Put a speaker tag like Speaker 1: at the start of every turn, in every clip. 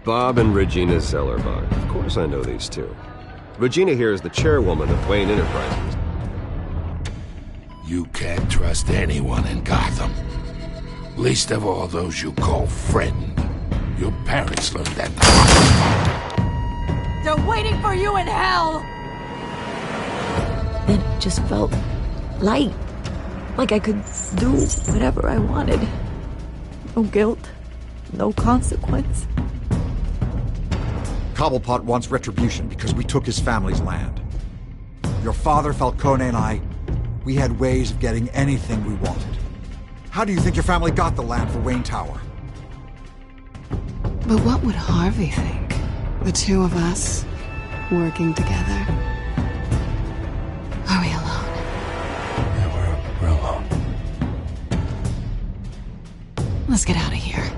Speaker 1: Bob and Regina Zellerbach. Of course I know these two. Regina here is the chairwoman of Wayne Enterprises.
Speaker 2: You can't trust anyone in Gotham. Least of all those you call friend. Your parents learned that.
Speaker 3: They're waiting for you in hell!
Speaker 4: Then it just felt light. Like I could do whatever I wanted. No guilt. No consequence.
Speaker 5: Cobblepot wants retribution because we took his family's land. Your father, Falcone, and I, we had ways of getting anything we wanted. How do you think your family got the land for Wayne Tower?
Speaker 6: But what would Harvey think? The two of us, working together. Are we alone?
Speaker 2: Yeah, we're alone.
Speaker 6: Let's get out of here.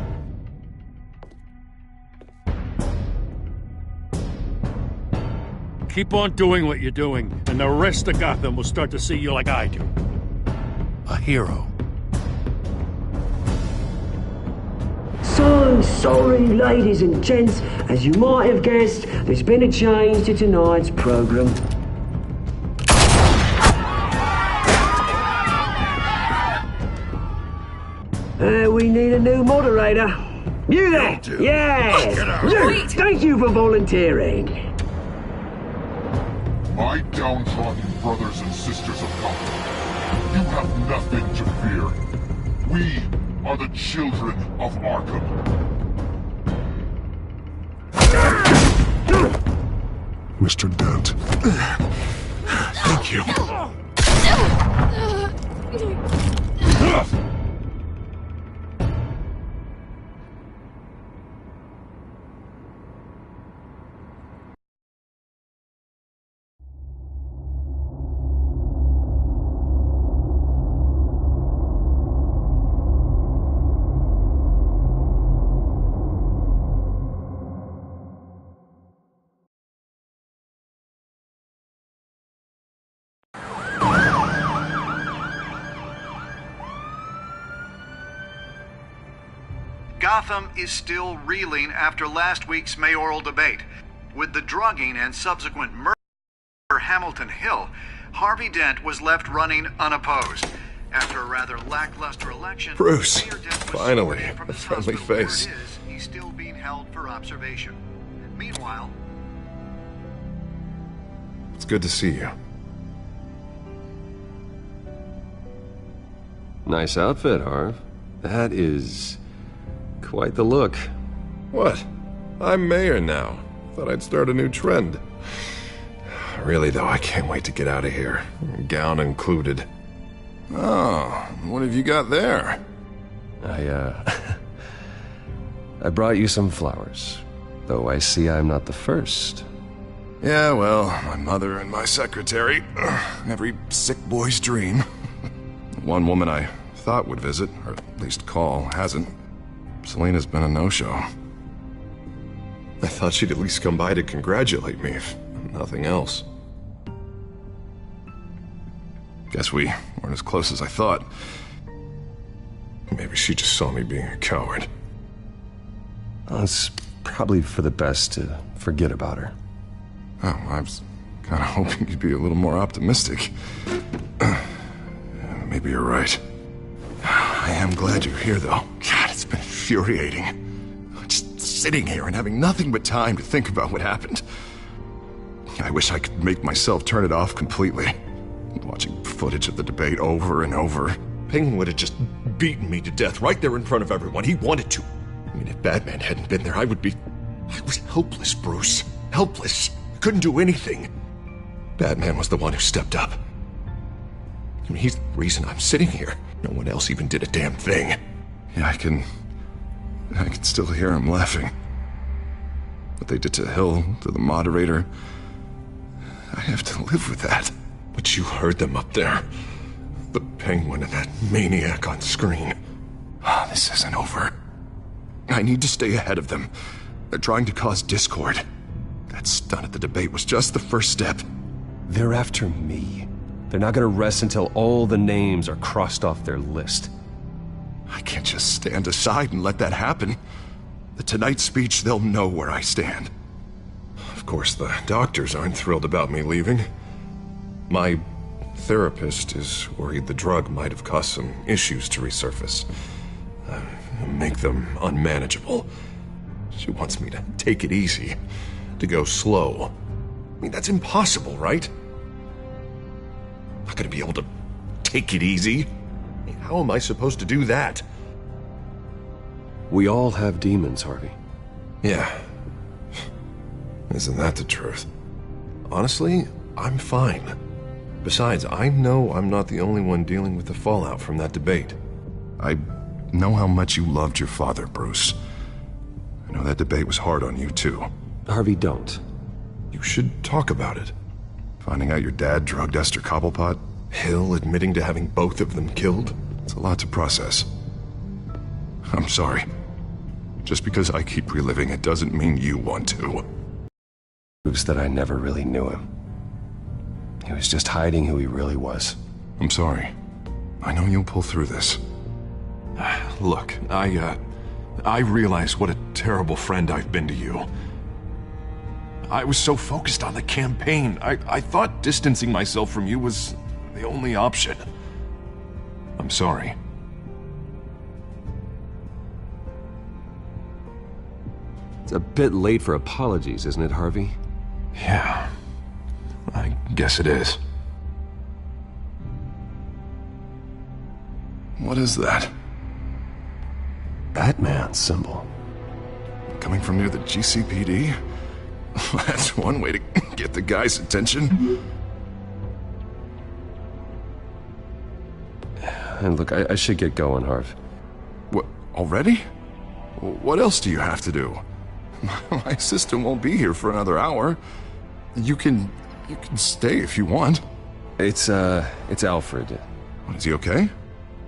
Speaker 7: Keep on doing what you're doing, and the rest of Gotham will start to see you like I do. A hero.
Speaker 8: So sorry, ladies and gents. As you might have guessed, there's been a change to tonight's program. We need a new moderator. You there? Yeah! You! Thank you for volunteering.
Speaker 9: My downtrodden brothers and sisters of Gotham, you have nothing to fear. We are the children of Arkham.
Speaker 2: Mr. Dent. Thank you.
Speaker 10: Gotham is still reeling after last week's mayoral debate. With the drugging and subsequent murder of Hamilton Hill, Harvey Dent was left running unopposed. After a rather lackluster election,
Speaker 1: Bruce,
Speaker 10: Mayor Dent was
Speaker 1: finally,
Speaker 10: sorted from
Speaker 1: a
Speaker 10: his
Speaker 1: friendly
Speaker 10: hospital where
Speaker 1: face.
Speaker 10: it is, he's still being held for observation. Meanwhile,
Speaker 1: It's good to see you. Nice outfit, Harv. That is quite the look.
Speaker 11: What? I'm mayor now. Thought I'd start a new trend.
Speaker 1: Really, though, I can't wait to get out of here. Gown included.
Speaker 11: Oh, what have you got there?
Speaker 1: I brought you some flowers. Though I see I'm not the first.
Speaker 11: Yeah, well, my mother and my secretary. Every sick boy's dream. One woman I thought would visit, or at least call, hasn't. Selena's been a no-show. I thought she'd at least come by to congratulate me, if nothing else. Guess we weren't as close as I thought. Maybe she just saw me being a coward.
Speaker 1: Well, it's probably for the best to forget about her.
Speaker 11: Oh, I was kind of hoping you'd be a little more optimistic. Maybe you're right. I am glad you're here, though. God, it's been infuriating. Just sitting here and having nothing but time to think about what happened. I wish I could make myself turn it off completely. Watching footage of the debate over and over. Penguin would have just beaten me to death right there in front of everyone. He wanted to. I mean, if Batman hadn't been there, I was helpless, Bruce. Helpless. Couldn't do anything. Batman was the one who stepped up. I mean, he's the reason I'm sitting here. No one else even did a damn thing. Yeah, I can still hear him laughing. What they did to Hill, to the moderator. I have to live with that. But you heard them up there. The Penguin and that maniac on screen. This isn't over. I need to stay ahead of them. They're trying to cause discord. That stunt at the debate was just the first step.
Speaker 1: They're after me. They're not gonna rest until all the names are crossed off their list.
Speaker 11: I can't just stand aside and let that happen. tonight's speech, they'll know where I stand. Of course, the doctors aren't thrilled about me leaving. My therapist is worried the drug might have caused some issues to resurface. Make them unmanageable. She wants me to take it easy, to go slow. I mean, that's impossible, right? I'm not gonna be able to take it easy. I mean, how am I supposed to do that?
Speaker 1: We all have demons, Harvey.
Speaker 11: Yeah. Isn't that the truth? Honestly, I'm fine. Besides, I know I'm not the only one dealing with the fallout from that debate. I know how much you loved your father, Bruce. I know that debate was hard on you, too.
Speaker 1: Harvey, don't.
Speaker 11: You should talk about it. Finding out your dad drugged Esther Cobblepot, Hill admitting to having both of them killed. It's a lot to process. I'm sorry. Just because I keep reliving it doesn't mean you want to.
Speaker 1: Proves that I never really knew him. He was just hiding who he really was.
Speaker 11: I'm sorry. I know you'll pull through this. Look, I realize what a terrible friend I've been to you. I was so focused on the campaign. I thought distancing myself from you was the only option. I'm sorry.
Speaker 1: It's a bit late for apologies, isn't it, Harvey?
Speaker 11: Yeah, I guess it is. What is that?
Speaker 1: Batman symbol.
Speaker 11: Coming from near the GCPD? That's one way to get the guy's attention.
Speaker 1: And look, I should get going, Harv.
Speaker 11: What, already? What else do you have to do? My assistant won't be here for another hour. You can stay if you want.
Speaker 1: It's Alfred.
Speaker 11: Is he okay?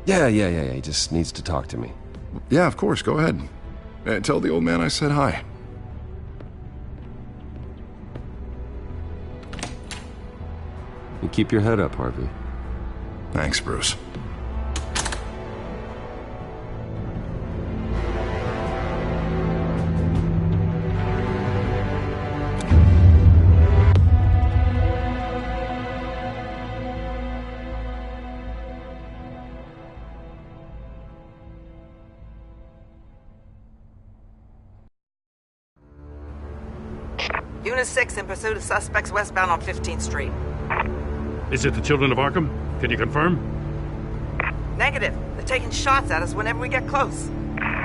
Speaker 1: Yeah, he just needs to talk to me.
Speaker 11: Yeah, of course, go ahead. Tell the old man I said hi.
Speaker 1: You keep your head up, Harvey.
Speaker 11: Thanks, Bruce.
Speaker 12: Unit 6 in pursuit of suspects westbound on 15th Street.
Speaker 7: Is it the Children of Arkham? Can you confirm?
Speaker 12: Negative. They're taking shots at us whenever we get close.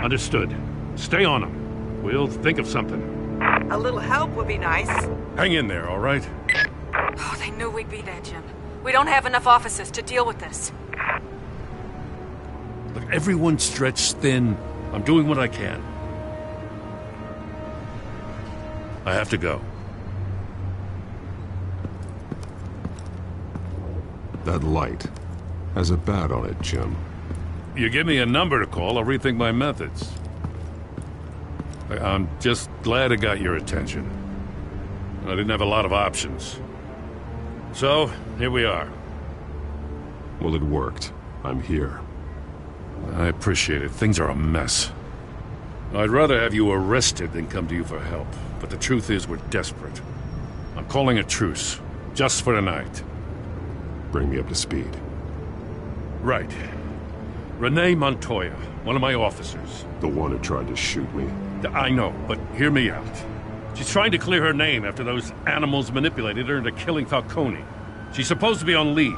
Speaker 7: Understood. Stay on them. We'll think of something.
Speaker 12: A little help would be nice.
Speaker 7: Hang in there, all right?
Speaker 3: Oh, they knew we'd be there, Jim. We don't have enough officers to deal with this.
Speaker 7: Look, everyone's stretched thin. I'm doing what I can. I have to go.
Speaker 13: That light has a bat on it, Jim.
Speaker 7: You give me a number to call, I'll rethink my methods. I'm just glad it got your attention. I didn't have a lot of options. So, here we are.
Speaker 13: Well, it worked. I'm here.
Speaker 7: I appreciate it. Things are a mess. I'd rather have you arrested than come to you for help. But the truth is, we're desperate. I'm calling a truce. Just for tonight.
Speaker 13: Bring me up to speed.
Speaker 7: Right. Renee Montoya, one of my officers.
Speaker 13: The one who tried to shoot me.
Speaker 7: I know, but hear me out. She's trying to clear her name after those animals manipulated her into killing Falcone. She's supposed to be on leave,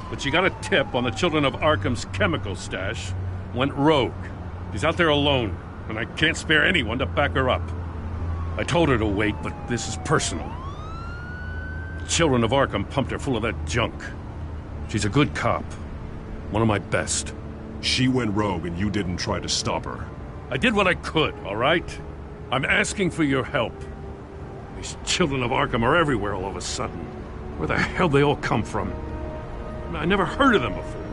Speaker 7: but she got a tip on the Children of Arkham's chemical stash, went rogue. She's out there alone, and I can't spare anyone to back her up. I told her to wait, but this is personal. The Children of Arkham pumped her full of that junk. She's a good cop. One of my best.
Speaker 13: She went rogue and you didn't try to stop her.
Speaker 7: I did what I could, all right? I'm asking for your help. These Children of Arkham are everywhere all of a sudden. Where the hell they all come from? I never heard of them before.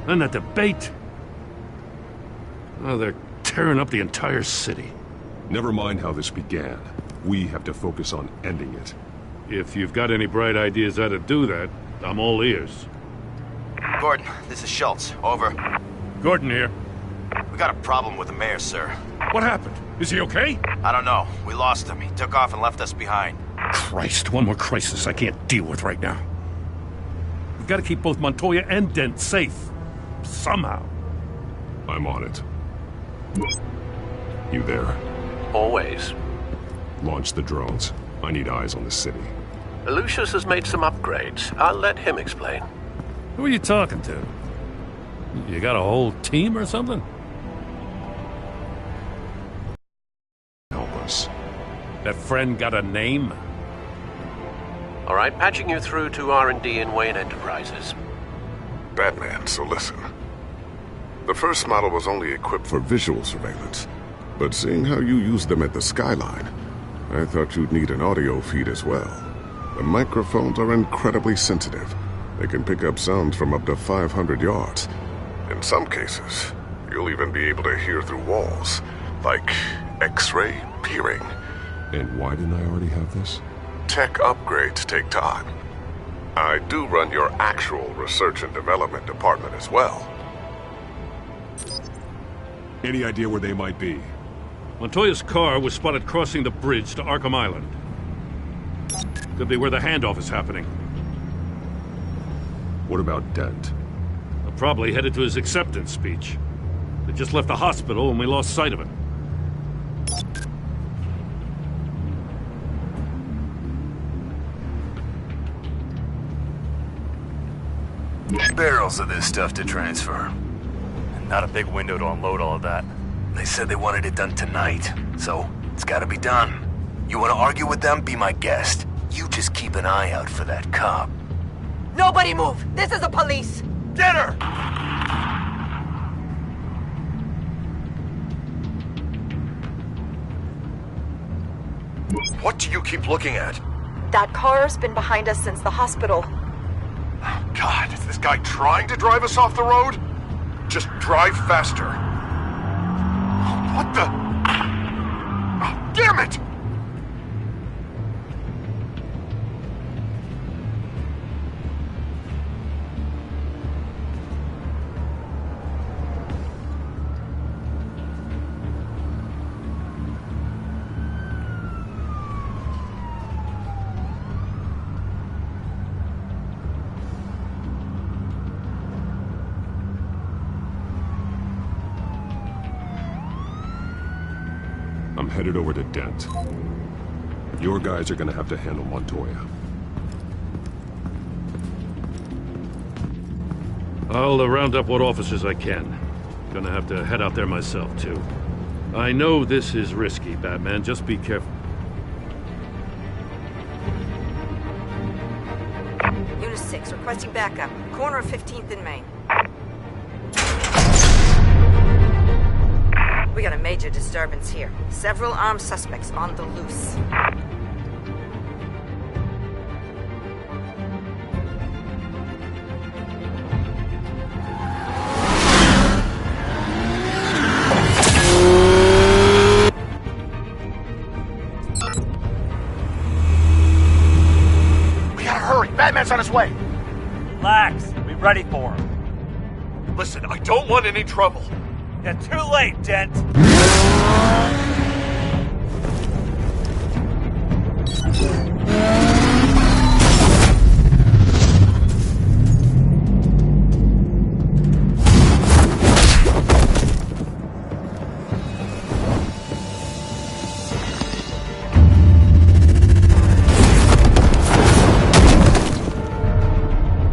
Speaker 7: Then that debate. Oh, they're tearing up the entire city.
Speaker 13: Never mind how this began. We have to focus on ending it.
Speaker 7: If you've got any bright ideas how to do that, I'm all ears.
Speaker 14: Gordon, this is Schultz. Over.
Speaker 7: Gordon here.
Speaker 14: We got a problem with the mayor, sir.
Speaker 7: What happened? Is he okay?
Speaker 14: I don't know. We lost him. He took off and left us behind.
Speaker 7: Christ, one more crisis I can't deal with right now. We've got to keep both Montoya and Dent safe. Somehow.
Speaker 13: I'm on it. You there?
Speaker 15: Always.
Speaker 13: Launch the drones. I need eyes on the city.
Speaker 15: Lucius has made some upgrades. I'll let him explain.
Speaker 7: Who are you talking to? You got a whole team or something?
Speaker 13: Help us.
Speaker 7: That friend got a name?
Speaker 15: All right, patching you through to R&D in Wayne Enterprises.
Speaker 16: Batman, so listen. The first model was only equipped for visual surveillance, but seeing how you used them at the Skyline, I thought you'd need an audio feed as well. The microphones are incredibly sensitive. They can pick up sounds from up to 500 yards. In some cases, you'll even be able to hear through walls, like X-ray peering.
Speaker 13: And why didn't I already have this?
Speaker 16: Tech upgrades take time. I do run your actual research and development department as well.
Speaker 13: Any idea where they might be?
Speaker 7: Montoya's car was spotted crossing the bridge to Arkham Island. Could be where the handoff is happening.
Speaker 13: What about Dent?
Speaker 7: They're probably headed to his acceptance speech. They just left the hospital and we lost sight of it.
Speaker 14: Barrels of this stuff to transfer. And not a big window to unload all of that. They said they wanted it done tonight, so it's gotta be done. You wanna argue with them? Be my guest. You just keep an eye out for that cop.
Speaker 12: Nobody move! This is the police!
Speaker 14: Get her!
Speaker 11: What do you keep looking at?
Speaker 4: That car's been behind us since the hospital.
Speaker 11: God, is this guy trying to drive us off the road? Just drive faster. What the? Oh, damn it!
Speaker 13: I'm headed over to Dent. Your guys are gonna have to handle Montoya.
Speaker 7: I'll round up what officers I can. Gonna have to head out there myself, too. I know this is risky, Batman. Just be careful.
Speaker 12: Unit 6, requesting backup. Corner of 15th and Main. We got a major disturbance here. Several armed suspects on the loose.
Speaker 11: We gotta hurry! Batman's on his way!
Speaker 17: Relax. Be ready for him.
Speaker 11: Listen, I don't want any trouble.
Speaker 17: You're too late, Dent.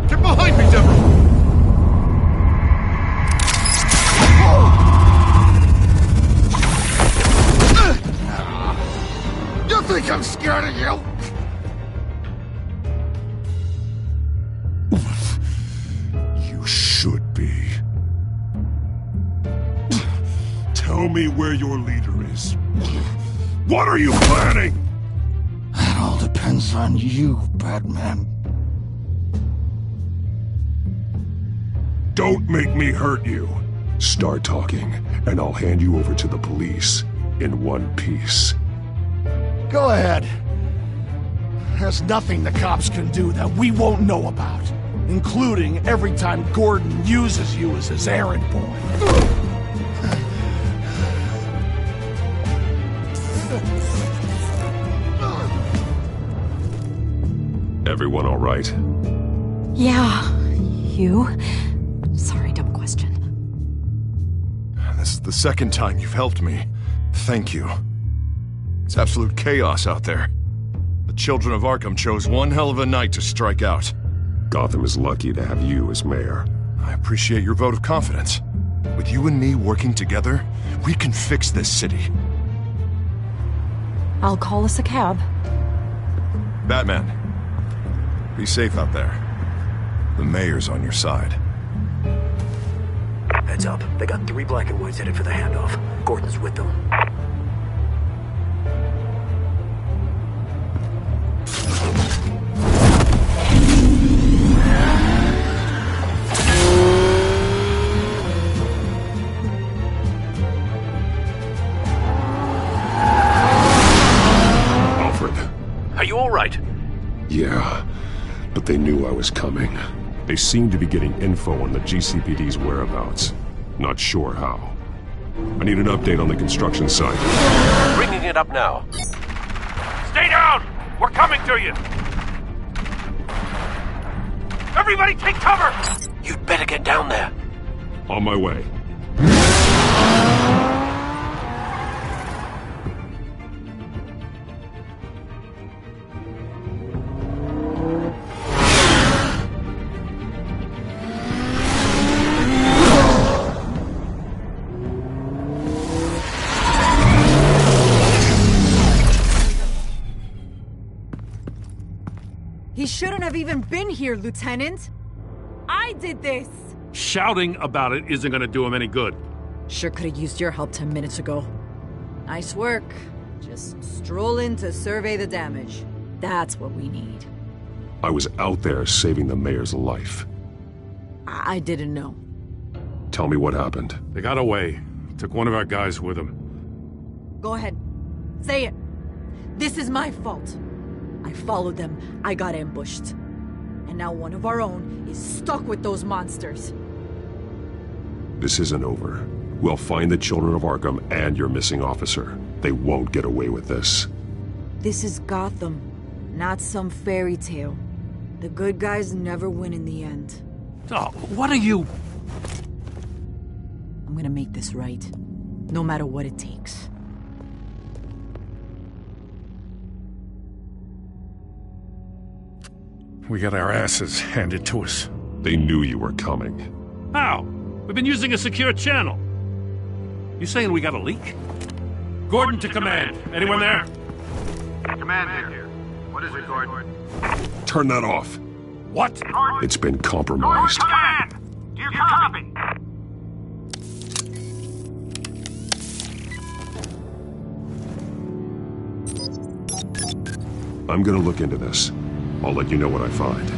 Speaker 11: Get behind me, Deborah! You think I'm scared of you?
Speaker 13: You should be. Tell me where your leader is. What are you planning?
Speaker 18: That all depends on you, Batman.
Speaker 13: Don't make me hurt you. Start talking, and I'll hand you over to the police in one piece.
Speaker 18: Go ahead. There's nothing the cops can do that we won't know about, including every time Gordon uses you as his errand boy.
Speaker 13: Everyone all right?
Speaker 4: Yeah. You? Sorry, dumb question.
Speaker 11: This is the second time you've helped me. Thank you. It's absolute chaos out there. The children of Arkham chose one hell of a night to strike out.
Speaker 13: Gotham is lucky to have you as mayor.
Speaker 11: I appreciate your vote of confidence. With you and me working together, we can fix this city.
Speaker 4: I'll call us a cab.
Speaker 11: Batman, be safe out there. The mayor's on your side.
Speaker 19: Heads up. They got 3 black and whites headed for the handoff. Gordon's with them.
Speaker 15: Are you all right?
Speaker 13: Yeah, but they knew I was coming. They seem to be getting info on the GCPD's whereabouts. Not sure how. I need an update on the construction site.
Speaker 15: Bringing it up now.
Speaker 17: Stay down! We're coming to you! Everybody take cover!
Speaker 15: You'd better get down there.
Speaker 13: On my way.
Speaker 20: He shouldn't have even been here, Lieutenant. I did this.
Speaker 7: Shouting about it isn't gonna do him any good.
Speaker 20: Sure could have used your help 10 minutes ago. Nice work. Just stroll in to survey the damage. That's what we need.
Speaker 13: I was out there saving the mayor's life.
Speaker 20: I didn't know.
Speaker 13: Tell me what happened.
Speaker 7: They got away. Took one of our guys with them.
Speaker 20: Go ahead. Say it. This is my fault. I followed them. I got ambushed. And now one of our own is stuck with those monsters.
Speaker 13: This isn't over. We'll find the children of Arkham and your missing officer. They won't get away with this.
Speaker 20: This is Gotham, not some fairy tale. The good guys never win in the end.
Speaker 7: Oh, what are you...
Speaker 20: I'm gonna make this right, no matter what it takes.
Speaker 7: We got our asses handed to us.
Speaker 13: They knew you were coming.
Speaker 7: How? We've been using a secure channel. You saying we got a leak? Gordon to command. Anyone there?
Speaker 10: Command here. What is it, Gordon?
Speaker 13: Turn that off.
Speaker 7: What?
Speaker 13: It's been compromised.
Speaker 17: Command! Do you copy?
Speaker 13: I'm gonna look into this. I'll let you know what I find.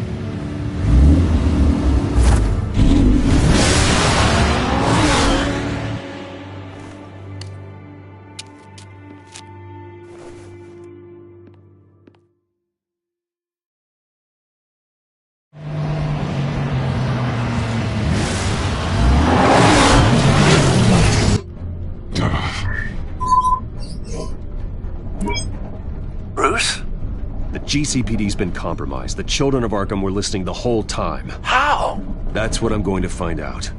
Speaker 15: Bruce?
Speaker 1: The GCPD's been compromised. The children of Arkham were listening the whole time.
Speaker 15: How?
Speaker 1: That's what I'm going to find out.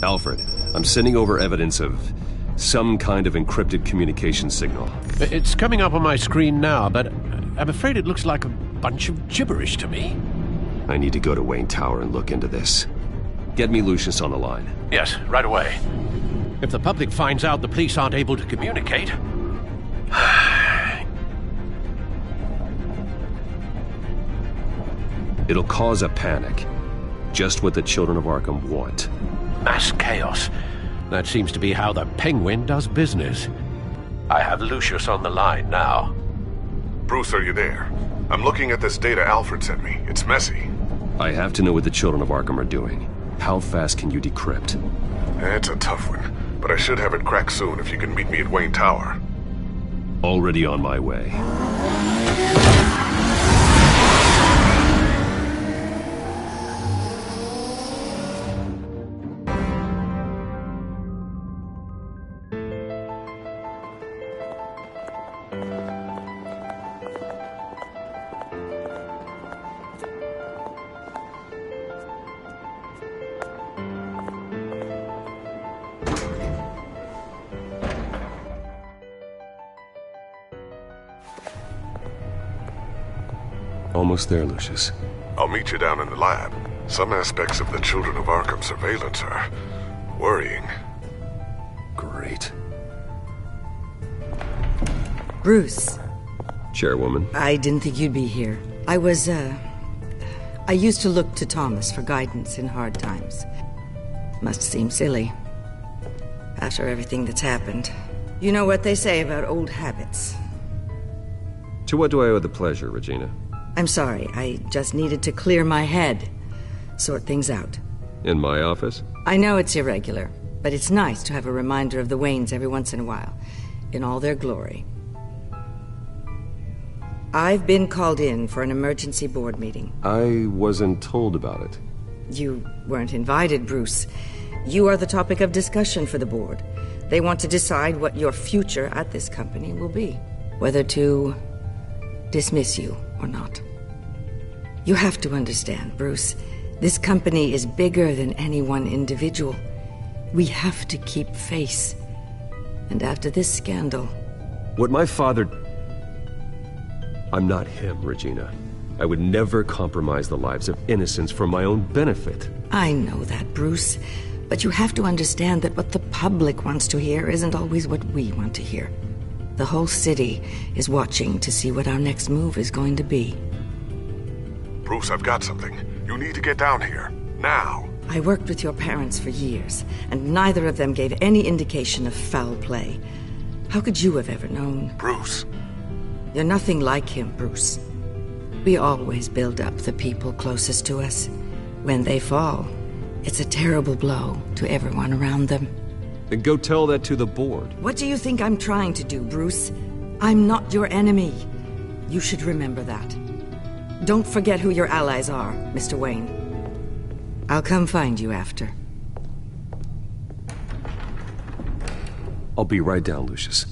Speaker 1: Alfred, I'm sending over evidence of some kind of encrypted communication signal.
Speaker 15: It's coming up on my screen now, but I'm afraid it looks like a bunch of gibberish to me.
Speaker 1: I need to go to Wayne Tower and look into this. Get me Lucius on the line.
Speaker 15: Yes, right away. If the public finds out the police aren't able to communicate...
Speaker 1: It'll cause a panic. Just what the children of Arkham want.
Speaker 15: Mass chaos. That seems to be how the Penguin does business. I have Lucius on the line now.
Speaker 16: Bruce, are you there? I'm looking at this data Alfred sent me. It's messy.
Speaker 1: I have to know what the children of Arkham are doing. How fast can you decrypt?
Speaker 16: It's a tough one, but I should have it cracked soon if you can meet me at Wayne Tower.
Speaker 1: Already on my way. Almost there, Lucius.
Speaker 16: I'll meet you down in the lab. Some aspects of the Children of Arkham surveillance are worrying.
Speaker 1: Great.
Speaker 21: Bruce.
Speaker 1: Chairwoman.
Speaker 21: I didn't think you'd be here. I used to look to Thomas for guidance in hard times. Must seem silly. After everything that's happened. You know what they say about old habits.
Speaker 1: To what do I owe the pleasure, Regina?
Speaker 21: I'm sorry, I just needed to clear my head. Sort things out.
Speaker 1: In my office?
Speaker 21: I know it's irregular, but it's nice to have a reminder of the Waynes every once in a while, in all their glory. I've been called in for an emergency board meeting.
Speaker 1: I wasn't told about it.
Speaker 21: You weren't invited, Bruce. You are the topic of discussion for the board. They want to decide what your future at this company will be. Whether to dismiss you or not. You have to understand, Bruce. This company is bigger than any one individual. We have to keep face. And after this scandal...
Speaker 1: What my father... I'm not him, Regina. I would never compromise the lives of innocents for my own benefit.
Speaker 21: I know that, Bruce. But you have to understand that what the public wants to hear isn't always what we want to hear. The whole city is watching to see what our next move is going to be.
Speaker 16: Bruce, I've got something. You need to get down here. Now.
Speaker 21: I worked with your parents for years, and neither of them gave any indication of foul play. How could you have ever known?
Speaker 16: Bruce.
Speaker 21: You're nothing like him, Bruce. We always build up the people closest to us. When they fall, it's a terrible blow to everyone around them.
Speaker 1: Then go tell that to the board.
Speaker 21: What do you think I'm trying to do, Bruce? I'm not your enemy. You should remember that. Don't forget who your allies are, Mr. Wayne. I'll come find you after.
Speaker 1: I'll be right down, Lucius.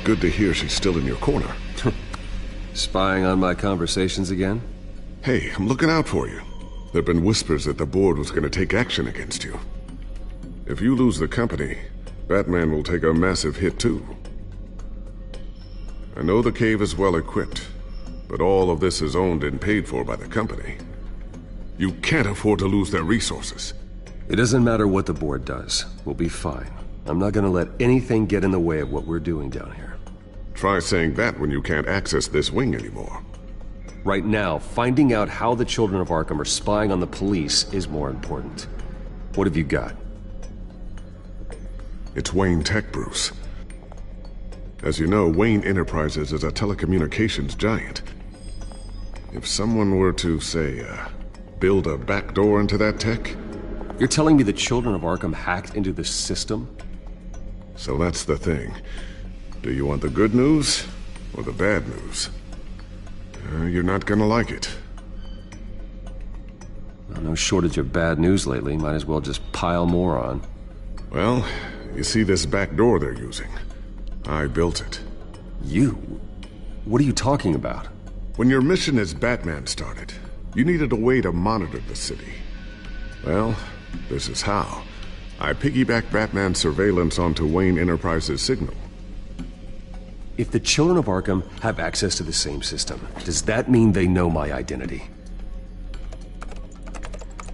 Speaker 16: Good to hear she's still in your corner.
Speaker 1: Spying on my conversations again?
Speaker 16: Hey, I'm looking out for you. There've been whispers that the board was going to take action against you. If you lose the company, Batman will take a massive hit too. I know the cave is well equipped, but all of this is owned and paid for by the company. You can't afford to lose their resources.
Speaker 1: It doesn't matter what the board does. We'll be fine. I'm not gonna let anything get in the way of what we're doing down here.
Speaker 16: Try saying that when you can't access this wing anymore.
Speaker 1: Right now, finding out how the Children of Arkham are spying on the police is more important. What have you got?
Speaker 16: It's Wayne Tech, Bruce. As you know, Wayne Enterprises is a telecommunications giant. If someone were to, say, build a backdoor into that tech...
Speaker 1: You're telling me the Children of Arkham hacked into the system?
Speaker 16: So that's the thing. Do you want the good news or the bad news? You're not gonna like it.
Speaker 1: Well, no shortage of bad news lately. Might as well just pile more on.
Speaker 16: Well, you see this back door they're using? I built it.
Speaker 1: You? What are you talking about?
Speaker 16: When your mission as Batman started, you needed a way to monitor the city. Well, this is how. I piggybacked Batman's surveillance onto Wayne Enterprises' signal.
Speaker 1: If the Children of Arkham have access to the same system, does that mean they know my identity?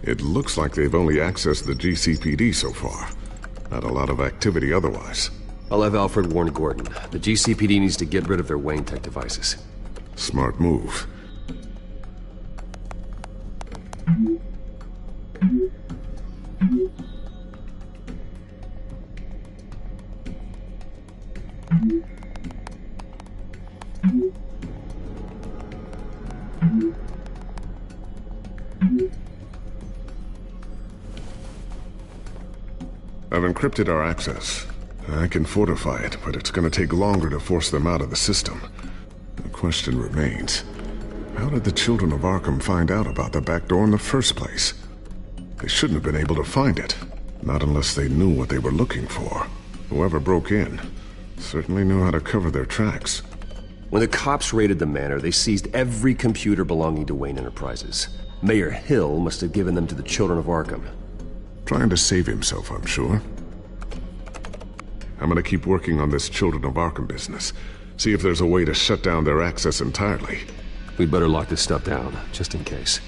Speaker 16: It looks like they've only accessed the GCPD so far. Not a lot of activity otherwise.
Speaker 1: I'll have Alfred warn Gordon. The GCPD needs to get rid of their Wayne Tech devices.
Speaker 16: Smart move. I've encrypted our access. I can fortify it, but it's going to take longer to force them out of the system. The question remains, how did the Children of Arkham find out about the back door in the first place? They shouldn't have been able to find it. Not unless they knew what they were looking for. Whoever broke in certainly knew how to cover their tracks.
Speaker 1: When the cops raided the manor, they seized every computer belonging to Wayne Enterprises. Mayor Hill must have given them to the Children of Arkham.
Speaker 16: Trying to save himself, I'm sure. I'm gonna keep working on this Children of Arkham business. See if there's a way to shut down their access entirely.
Speaker 1: We'd better lock this stuff down, just in case.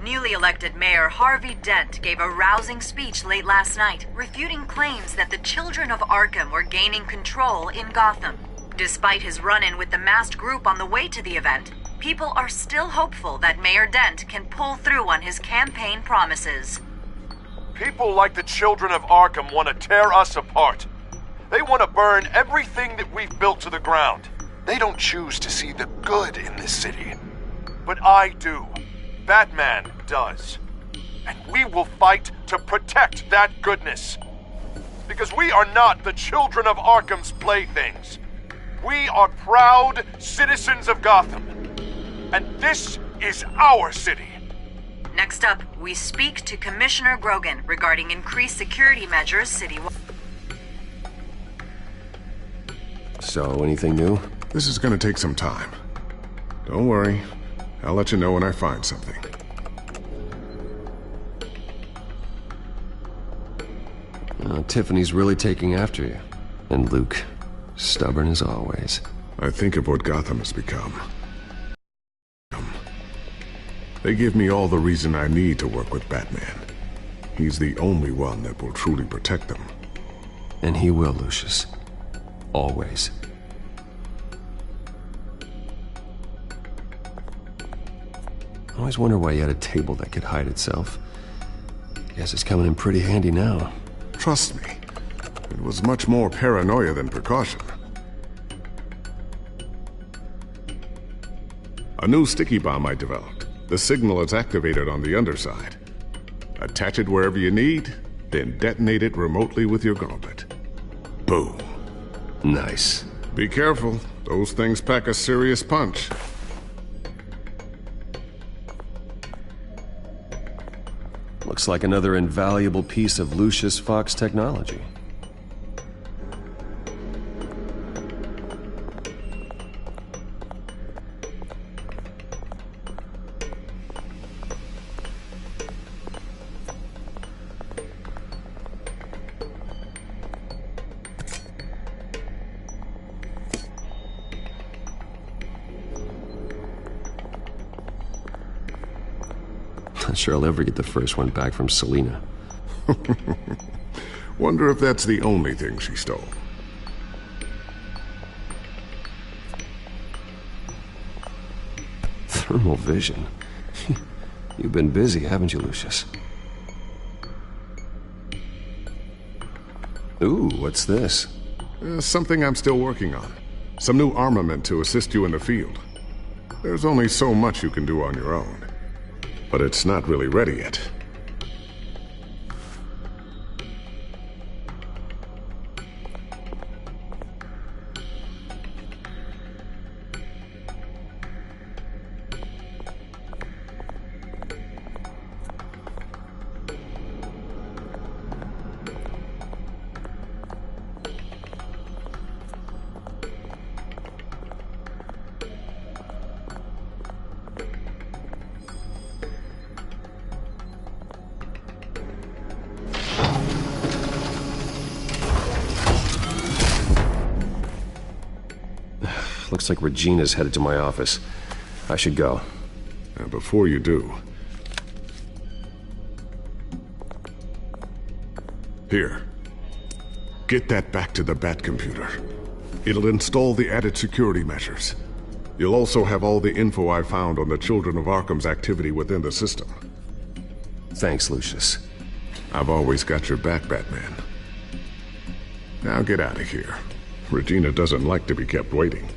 Speaker 5: Newly elected Mayor Harvey Dent gave a rousing speech late last night, refuting claims that the Children of Arkham were gaining control in Gotham. Despite his run-in with the masked group on the way to the event, people are still hopeful that Mayor Dent can pull through on his campaign promises.
Speaker 17: People like the Children of Arkham want to tear us apart. They want to burn everything that we've built to the ground. They don't choose to see the good in this city. But I do. Batman does. And we will fight to protect that goodness. Because we are not the Children of Arkham's playthings. We are proud citizens of Gotham. And this is our city.
Speaker 5: Next up, we speak to Commissioner Grogan regarding increased security measures citywide.
Speaker 1: So, anything new?
Speaker 16: This is gonna take some time. Don't worry. I'll let you know when I find something.
Speaker 1: Tiffany's really taking after you. And Luke, stubborn as always.
Speaker 16: I think of what Gotham has become. They give me all the reason I need to work with Batman. He's the only one that will truly protect them.
Speaker 1: And he will, Lucius. Always. I always wonder why you had a table that could hide itself. Guess it's coming in pretty handy now.
Speaker 16: Trust me, it was much more paranoia than precaution. A new sticky bomb I developed. The signal is activated on the underside. Attach it wherever you need, then detonate it remotely with your gauntlet. Boom.
Speaker 1: Nice.
Speaker 16: Be careful. Those things pack a serious punch.
Speaker 1: Looks like another invaluable piece of Lucius Fox technology. Not sure I'll ever get the first one back from Selina.
Speaker 16: Wonder if that's the only thing she stole.
Speaker 1: Thermal vision. You've been busy, haven't you, Lucius? Ooh, what's this?
Speaker 16: Something I'm still working on. Some new armament to assist you in the field. There's only so much you can do on your own. But it's not really ready yet.
Speaker 1: Looks like Regina's headed to my office. I should go.
Speaker 16: And before you do... Here. Get that back to the Bat computer. It'll install the added security measures. You'll also have all the info I found on the Children of Arkham's activity within the system.
Speaker 1: Thanks, Lucius.
Speaker 16: I've always got your back, Batman. Now get out of here. Regina doesn't like to be kept waiting.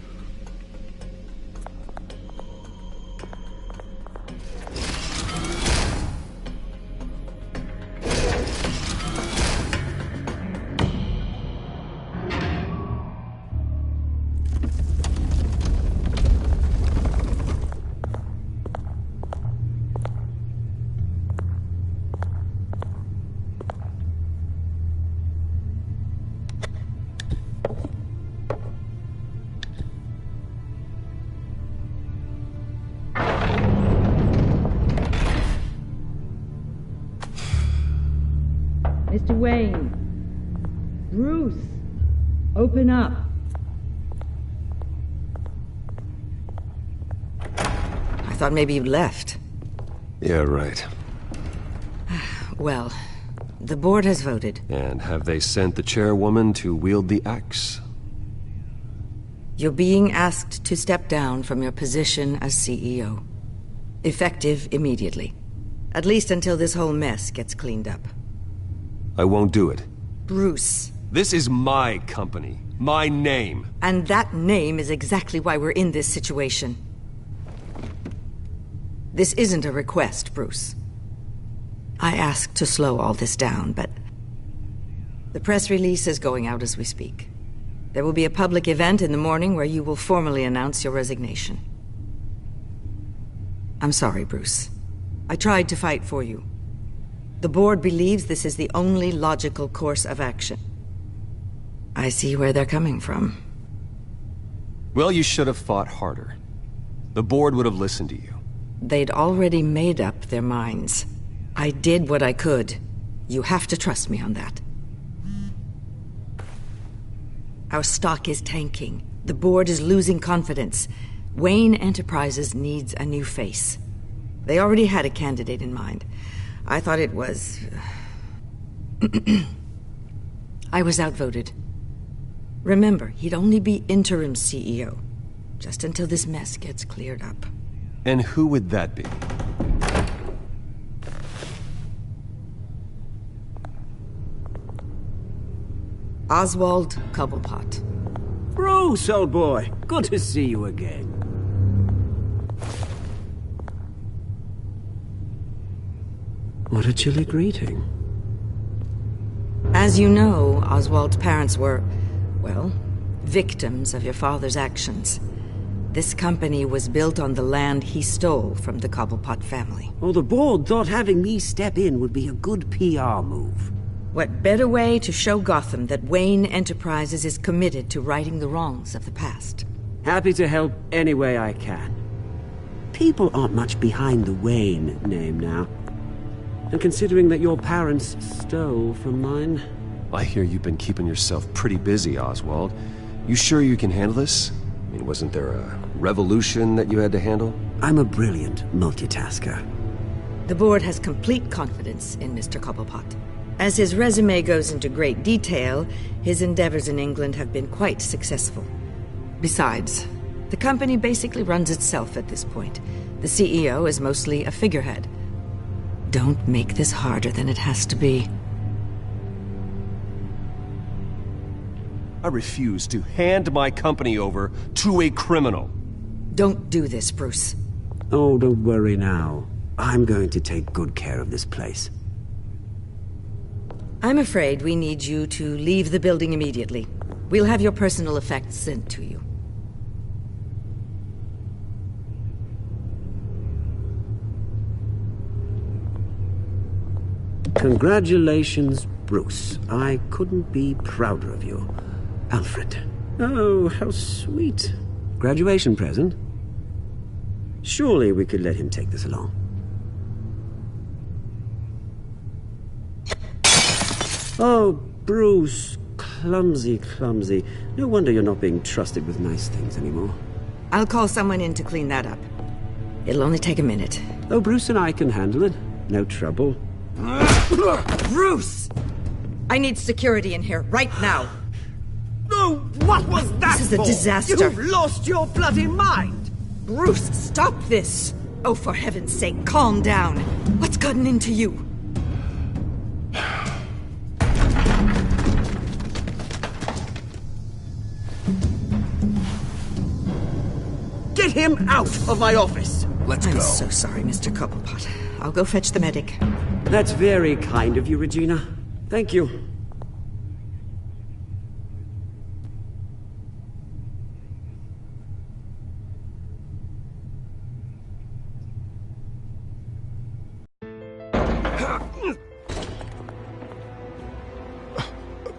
Speaker 21: Mr. Wayne. Bruce. Open up. I thought maybe you'd left.
Speaker 1: Yeah, right.
Speaker 21: Well, the board has voted.
Speaker 1: And have they sent the chairwoman to wield the axe?
Speaker 21: You're being asked to step down from your position as CEO. Effective immediately. At least until this whole mess gets cleaned up.
Speaker 1: I won't do it.
Speaker 21: Bruce.
Speaker 1: This is my company. My name.
Speaker 21: And that name is exactly why we're in this situation. This isn't a request, Bruce. I asked to slow all this down, but... the press release is going out as we speak. There will be a public event in the morning where you will formally announce your resignation. I'm sorry, Bruce. I tried to fight for you. The board believes this is the only logical course of action. I see where they're coming from.
Speaker 1: Well, you should have fought harder. The board would have listened to you.
Speaker 21: They'd already made up their minds. I did what I could. You have to trust me on that. Our stock is tanking. The board is losing confidence. Wayne Enterprises needs a new face. They already had a candidate in mind. I thought it was... I was outvoted. Remember, he'd only be interim CEO. Just until this mess gets cleared up.
Speaker 1: And who would that be?
Speaker 21: Oswald Cobblepot.
Speaker 6: Bruce, old boy. Good to see you again. What a chilly greeting.
Speaker 21: As you know, Oswald's parents were, well, victims of your father's actions. This company was built on the land he stole from the Cobblepot family.
Speaker 6: Oh, the board thought having me step in would be a good PR move.
Speaker 21: What better way to show Gotham that Wayne Enterprises is committed to righting the wrongs of the past?
Speaker 6: Happy to help any way I can. People aren't much behind the Wayne name now. And considering that your parents stole from mine...
Speaker 1: I hear you've been keeping yourself pretty busy, Oswald. You sure you can handle this? I mean, wasn't there a revolution that you had to handle?
Speaker 6: I'm a brilliant multitasker.
Speaker 21: The board has complete confidence in Mr. Cobblepot. As his resume goes into great detail, his endeavors in England have been quite successful. Besides, the company basically runs itself at this point. The CEO is mostly a figurehead. Don't make this harder than it has to be.
Speaker 1: I refuse to hand my company over to a criminal.
Speaker 21: Don't do this, Bruce.
Speaker 6: Oh, don't worry now. I'm going to take good care of this place.
Speaker 21: I'm afraid we need you to leave the building immediately. We'll have your personal effects sent to you.
Speaker 6: Congratulations, Bruce. I couldn't be prouder of you. Alfred. Oh, how sweet. Graduation present? Surely we could let him take this along. Oh, Bruce. Clumsy, clumsy. No wonder you're not being trusted with nice things anymore.
Speaker 21: I'll call someone in to clean that up. It'll only take a minute.
Speaker 6: Oh, Bruce and I can handle it. No trouble.
Speaker 21: Bruce! I need security in here, right now.
Speaker 6: No, what was that
Speaker 21: This is a
Speaker 6: for?
Speaker 21: disaster.
Speaker 6: You've lost your bloody mind!
Speaker 21: Bruce, stop this! Oh, for heaven's sake, calm down. What's gotten into you?
Speaker 6: Get him out of my office!
Speaker 14: Let's
Speaker 21: I'm
Speaker 14: go.
Speaker 21: so sorry, Mr. Cobblepot. I'll go fetch the medic.
Speaker 6: That's very kind of you, Regina. Thank you.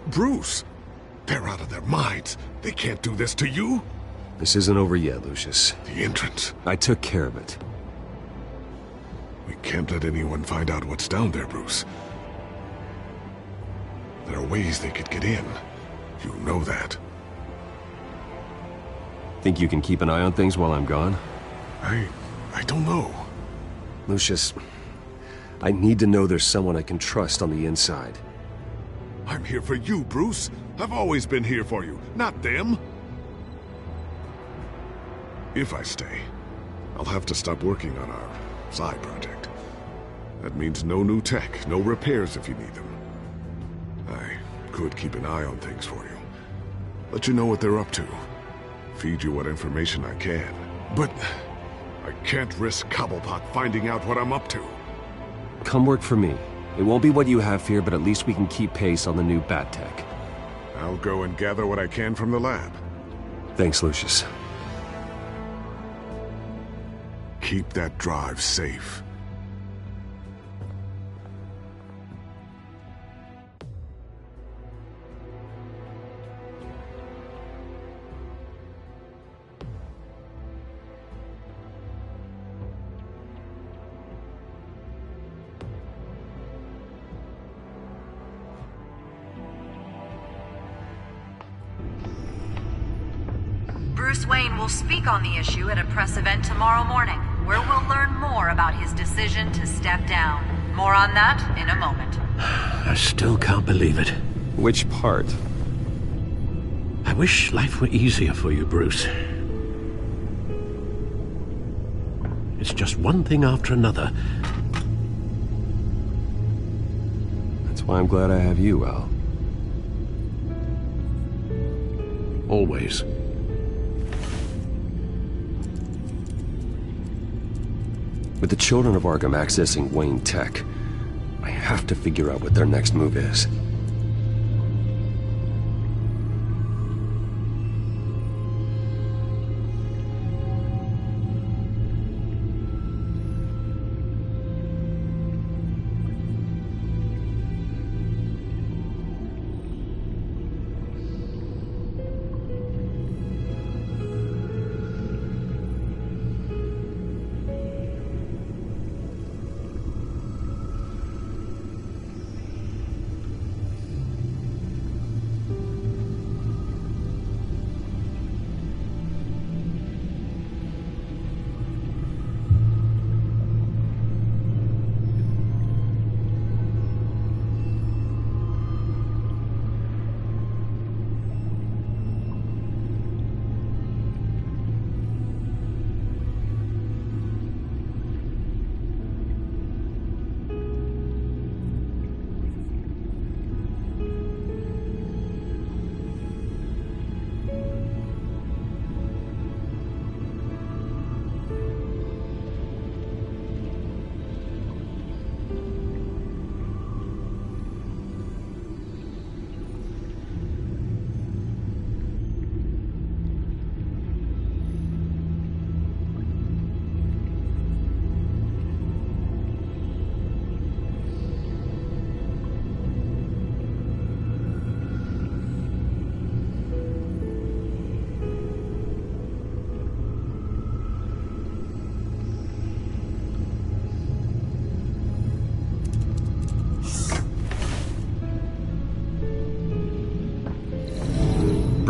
Speaker 16: Bruce! They're out of their minds. They can't do this to you.
Speaker 1: This isn't over yet, Lucius.
Speaker 16: The entrance.
Speaker 1: I took care of it.
Speaker 16: We can't let anyone find out what's down there, Bruce. There are ways they could get in. You know that.
Speaker 1: Think you can keep an eye on things while I'm gone?
Speaker 16: I don't know.
Speaker 1: Lucius, I need to know there's someone I can trust on the inside.
Speaker 16: I'm here for you, Bruce. I've always been here for you, not them. If I stay, I'll have to stop working on our side project. That means no new tech, no repairs if you need them. I could keep an eye on things for you. Let you know what they're up to. Feed you what information I can. But I can't risk Cobblepot finding out what I'm up to.
Speaker 1: Come work for me. It won't be what you have here, but at least we can keep pace on the new bat tech.
Speaker 16: I'll go and gather what I can from the lab.
Speaker 1: Thanks, Lucius.
Speaker 16: Keep that drive safe.
Speaker 5: Bruce Wayne will speak on the issue at a press event tomorrow morning, where we'll learn more about his decision to step down. More on that in a moment.
Speaker 15: I still can't believe it.
Speaker 1: Which part?
Speaker 15: I wish life were easier for you, Bruce. It's just one thing after another.
Speaker 1: That's why I'm glad I have you, Al.
Speaker 15: Always.
Speaker 1: With the children of Arkham accessing Wayne Tech, I have to figure out what their next move is.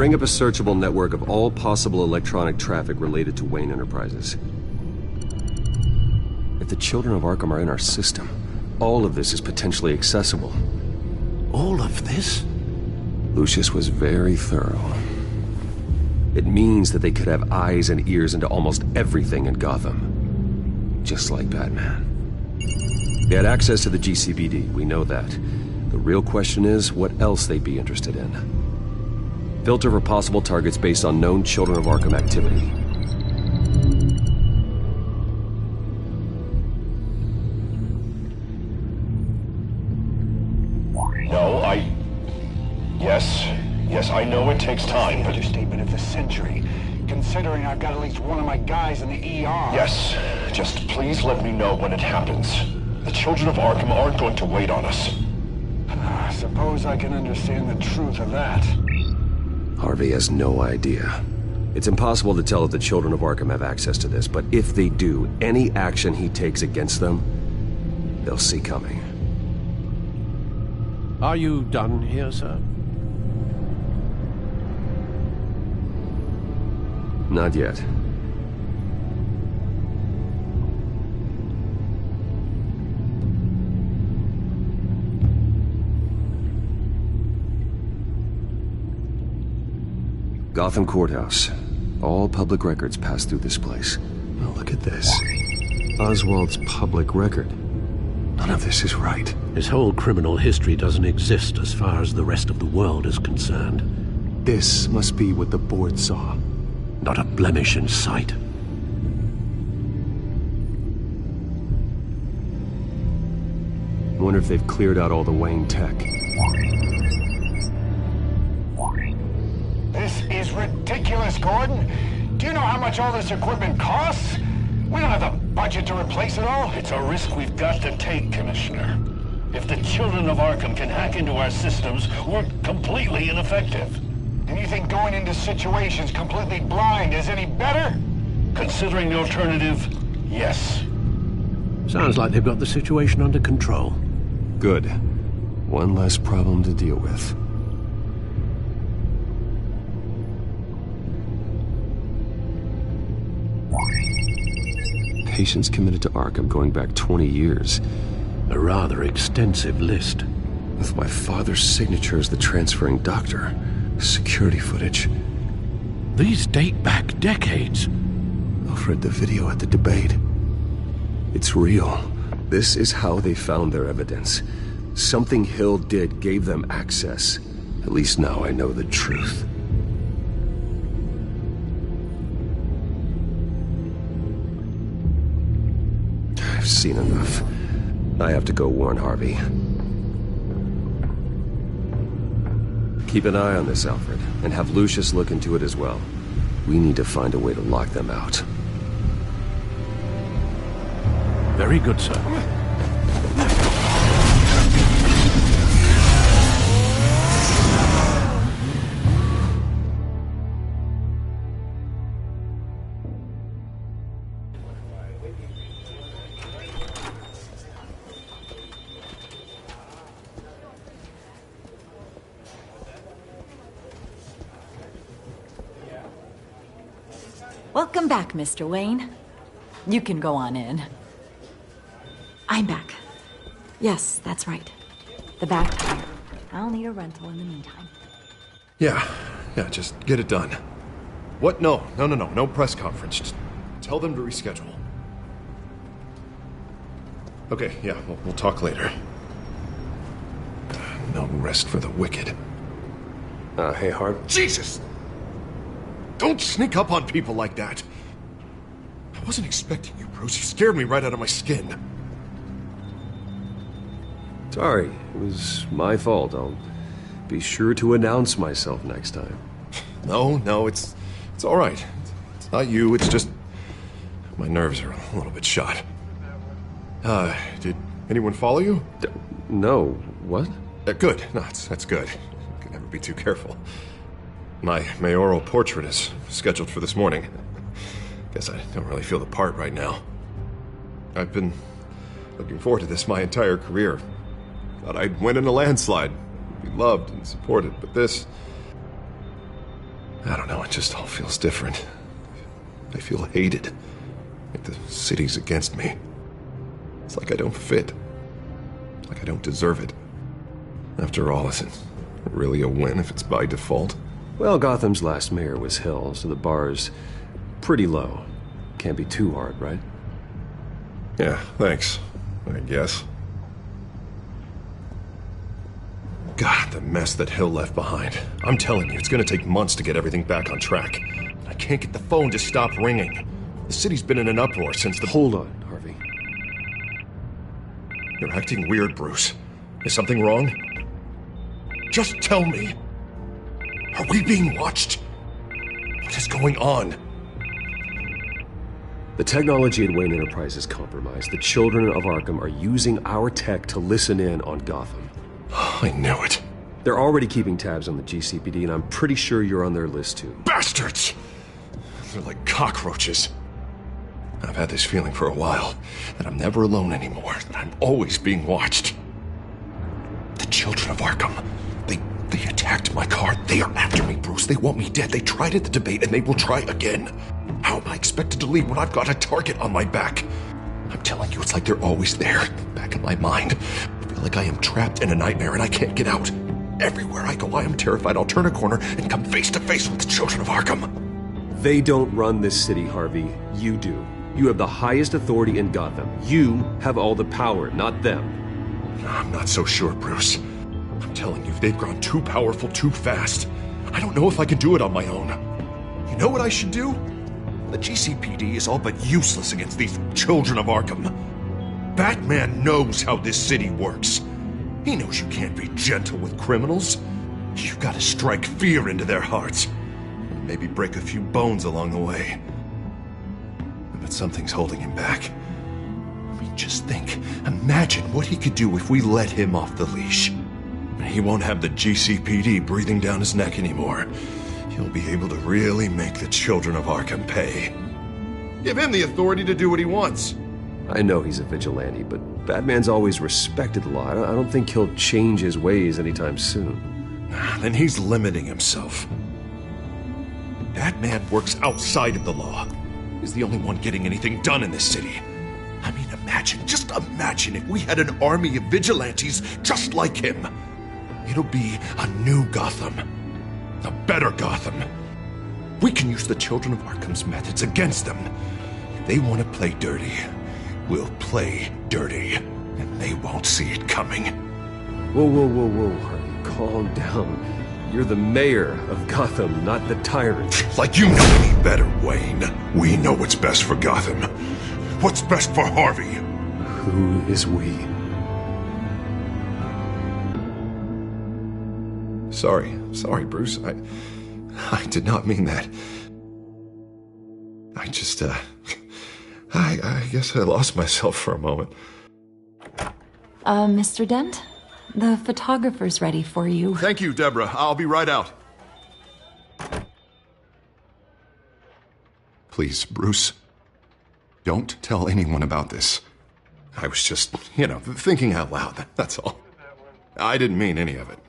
Speaker 1: Bring up a searchable network of all possible electronic traffic related to Wayne Enterprises. If the children of Arkham are in our system, all of this is potentially accessible.
Speaker 15: All of this?
Speaker 1: Lucius was very thorough. It means that they could have eyes and ears into almost everything in Gotham. Just like Batman. They had access to the GCPD, we know that. The real question is, what else they'd be interested in. Filter for possible targets based on known Children of Arkham activity.
Speaker 8: Yes, I know it takes time, but... Understatement of the century, considering I've got at least one of my guys in the ER. Yes, just please let me know when it happens. The Children of Arkham aren't going to wait on us. I suppose I can understand the truth of that.
Speaker 1: Harvey has no idea. It's impossible to tell if the Children of Arkham have access to this, but if they do, any action he takes against them, they'll see coming.
Speaker 15: Are you done here, sir?
Speaker 1: Not yet. Gotham Courthouse. All public records pass through this place. Oh, look at this. Oswald's public record. None of this is right.
Speaker 15: His whole criminal history doesn't exist as far as the rest of the world is concerned.
Speaker 1: This must be what the board saw.
Speaker 15: Not a blemish in sight.
Speaker 1: I wonder if they've cleared out all the Wayne tech.
Speaker 8: This is ridiculous, Gordon. Do you know how much all this equipment costs? We don't have the budget to replace it all.
Speaker 22: It's a risk we've got to take, Commissioner. If the Children of Arkham can hack into our systems, we're completely ineffective.
Speaker 8: And you think going into situations completely blind is any better?
Speaker 22: Considering the alternative, yes.
Speaker 15: Sounds like they've got the situation under control.
Speaker 1: Good. One less problem to deal with. Patients committed to Arkham going back 20 years.
Speaker 15: A rather extensive list.
Speaker 1: With my father's signature as the transferring doctor. Security footage.
Speaker 15: These date back decades.
Speaker 1: Alfred, the video at the debate. It's real. This is how they found their evidence. Something Hill did gave them access. At least now I know the truth. I've seen enough. I have to go warn Harvey. Keep an eye on this, Alfred, and have Lucius look into it as well. We need to find a way to lock them out.
Speaker 15: Very good, sir.
Speaker 20: Welcome back, Mr. Wayne. You can go on in.
Speaker 4: I'm back. Yes, that's right. The back tire. I'll need a rental in the meantime.
Speaker 11: Yeah, just get it done. What? No press conference. Just tell them to reschedule. Okay, yeah, we'll talk later. No rest for the wicked.
Speaker 1: Hey, Harv.
Speaker 11: Jesus! Don't sneak up on people like that. I wasn't expecting you, Bruce. You scared me right out of my skin.
Speaker 1: Sorry, it was my fault. I'll be sure to announce myself next time.
Speaker 11: No, it's all right. It's not you, it's just... my nerves are a little bit shot. Did anyone follow you?
Speaker 1: No. What?
Speaker 11: Good. No, that's good. You can never be too careful. My mayoral portrait is scheduled for this morning. Guess I don't really feel the part right now. I've been looking forward to this my entire career. Thought I'd win in a landslide, be loved and supported, but this... I don't know, it just all feels different. I feel hated. Like the city's against me. It's like I don't fit. Like I don't deserve it. After all, is it really a win if it's by default?
Speaker 1: Well, Gotham's last mayor was Hill, so the bar's pretty low. Can't be too hard, right?
Speaker 11: Yeah, thanks. I guess. God, the mess that Hill left behind. I'm telling you, it's gonna take months to get everything back on track. I can't get the phone to stop ringing. The city's been in an uproar since the—
Speaker 1: Hold on, Harvey.
Speaker 11: You're acting weird, Bruce. Is something wrong? Just tell me. Are we being watched? What is going on?
Speaker 1: The technology at Wayne Enterprise is compromised. The children of Arkham are using our tech to listen in on Gotham.
Speaker 11: I knew it.
Speaker 1: They're already keeping tabs on the GCPD, and I'm pretty sure you're on their list too.
Speaker 11: Bastards! They're like cockroaches. I've had this feeling for a while, that I'm never alone anymore, that I'm always being watched. The children of Arkham, they attacked my car. They are after me, Bruce. They want me dead. They tried at the debate, and they will try again. How am I expected to leave when I've got a target on my back? I'm telling you, it's like they're always there, back in my mind. I feel like I am trapped in a nightmare and I can't get out. Everywhere I go, I am terrified I'll turn a corner and come face to face with the children of Arkham.
Speaker 1: They don't run this city, Harvey. You do. You have the highest authority in Gotham. You have all the power, not them.
Speaker 11: I'm not so sure, Bruce. I'm telling you, they've grown too powerful too fast. I don't know if I can do it on my own. You know what I should do? The GCPD is all but useless against these children of Arkham. Batman knows how this city works. He knows you can't be gentle with criminals. You've got to strike fear into their hearts. And maybe break a few bones along the way. But something's holding him back. I mean, just think. Imagine what he could do if we let him off the leash. He won't have the GCPD breathing down his neck anymore. He'll be able to really make the children of Arkham pay. Give him the authority to do what he wants.
Speaker 1: I know he's a vigilante, but Batman's always respected the law. I don't think he'll change his ways anytime soon.
Speaker 11: Then he's limiting himself. Batman works outside of the law. He's the only one getting anything done in this city. I mean, just imagine if we had an army of vigilantes just like him. It'll be a new Gotham. A better Gotham. We can use the children of Arkham's methods against them. If they want to play dirty, we'll play dirty. And they won't see it coming.
Speaker 1: Whoa, Harvey, calm down. You're the mayor of Gotham, not the tyrant.
Speaker 11: Like you know any better, Wayne. We know what's best for Gotham. What's best for Harvey?
Speaker 1: Who is we?
Speaker 11: Sorry, Bruce. I did not mean that. I just, I guess I lost myself for a moment.
Speaker 4: Mr. Dent? The photographer's ready for you.
Speaker 11: Thank you, Deborah. I'll be right out. Please, Bruce. Don't tell anyone about this. I was just, thinking out loud, that's all. I didn't mean any of it.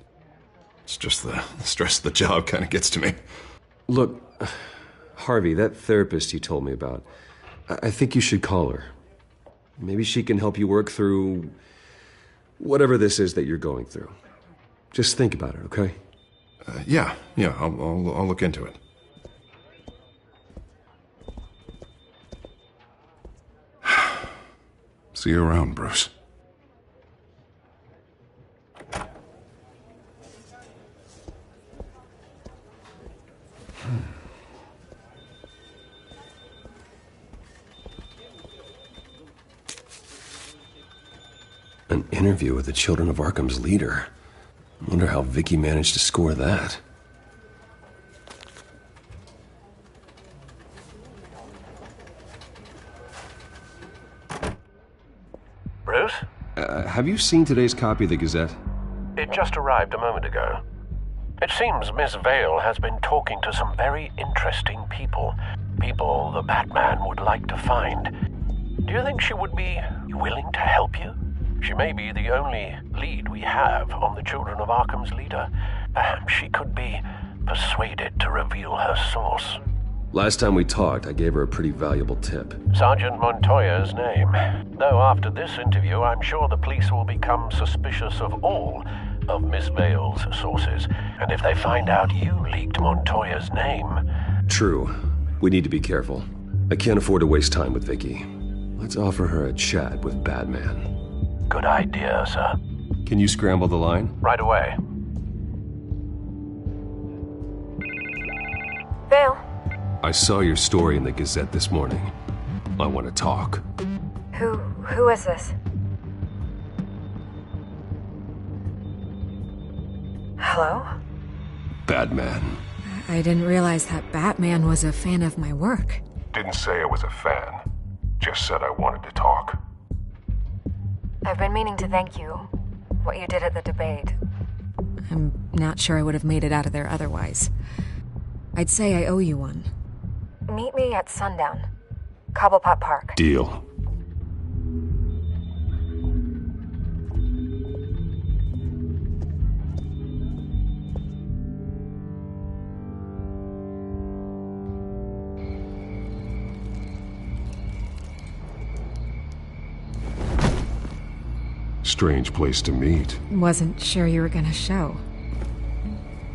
Speaker 11: It's just the stress of the job kind of gets to me.
Speaker 1: Look, Harvey, that therapist you told me about, I think you should call her. Maybe she can help you work through whatever this is that you're going through. Just think about it, okay?
Speaker 11: Yeah, I'll look into it. See you around, Bruce.
Speaker 1: An interview with the Children of Arkham's leader. I wonder how Vicky managed to score that.
Speaker 15: Bruce?
Speaker 1: Have you seen today's copy of the Gazette?
Speaker 15: It just arrived a moment ago. It seems Miss Vale has been talking to some very interesting people. People the Batman would like to find. Do you think she would be willing to help you? She may be the only lead we have on the Children of Arkham's leader. Perhaps she could be persuaded to reveal her source.
Speaker 1: Last time we talked, I gave her a pretty valuable tip.
Speaker 15: Sergeant Montoya's name. Though after this interview, I'm sure the police will become suspicious of all of Miss Vale's sources. And if they find out you leaked Montoya's name...
Speaker 1: True. We need to be careful. I can't afford to waste time with Vicky. Let's offer her a chat with Batman.
Speaker 15: Good idea, sir.
Speaker 1: Can you scramble the line?
Speaker 15: Right away.
Speaker 3: Vale.
Speaker 1: I saw your story in the Gazette this morning. I want to talk.
Speaker 3: Who is this? Hello?
Speaker 1: Batman.
Speaker 2: I didn't realize that Batman was a fan of my work.
Speaker 13: Didn't say I was a fan. Just said I wanted to talk.
Speaker 3: I've been meaning to thank you. What you did at the debate.
Speaker 2: I'm not sure I would have made it out of there otherwise. I'd say I owe you one.
Speaker 3: Meet me at sundown. Cobblepot Park.
Speaker 1: Deal.
Speaker 13: Strange place to meet.
Speaker 2: Wasn't sure you were gonna show.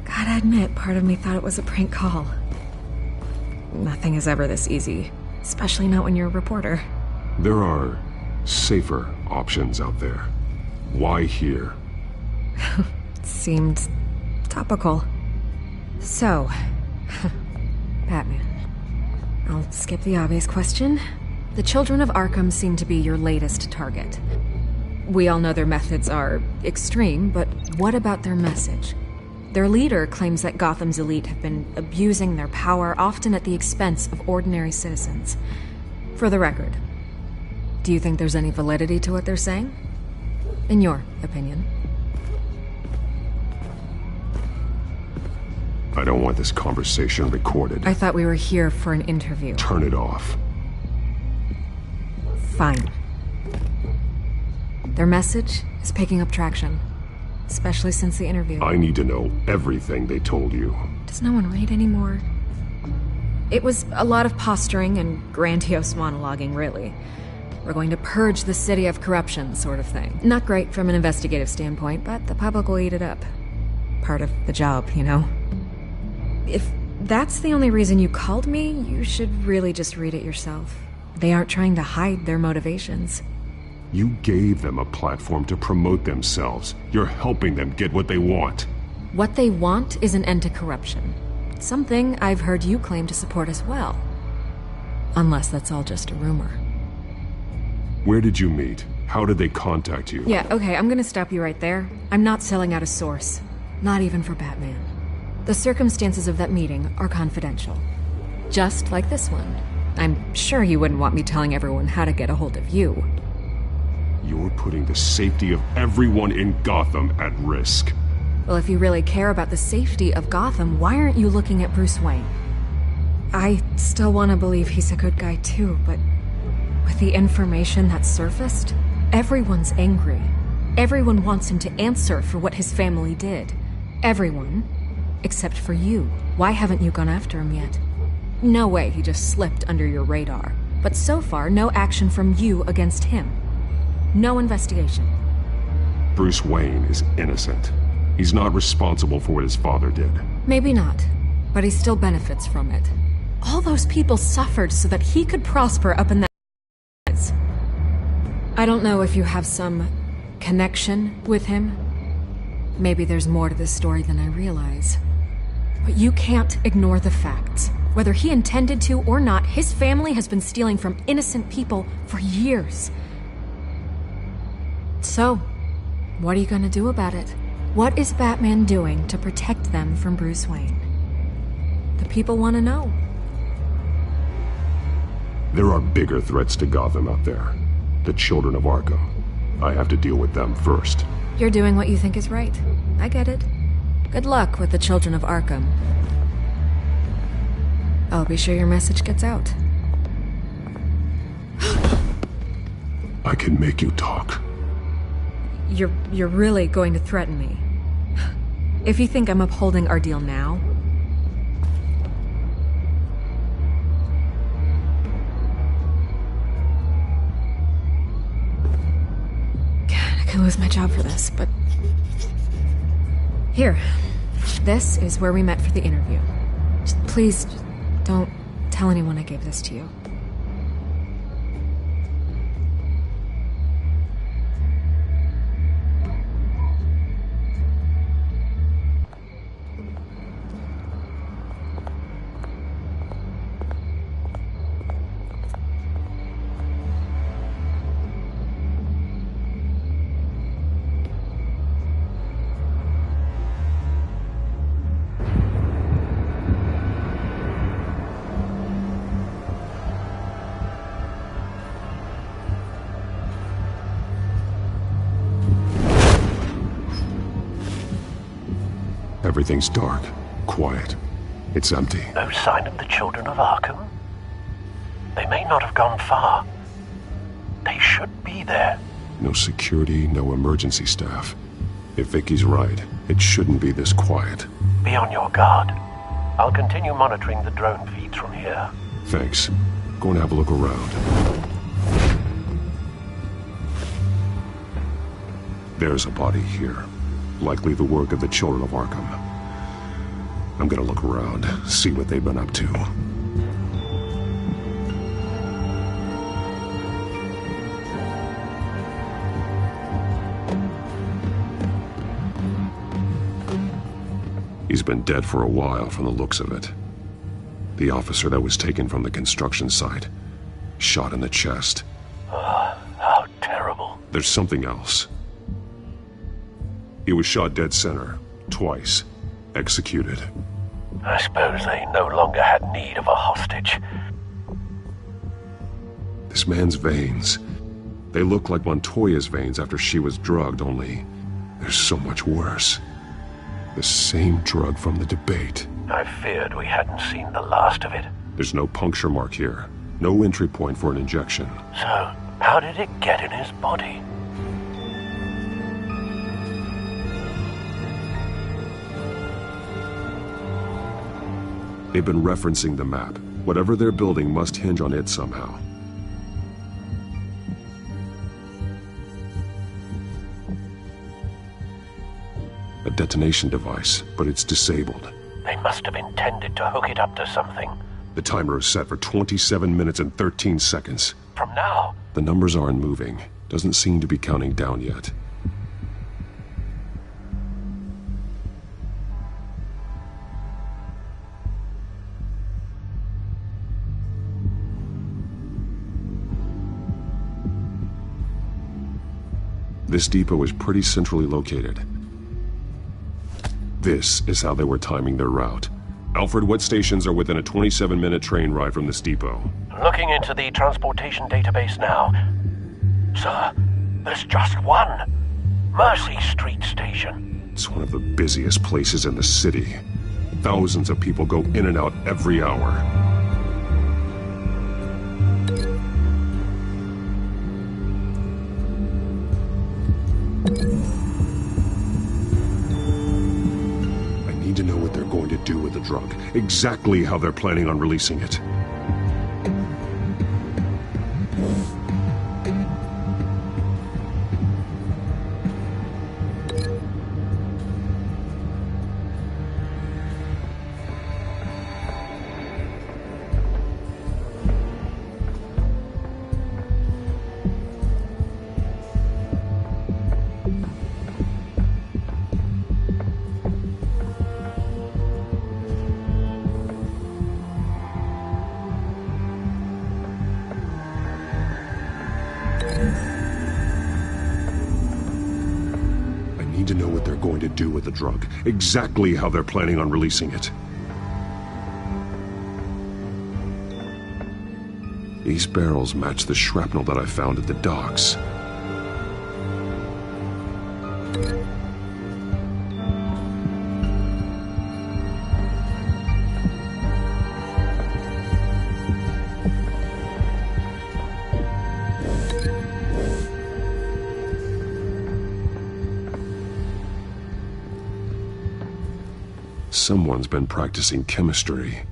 Speaker 2: Gotta admit, part of me thought it was a prank call. Nothing is ever this easy, especially not when you're a reporter.
Speaker 13: There are safer options out there. Why here?
Speaker 2: Seemed topical. So, Batman. I'll skip the obvious question. The Children of Arkham seem to be your latest target. We all know their methods are extreme, but what about their message? Their leader claims that Gotham's elite have been abusing their power, often at the expense of ordinary citizens. For the record, do you think there's any validity to what they're saying? In your opinion?
Speaker 13: I don't want this conversation recorded.
Speaker 2: I thought we were here for an interview.
Speaker 13: Turn it off.
Speaker 2: Fine. Their message is picking up traction, especially since the interview.
Speaker 13: I need to know everything they told you.
Speaker 2: Does no one read anymore? It was a lot of posturing and grandiose monologuing, really. We're going to purge the city of corruption, sort of thing. Not great from an investigative standpoint, but the public will eat it up. Part of the job, you know? If that's the only reason you called me, you should really just read it yourself. They aren't trying to hide their motivations.
Speaker 13: You gave them a platform to promote themselves. You're helping them get what they want.
Speaker 2: What they want is an end to corruption. Something I've heard you claim to support as well. Unless that's all just a rumor.
Speaker 13: Where did you meet? How did they contact you?
Speaker 2: Yeah, okay, I'm gonna stop you right there. I'm not selling out a source. Not even for Batman. The circumstances of that meeting are confidential. Just like this one. I'm sure you wouldn't want me telling everyone how to get a hold of you.
Speaker 13: You're putting the safety of everyone in Gotham at risk.
Speaker 2: Well, if you really care about the safety of Gotham, why aren't you looking at Bruce Wayne? I still want to believe he's a good guy too, but with the information that surfaced, everyone's angry. Everyone wants him to answer for what his family did. Everyone, except for you. Why haven't you gone after him yet? No way he just slipped under your radar. But so far, no action from you against him. No investigation.
Speaker 13: Bruce Wayne is innocent. He's not responsible for what his father did.
Speaker 2: Maybe not, but he still benefits from it. All those people suffered so that he could prosper up in that. I don't know if you have some connection with him. Maybe there's more to this story than I realize. But you can't ignore the facts. Whether he intended to or not, his family has been stealing from innocent people for years. So, what are you gonna do about it? What is Batman doing to protect them from Bruce Wayne? The people want to know.
Speaker 13: There are bigger threats to Gotham out there. The Children of Arkham. I have to deal with them first.
Speaker 2: You're doing what you think is right. I get it. Good luck with the Children of Arkham. I'll be sure your message gets out.
Speaker 13: I can make you talk.
Speaker 2: You're really going to threaten me? If you think I'm upholding our deal now, may lose my job for this, but... Here. This is where we met for the interview. Please, don't tell anyone I gave this to you.
Speaker 13: Everything's dark, quiet. It's empty.
Speaker 15: No sign of the children of Arkham? They may not have gone far. They should be there.
Speaker 13: No security, no emergency staff. If Vicky's right, it shouldn't be this quiet.
Speaker 15: Be on your guard. I'll continue monitoring the drone feeds from here.
Speaker 13: Thanks. Go and have a look around. There's a body here. Likely the work of the children of Arkham. I'm gonna look around, see what they've been up to. He's been dead for a while from the looks of it. The officer that was taken from the construction site. Shot in the chest.
Speaker 15: How terrible.
Speaker 13: There's something else. He was shot dead center, twice, executed.
Speaker 15: I suppose they no longer had need of a hostage.
Speaker 13: This man's veins, they look like Montoya's veins after she was drugged, only they're so much worse. The same drug from the debate.
Speaker 15: I feared we hadn't seen the last of it.
Speaker 13: There's no puncture mark here, no entry point for an injection.
Speaker 15: So, how did it get in his body?
Speaker 13: They've been referencing the map. Whatever they're building must hinge on it somehow. A detonation device, but it's disabled.
Speaker 15: They must have intended to hook it up to something.
Speaker 13: The timer is set for 27 minutes and 13 seconds.
Speaker 15: From now?
Speaker 13: The numbers aren't moving. Doesn't seem to be counting down yet. This depot is pretty centrally located. This is how they were timing their route. Alfred, what stations are within a 27-minute train ride from this depot?
Speaker 15: Looking into the transportation database now. Sir, there's just one. Mercy Street Station.
Speaker 13: It's one of the busiest places in the city. Thousands of people go in and out every hour. To know what they're going to do with the drug. Exactly how they're planning on releasing it. To know what they're going to do with the drug. Exactly how they're planning on releasing it. These barrels match the shrapnel that I found at the docks. Someone's been practicing chemistry.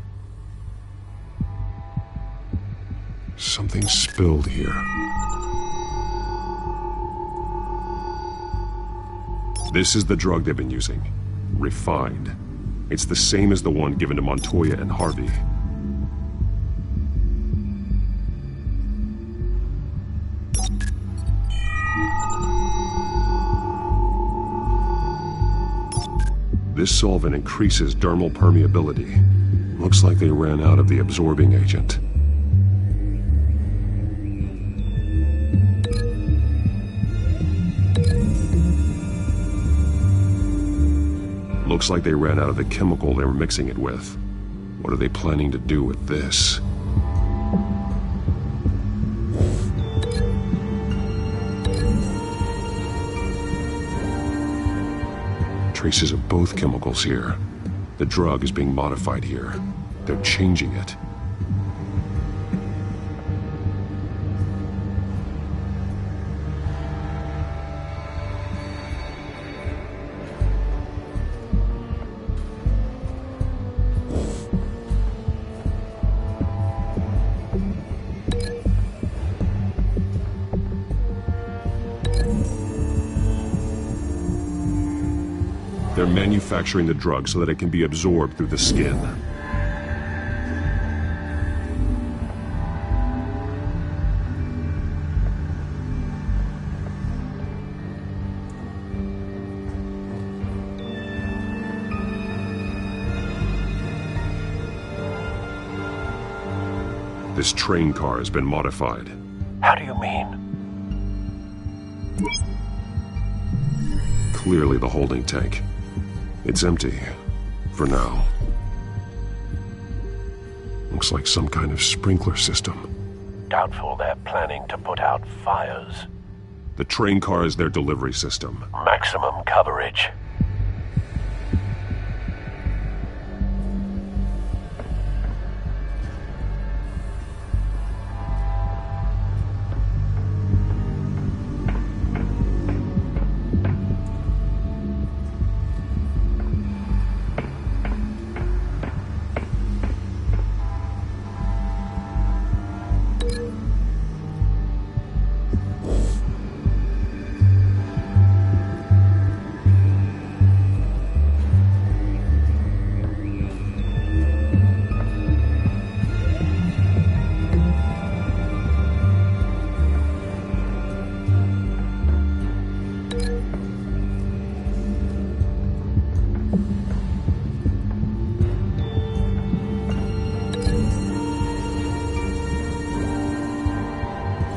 Speaker 13: Something spilled here. This is the drug they've been using. Refined. It's the same as the one given to Montoya and Harvey. This solvent increases dermal permeability. Looks like they ran out of the absorbing agent. Looks like they ran out of the chemical they were mixing it with. What are they planning to do with this? Traces of both chemicals here. The drug is being modified here. They're changing it. They're manufacturing the drug so that it can be absorbed through the skin. This train car has been modified.
Speaker 15: How do you mean?
Speaker 13: Clearly the holding tank. It's empty. For now. Looks like some kind of sprinkler system.
Speaker 15: Doubtful they're planning to put out fires.
Speaker 13: The train car is their delivery system.
Speaker 15: Maximum coverage.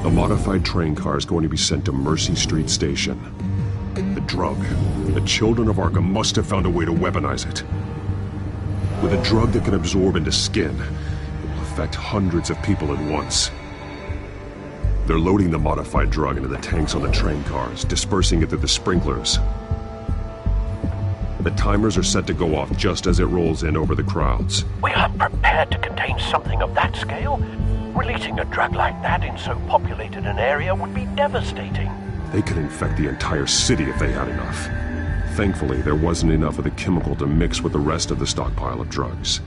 Speaker 13: The modified train car is going to be sent to Mercy Street Station. The drug. The children of Arkham must have found a way to weaponize it. With a drug that can absorb into skin, it will affect hundreds of people at once. They're loading the modified drug into the tanks on the train cars, dispersing it through the sprinklers. The timers are set to go off just as it rolls in over the crowds.
Speaker 15: We aren't prepared to contain something of that scale. Releasing a drug like that in so populated an area would be devastating.
Speaker 13: They could infect the entire city if they had enough. Thankfully, there wasn't enough of the chemical to mix with the rest of the stockpile of drugs.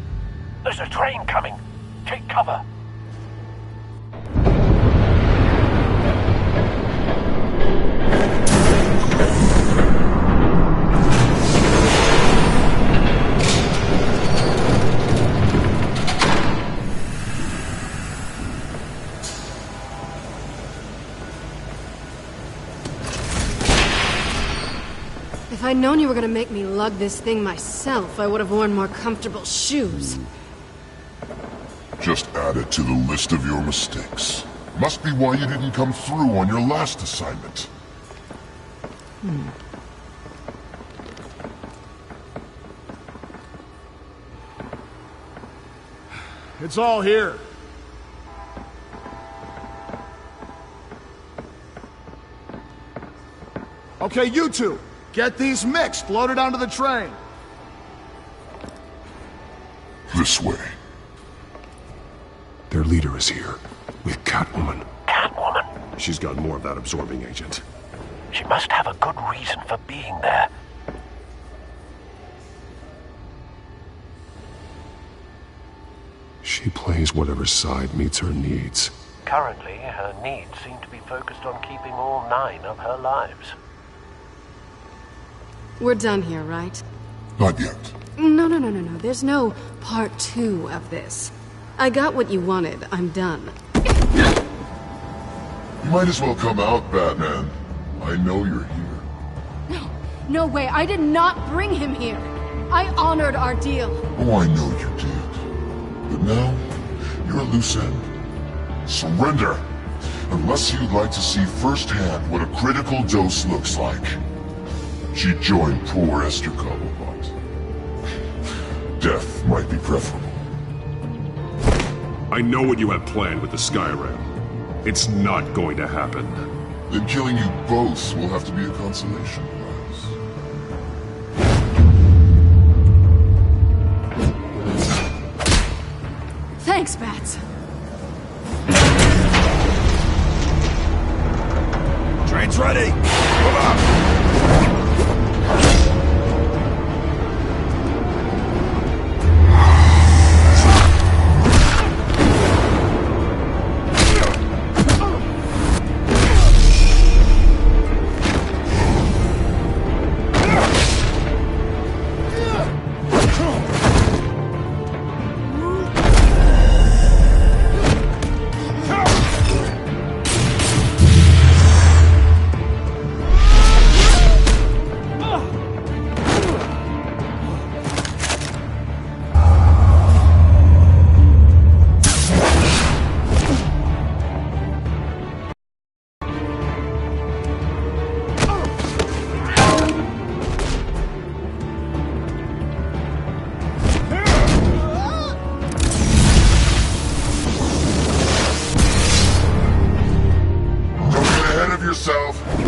Speaker 15: There's a train coming. Take cover.
Speaker 9: If I'd known you were gonna make me lug this thing myself, I would have worn more comfortable shoes.
Speaker 12: Just add it to the list of your mistakes. Must be why you didn't come through on your last assignment.
Speaker 18: It's all here. Okay, you two. Get these mixed, loaded onto the train.
Speaker 12: This way.
Speaker 13: Their leader is here, with Catwoman.
Speaker 15: Catwoman?
Speaker 13: She's got more of that absorbing agent.
Speaker 15: She must have a good reason for being there.
Speaker 13: She plays whatever side meets her needs.
Speaker 15: Currently, her needs seem to be focused on keeping all 9 of her lives.
Speaker 9: We're done here, right?
Speaker 12: Not yet.
Speaker 9: No. There's no part 2 of this. I got what you wanted. I'm done.
Speaker 12: You might as well come out, Batman. I know you're here.
Speaker 9: No way. I did not bring him here. I honored our deal.
Speaker 12: Oh, I know you did. But now, you're a loose end. Surrender! Unless you'd like to see firsthand what a critical dose looks like. She joined poor Esther Cobblepot. Death might be preferable.
Speaker 13: I know what you have planned with the Skyrim. It's not going to happen.
Speaker 12: Then killing you both will have to be a consolation prize.
Speaker 9: Thanks, Bats.
Speaker 17: Train's ready! Move up!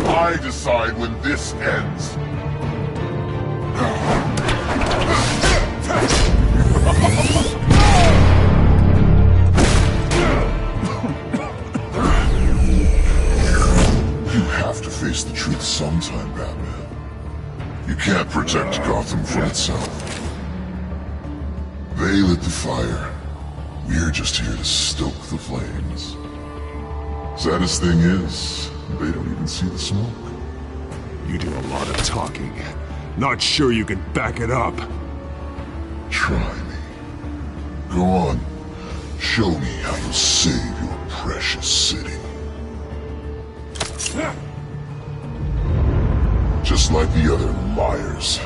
Speaker 12: I decide when this ends. You have to face the truth sometime, Batman. You can't protect Gotham from itself. They lit the fire. We're just here to stoke the flames. Saddest thing is, they don't even see the smoke.
Speaker 13: You do a lot of talking. Not sure you can back it up.
Speaker 12: Try me. Go on. Show me how you'll save your precious city. Just like the other liars.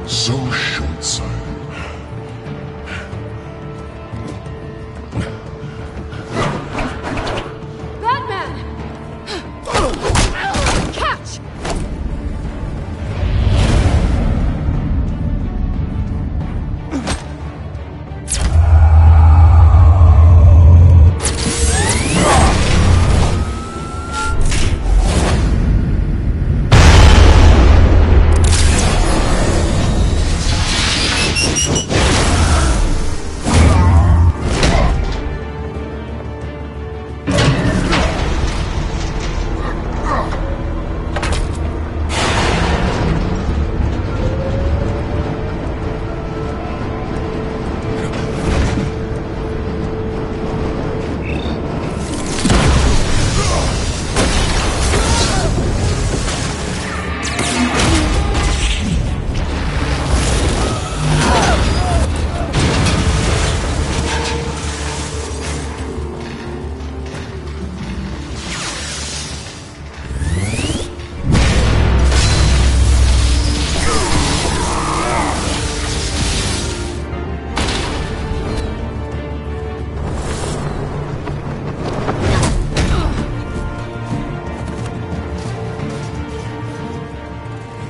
Speaker 12: So short-sighted.
Speaker 9: Batman! Catch!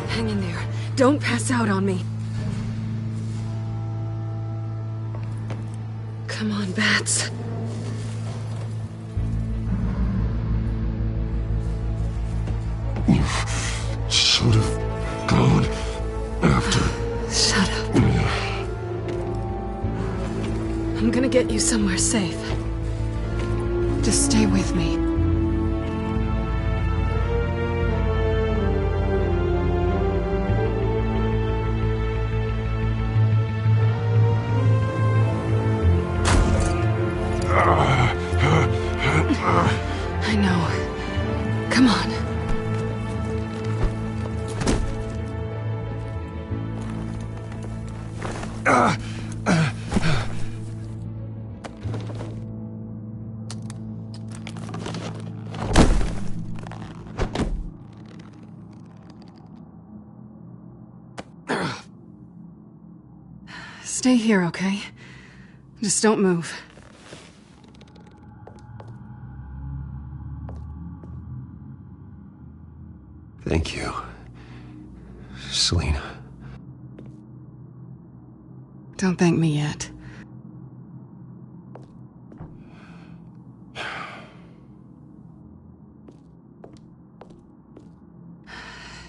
Speaker 9: Hang in there. Don't pass out on me. Bats.
Speaker 13: You should have gone after.
Speaker 9: Shut up. I'm gonna get you somewhere safe. Just stay with me. I know. Come on. Stay here, okay? Just don't move.
Speaker 1: Thank you, Selina.
Speaker 9: Don't thank me yet.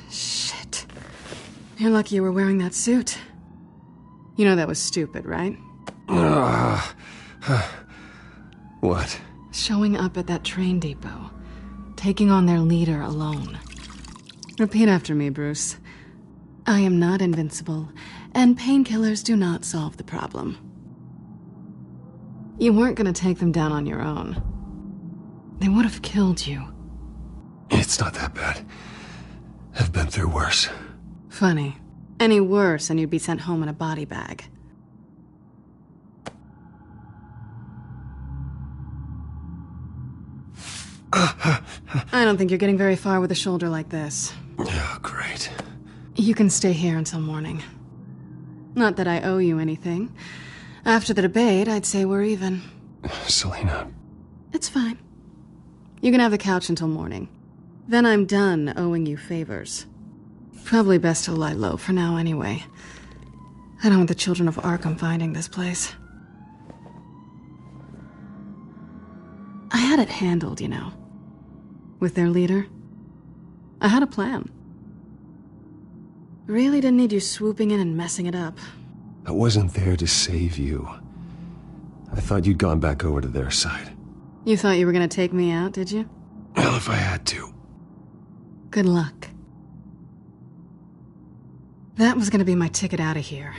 Speaker 9: Shit. You're lucky you were wearing that suit. You know that was stupid, right?
Speaker 1: What?
Speaker 9: Showing up at that train depot. Taking on their leader alone. Repeat after me, Bruce. I am not invincible, and painkillers do not solve the problem. You weren't gonna take them down on your own. They would have killed you.
Speaker 1: It's not that bad. I've been through worse.
Speaker 9: Funny. Any worse and you'd be sent home in a body bag. I don't think you're getting very far with a shoulder like this.
Speaker 1: Oh, great.
Speaker 9: You can stay here until morning. Not that I owe you anything. After the debate, I'd say we're even.
Speaker 1: Selina.
Speaker 9: It's fine. You can have the couch until morning. Then I'm done owing you favors. Probably best to lie low for now anyway. I don't want the children of Arkham finding this place. I had it handled, you know. With their leader. I had a plan. Really didn't need you swooping in and messing it up.
Speaker 1: I wasn't there to save you. I thought you'd gone back over to their side.
Speaker 9: You thought you were gonna take me out, did you?
Speaker 1: Well, if I had to.
Speaker 9: Good luck. That was gonna be my ticket out of here.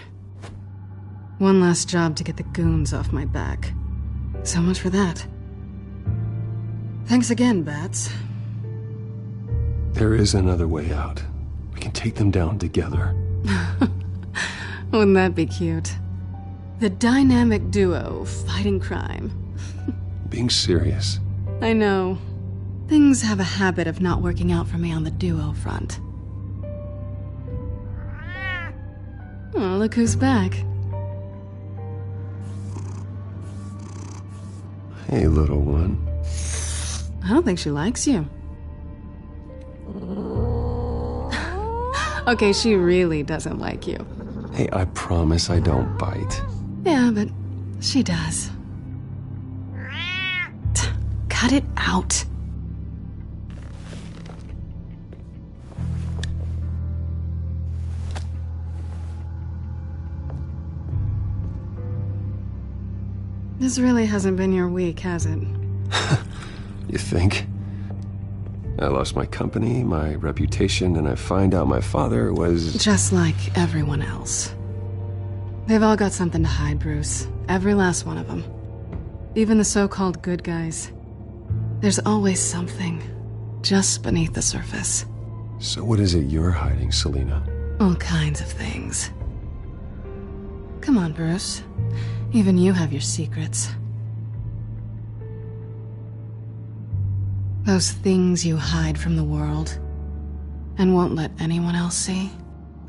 Speaker 9: One last job to get the goons off my back. So much for that. Thanks again, Bats.
Speaker 1: There is another way out. We can take them down together.
Speaker 9: Wouldn't that be cute? The dynamic duo fighting crime.
Speaker 1: Being serious.
Speaker 9: I know. Things have a habit of not working out for me on the duo front. Oh, look who's back.
Speaker 1: Hey, little one.
Speaker 9: I don't think she likes you. Okay, she really doesn't like you.
Speaker 1: Hey, I promise I don't bite.
Speaker 9: Yeah, but she does. Cut it out. This really hasn't been your week, has it?
Speaker 1: You think? I lost my company, my reputation, and I find out my father was...
Speaker 9: Just like everyone else. They've all got something to hide, Bruce. Every last one of them. Even the so-called good guys. There's always something just beneath the surface.
Speaker 1: So what is it you're hiding, Selina?
Speaker 9: All kinds of things. Come on, Bruce. Even you have your secrets. Those things you hide from the world and won't let anyone else see.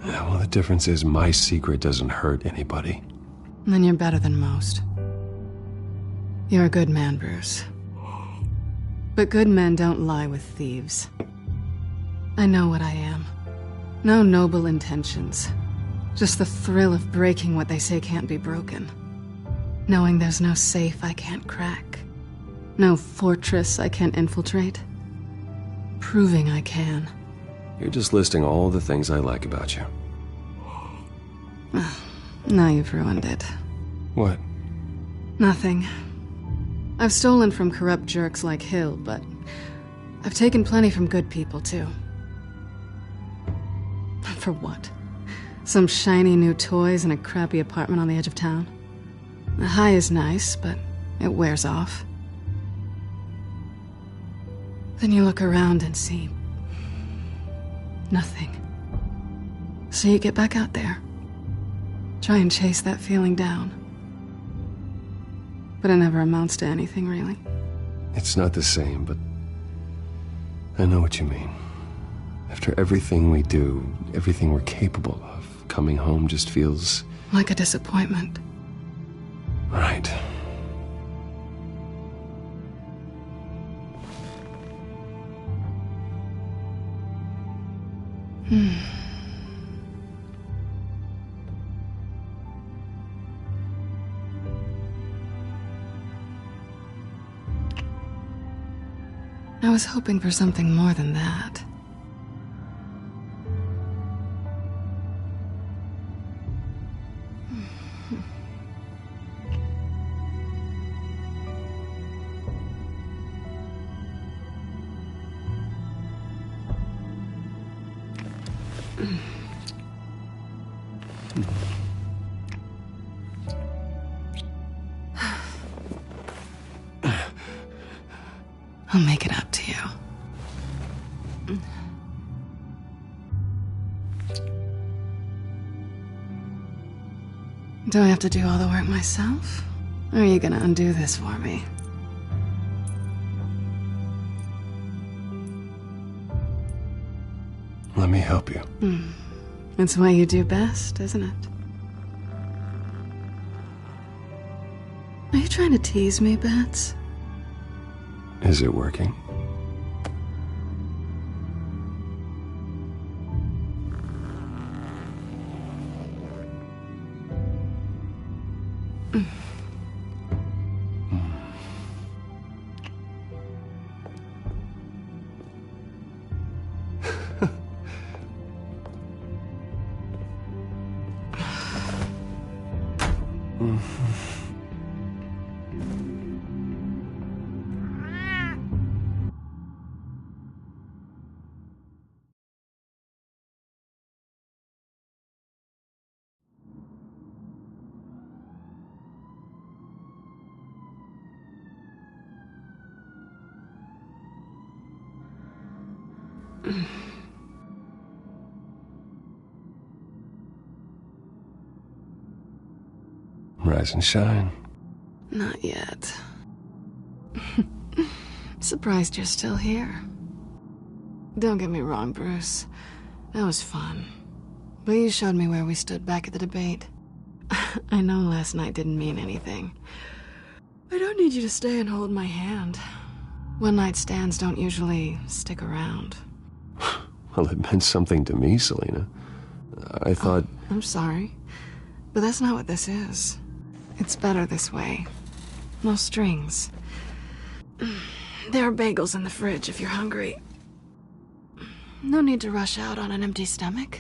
Speaker 1: Yeah, well, the difference is my secret doesn't hurt anybody.
Speaker 9: Then you're better than most. You're a good man, Bruce. But good men don't lie with thieves. I know what I am. No noble intentions. Just the thrill of breaking what they say can't be broken. Knowing there's no safe I can't crack. No fortress I can't infiltrate. Proving I can.
Speaker 1: You're just listing all the things I like about you.
Speaker 9: Now you've ruined it.
Speaker 1: What?
Speaker 9: Nothing. I've stolen from corrupt jerks like Hill, but I've taken plenty from good people, too. For what? Some shiny new toys and a crappy apartment on the edge of town? The high is nice, but it wears off. Then you look around and see nothing. So you get back out there. Try and chase that feeling down. But it never amounts to anything, really.
Speaker 1: It's not the same, but I know what you mean. After everything we do, everything we're capable of, coming home just feels...
Speaker 9: like a disappointment.
Speaker 1: Right.
Speaker 9: I was hoping for something more than that. I'll make it up to you. Do I have to do all the work myself? Or are you gonna undo this for me?
Speaker 1: Let me help you.
Speaker 9: It's what you do best, isn't it? Are you trying to tease me, Bats?
Speaker 1: Is it working? Rise and shine.
Speaker 9: Not yet. Surprised you're still here. Don't get me wrong, Bruce. That was fun. But you showed me where we stood back at the debate. I know last night didn't mean anything. I don't need you to stay and hold my hand. One-night stands don't usually stick around.
Speaker 1: Well, it meant something to me, Selina. I thought...
Speaker 9: I'm sorry, but that's not what this is. It's better this way. No strings. There are bagels in the fridge if you're hungry. No need to rush out on an empty stomach.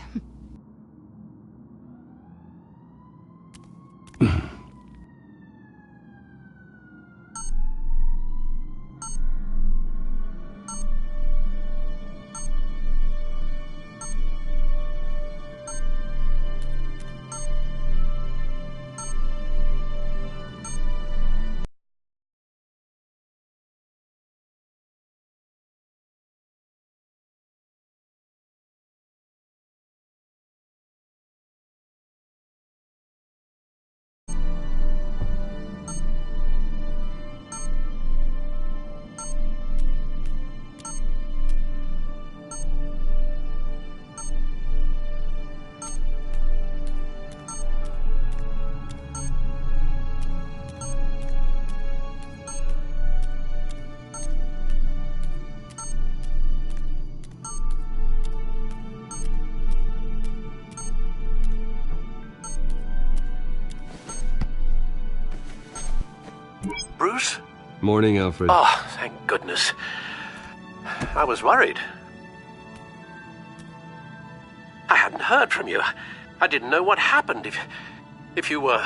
Speaker 15: Bruce?
Speaker 1: Morning, Alfred.
Speaker 15: Oh, thank goodness. I was worried. I hadn't heard from you. I didn't know what happened if you were...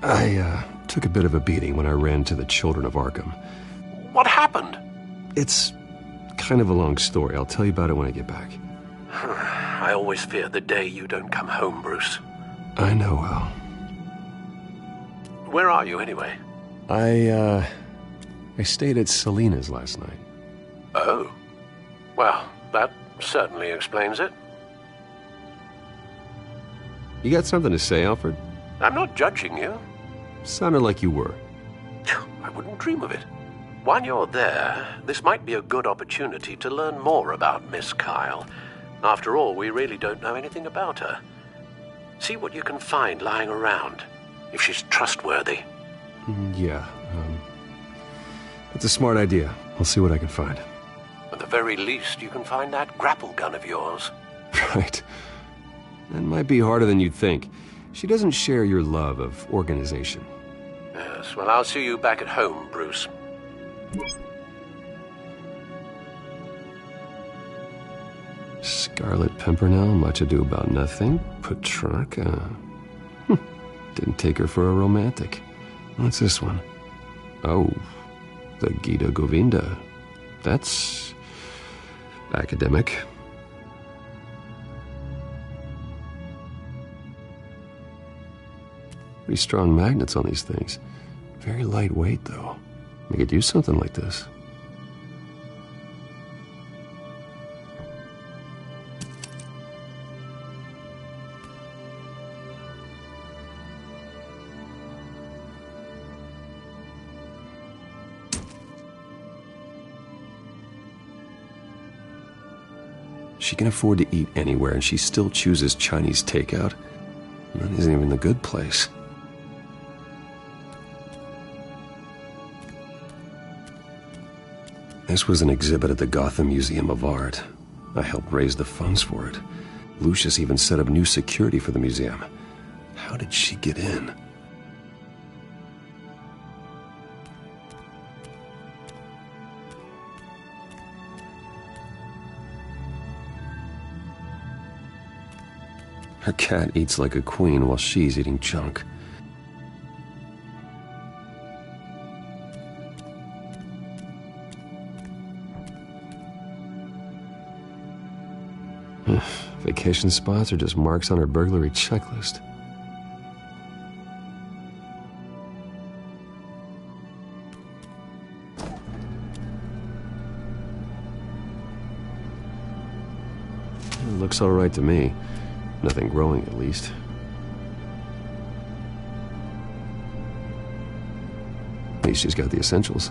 Speaker 1: I took a bit of a beating when I ran to the Children of Arkham.
Speaker 15: What happened?
Speaker 1: It's kind of a long story. I'll tell you about it when I get back.
Speaker 15: I always fear the day you don't come home, Bruce.
Speaker 1: I know, Al.
Speaker 15: Where are you, anyway?
Speaker 1: I stayed at Selena's last night.
Speaker 15: Oh. Well, that certainly explains it.
Speaker 1: You got something to say, Alfred?
Speaker 15: I'm not judging you.
Speaker 1: Sounded like you were.
Speaker 15: I wouldn't dream of it. While you're there, this might be a good opportunity to learn more about Miss Kyle. After all, we really don't know anything about her. See what you can find lying around, if she's trustworthy.
Speaker 1: Yeah, that's a smart idea. I'll see what I can find.
Speaker 15: At the very least, you can find that grapple gun of yours.
Speaker 1: Right. That might be harder than you'd think. She doesn't share your love of organization.
Speaker 15: Yes, well, I'll see you back at home, Bruce.
Speaker 1: Scarlet Pimpernel, Much Ado About Nothing, Petrarca. Didn't take her for a romantic. What's this one? Oh, the Gita Govinda. That's academic. Pretty strong magnets on these things. Very lightweight, though. We could use something like this. She can afford to eat anywhere, and she still chooses Chinese takeout. That isn't even the good place. This was an exhibit at the Gotham Museum of Art. I helped raise the funds for it. Lucius even set up new security for the museum. How did she get in? Her cat eats like a queen while she's eating junk. Vacation spots are just marks on her burglary checklist. It looks all right to me. Nothing growing, at least. At least she's got the essentials.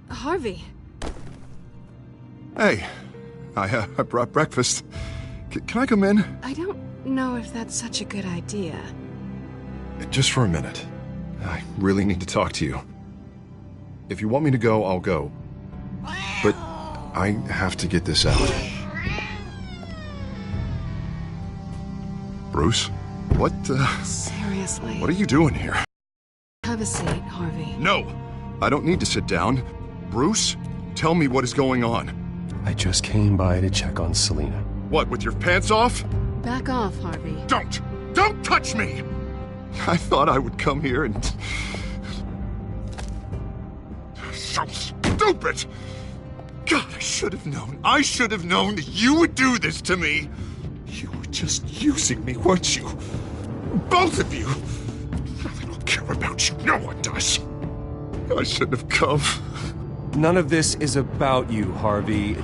Speaker 9: Harvey.
Speaker 16: Hey, I brought breakfast. Can I come in?
Speaker 9: I don't know if that's such a good idea.
Speaker 16: Just for a minute. I really need to talk to you. If you want me to go, I'll go. But I have to get this out. Bruce? What,
Speaker 9: Seriously.
Speaker 16: What are you doing here?
Speaker 9: Have a seat, Harvey.
Speaker 16: No! I don't need to sit down. Bruce, tell me what is going on.
Speaker 1: I just came by to check on Selena.
Speaker 16: What, with your pants off?
Speaker 9: Back off, Harvey.
Speaker 16: Don't! Don't touch me! I thought I would come here and... So stupid! God, I should have known. I should have known that you would do this to me. You were just using me, weren't you? Both of you! I don't care about you. No one does. I shouldn't have come.
Speaker 1: None of this is about you, Harvey.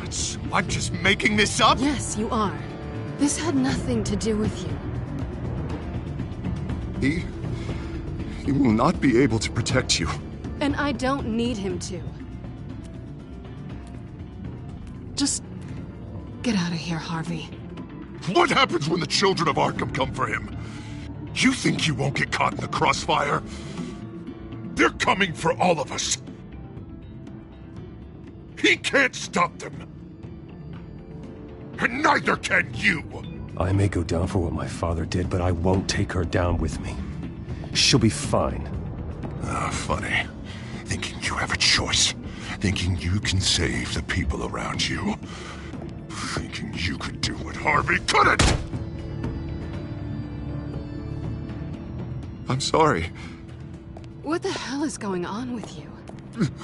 Speaker 16: I'm just making this up?
Speaker 9: Yes, you are. This had nothing to do with you.
Speaker 16: He will not be able to protect you.
Speaker 9: And I don't need him to. Just get out of here, Harvey.
Speaker 16: What happens when the children of Arkham come for him?
Speaker 11: You think you won't get caught in the crossfire? They're coming for all of us. He can't stop them. And neither can you.
Speaker 1: I may go down for what my father did, but I won't take her down with me. She'll be fine.
Speaker 11: Ah, funny. Thinking you have a choice. Thinking you can save the people around you. Thinking you could do what Harvey couldn't! I'm sorry.
Speaker 9: What the hell is going on with you?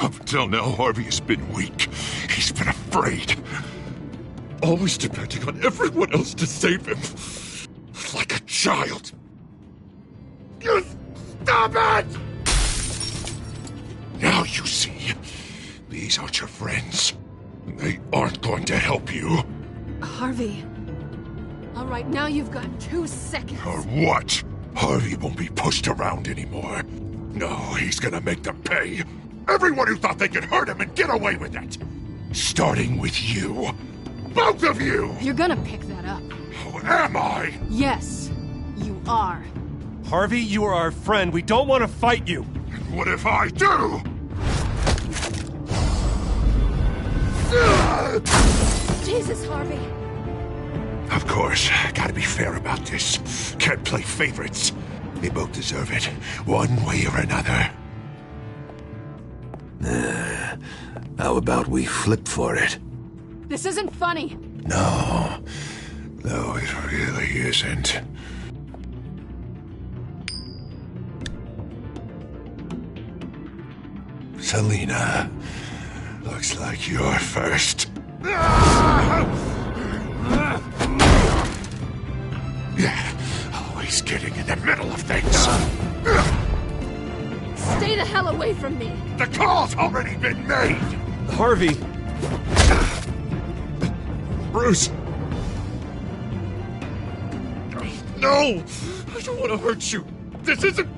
Speaker 11: Up until now, Harvey has been weak. He's been afraid. Always depending on everyone else to save him. Like a child. You stop it! Now you see. These aren't your friends. They aren't going to help you.
Speaker 9: Harvey. All right, now you've got 2 seconds.
Speaker 11: Or what? Harvey won't be pushed around anymore. No, he's gonna make them pay. Everyone who thought they could hurt him and get away with it. Starting with you. Both of you!
Speaker 9: You're gonna pick that up.
Speaker 11: Oh, am I?
Speaker 9: Yes, you are.
Speaker 1: Harvey, you are our friend. We don't want to fight you.
Speaker 11: And what if I do?
Speaker 9: Jesus, Harvey.
Speaker 11: Of course, gotta be fair about this. Can't play favorites. They both deserve it, one way or another. How about we flip for it?
Speaker 9: This isn't funny.
Speaker 11: No, it really isn't. Selina, looks like you're first. Yeah, always getting in the middle of things.
Speaker 9: Stay the hell away from me.
Speaker 11: The call's already been made.
Speaker 1: Harvey.
Speaker 11: Bruce. No, I don't want to hurt you. This isn't...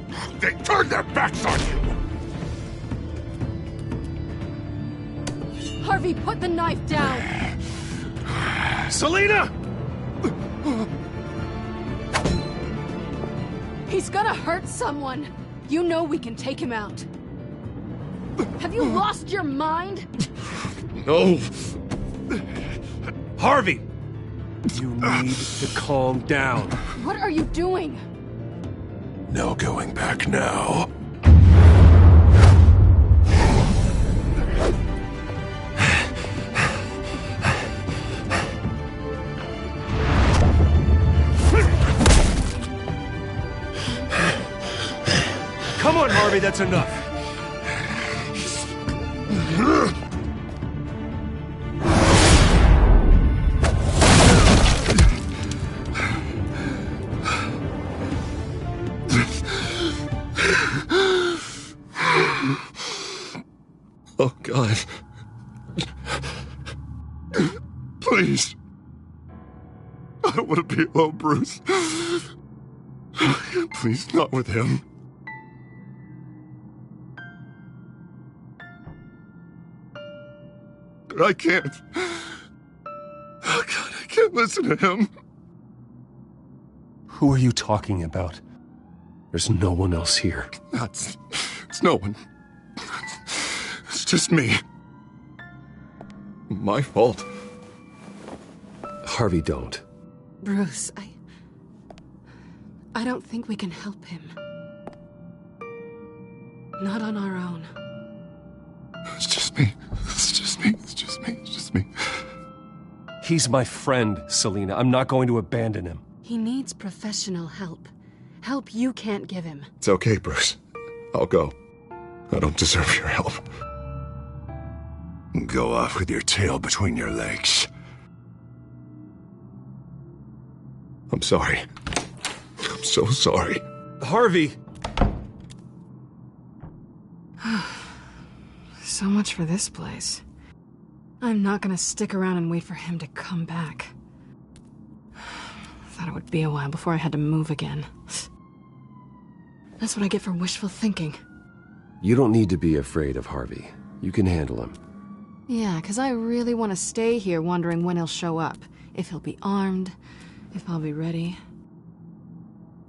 Speaker 11: They turned their backs on you.
Speaker 9: Harvey, put the knife down.
Speaker 1: Selina!
Speaker 9: He's gonna hurt someone. You know we can take him out. Have you lost your mind?
Speaker 11: No.
Speaker 1: Harvey! You need to calm down.
Speaker 9: What are you doing?
Speaker 11: No going back now.
Speaker 1: Come on, Harvey, that's enough.
Speaker 11: Oh, God. Please. I don't want to be alone, Bruce. Please, not with him. But I can't. Oh, God, I can't listen to him.
Speaker 1: Who are you talking about? There's no one else here.
Speaker 11: It's no one. It's just me. My fault.
Speaker 1: Harvey, don't.
Speaker 9: Bruce, I don't think we can help him. Not on our own.
Speaker 11: It's just me. It's just me. It's just me. It's just me.
Speaker 1: He's my friend, Selina. I'm not going to abandon him.
Speaker 9: He needs professional help. Help you can't give him.
Speaker 11: It's okay, Bruce. I'll go. I don't deserve your help. Go off with your tail between your legs. I'm sorry. I'm so sorry.
Speaker 1: Harvey!
Speaker 9: So much for this place. I'm not gonna stick around and wait for him to come back. Thought it would be a while before I had to move again. That's what I get for wishful thinking.
Speaker 1: You don't need to be afraid of Harvey. You can handle him.
Speaker 9: Yeah, 'cause I really want to stay here wondering when he'll show up. If he'll be armed, if I'll be ready.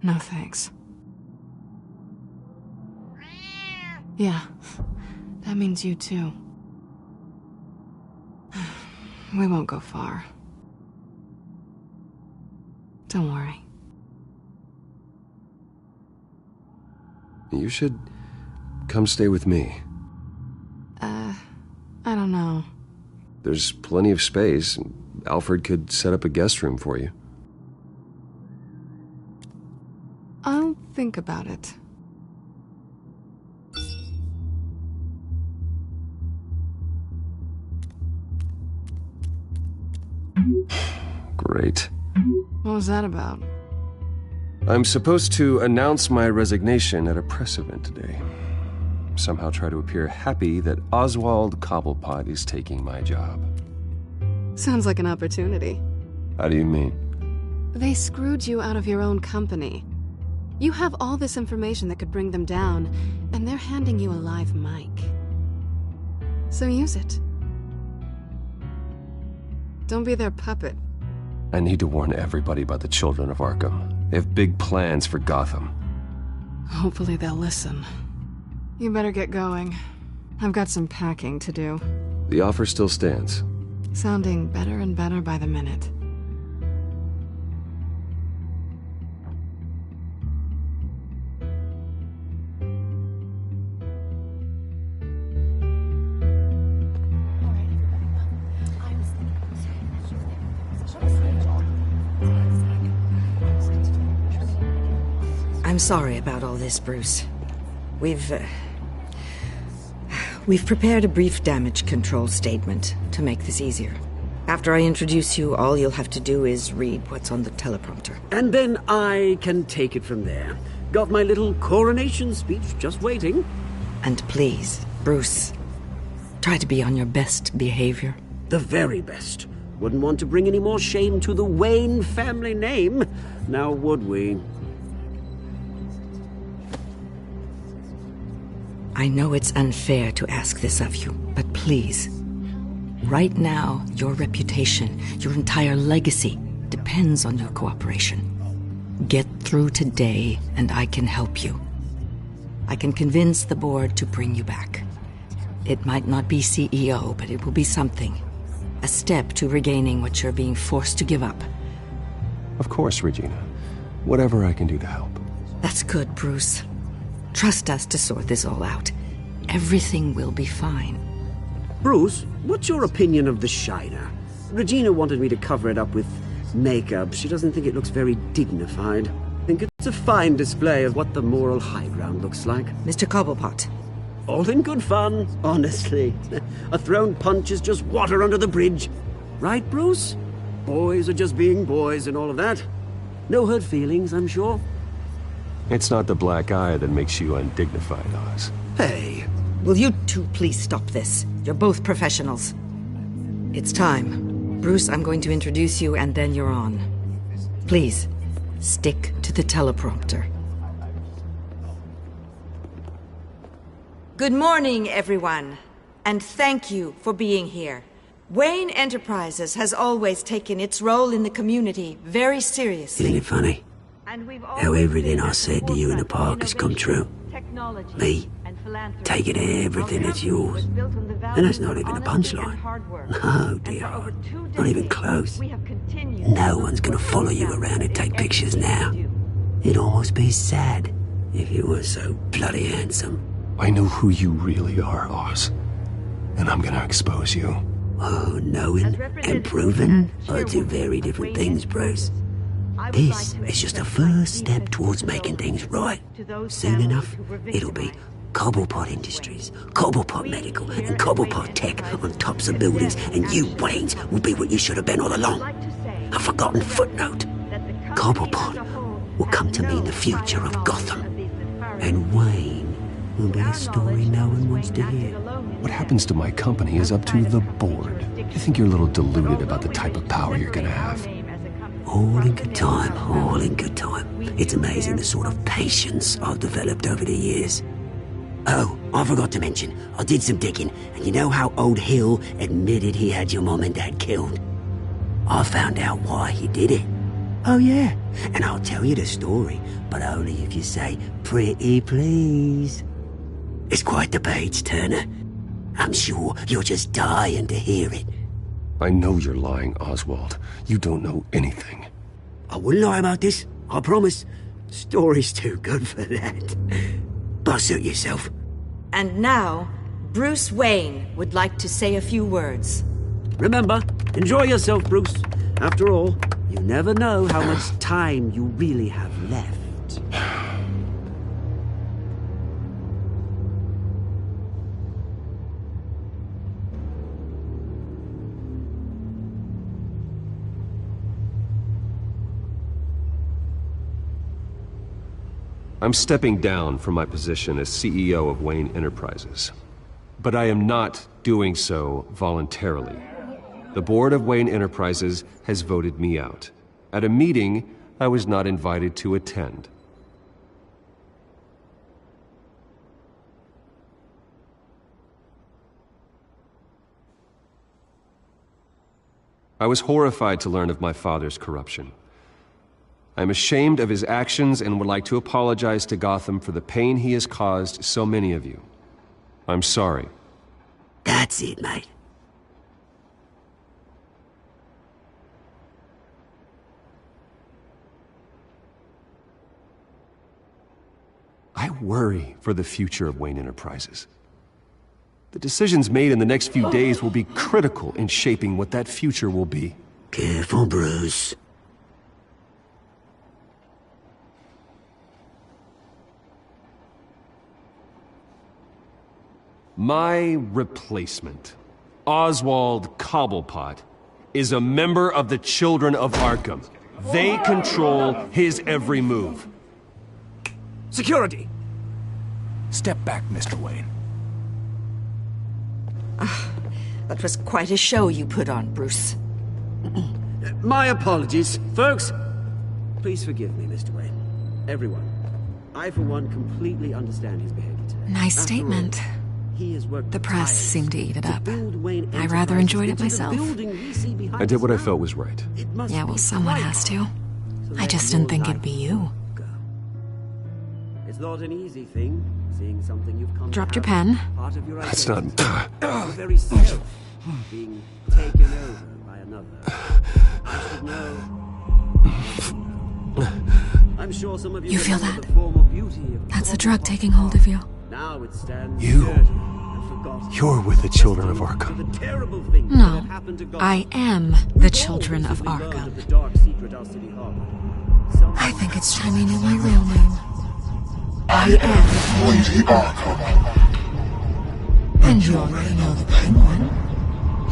Speaker 9: No thanks. Yeah, that means you too. We won't go far. Don't worry.
Speaker 1: You should come stay with me.
Speaker 9: I don't know.
Speaker 1: There's plenty of space. Alfred could set up a guest room for you.
Speaker 9: I'll think about it.
Speaker 1: Great.
Speaker 9: What was that about?
Speaker 1: I'm supposed to announce my resignation at a press event today. Somehow try to appear happy that Oswald Cobblepot is taking my job.
Speaker 9: Sounds like an opportunity.
Speaker 1: How do you mean?
Speaker 9: They screwed you out of your own company. You have all this information that could bring them down, and they're handing you a live mic. So use it. Don't be their puppet.
Speaker 1: I need to warn everybody about the Children of Arkham. They have big plans for Gotham.
Speaker 9: Hopefully they'll listen. You better get going. I've got some packing to do.
Speaker 1: The offer still stands.
Speaker 9: Sounding better and better by the minute.
Speaker 21: I'm sorry about all this, Bruce. We've prepared a brief damage control statement to make this easier. After I introduce you, all you'll have to do is read what's on the teleprompter.
Speaker 6: And then I can take it from there. Got my little coronation speech just waiting.
Speaker 21: And please, Bruce, try to be on your best behavior.
Speaker 6: The very best. Wouldn't want to bring any more shame to the Wayne family name, now would we?
Speaker 21: I know it's unfair to ask this of you, but please. Right now, your reputation, your entire legacy, depends on your cooperation. Get through today, and I can help you. I can convince the board to bring you back. It might not be CEO, but it will be something. A step to regaining what you're being forced to give up.
Speaker 1: Of course, Regina. Whatever I can do to help.
Speaker 21: That's good, Bruce. Trust us to sort this all out. Everything will be fine.
Speaker 6: Bruce, what's your opinion of The Shiner? Regina wanted me to cover it up with makeup. She doesn't think it looks very dignified. I think it's a fine display of what the moral high ground looks like.
Speaker 21: Mr. Cobblepot.
Speaker 6: All in good fun, honestly. A thrown punch is just water under the bridge. Right, Bruce? Boys are just being boys and all of that. No hurt feelings, I'm sure.
Speaker 1: It's not the black eye that makes you undignified, Oz.
Speaker 6: Hey.
Speaker 21: Will you two please stop this? You're both professionals. It's time. Bruce, I'm going to introduce you and then you're on. Please, stick to the teleprompter. Good morning, everyone. And thank you for being here. Wayne Enterprises has always taken its role in the community very seriously.
Speaker 6: Isn't it funny? How everything I said to you in the park has come true. Me, taking everything that's yours. And that's not even a punchline. No, dear. Not even close. No one's gonna follow you around and take pictures now. It'd almost be sad if you were so bloody handsome.
Speaker 1: I know who you really are, Oz. And I'm gonna expose you.
Speaker 6: Oh, knowing and proving are two very different things, Bruce. This is just a first step towards making things right. Soon enough, it'll be Cobblepot Industries, Cobblepot Medical, and Cobblepot Tech on tops of buildings, and you, Waynes, will be what you should have been all along. A forgotten footnote. Cobblepot will come to mean the future of Gotham. And Wayne will be a story no one wants to hear.
Speaker 1: What happens to my company is up to the board. I think you're a little deluded about the type of power you're gonna have.
Speaker 6: All in good time, all in good time. It's amazing the sort of patience I've developed over the years. Oh, I forgot to mention, I did some digging, and you know how old Hill admitted he had your mom and dad killed? I found out why he did it. Oh yeah, and I'll tell you the story, but only if you say, pretty please. It's quite the page, Turner. I'm sure you're just dying to hear it.
Speaker 1: I know you're lying, Oswald. You don't know anything.
Speaker 6: I wouldn't lie about this, I promise. Story's too good for that. But suit yourself.
Speaker 21: And now, Bruce Wayne would like to say a few words.
Speaker 6: Remember, enjoy yourself, Bruce. After all, you never know how much time you really have left.
Speaker 1: I'm stepping down from my position as CEO of Wayne Enterprises. But I am not doing so voluntarily. The board of Wayne Enterprises has voted me out, at a meeting I was not invited to attend. I was horrified to learn of my father's corruption. I'm ashamed of his actions and would like to apologize to Gotham for the pain he has caused so many of you. I'm sorry.
Speaker 6: That's it, mate.
Speaker 1: I worry for the future of Wayne Enterprises. The decisions made in the next few days will be critical in shaping what that future will be.
Speaker 6: Careful, Bruce.
Speaker 1: My replacement, Oswald Cobblepot, is a member of the Children of Arkham. They control his every move.
Speaker 6: Security!
Speaker 18: Step back, Mr. Wayne.
Speaker 21: That was quite a show you put on, Bruce.
Speaker 6: My apologies, folks. Please forgive me, Mr. Wayne. Everyone. I, for one, completely understand his behavior today.
Speaker 2: Nice statement. The press seemed to eat it up. I rather enjoyed it myself.
Speaker 1: I did what I felt was right.
Speaker 2: Yeah, well, someone has to. I just didn't think it'd be you.
Speaker 6: It's not an easy thing, seeing something you've come
Speaker 2: Dropped your pen.
Speaker 6: Part of your
Speaker 1: That's not...
Speaker 6: your very self being taken over by another. I should know. I'm sure some of you
Speaker 2: feel that?
Speaker 6: the form of beauty of
Speaker 2: That's the drug taking hold of you.
Speaker 6: now it stands
Speaker 1: You're with the Children of Arkham.
Speaker 2: No, I am the Children of Arkham. I think it's time you knew my real name. I am
Speaker 12: Lady Arkham.
Speaker 2: And you already know the Penguin.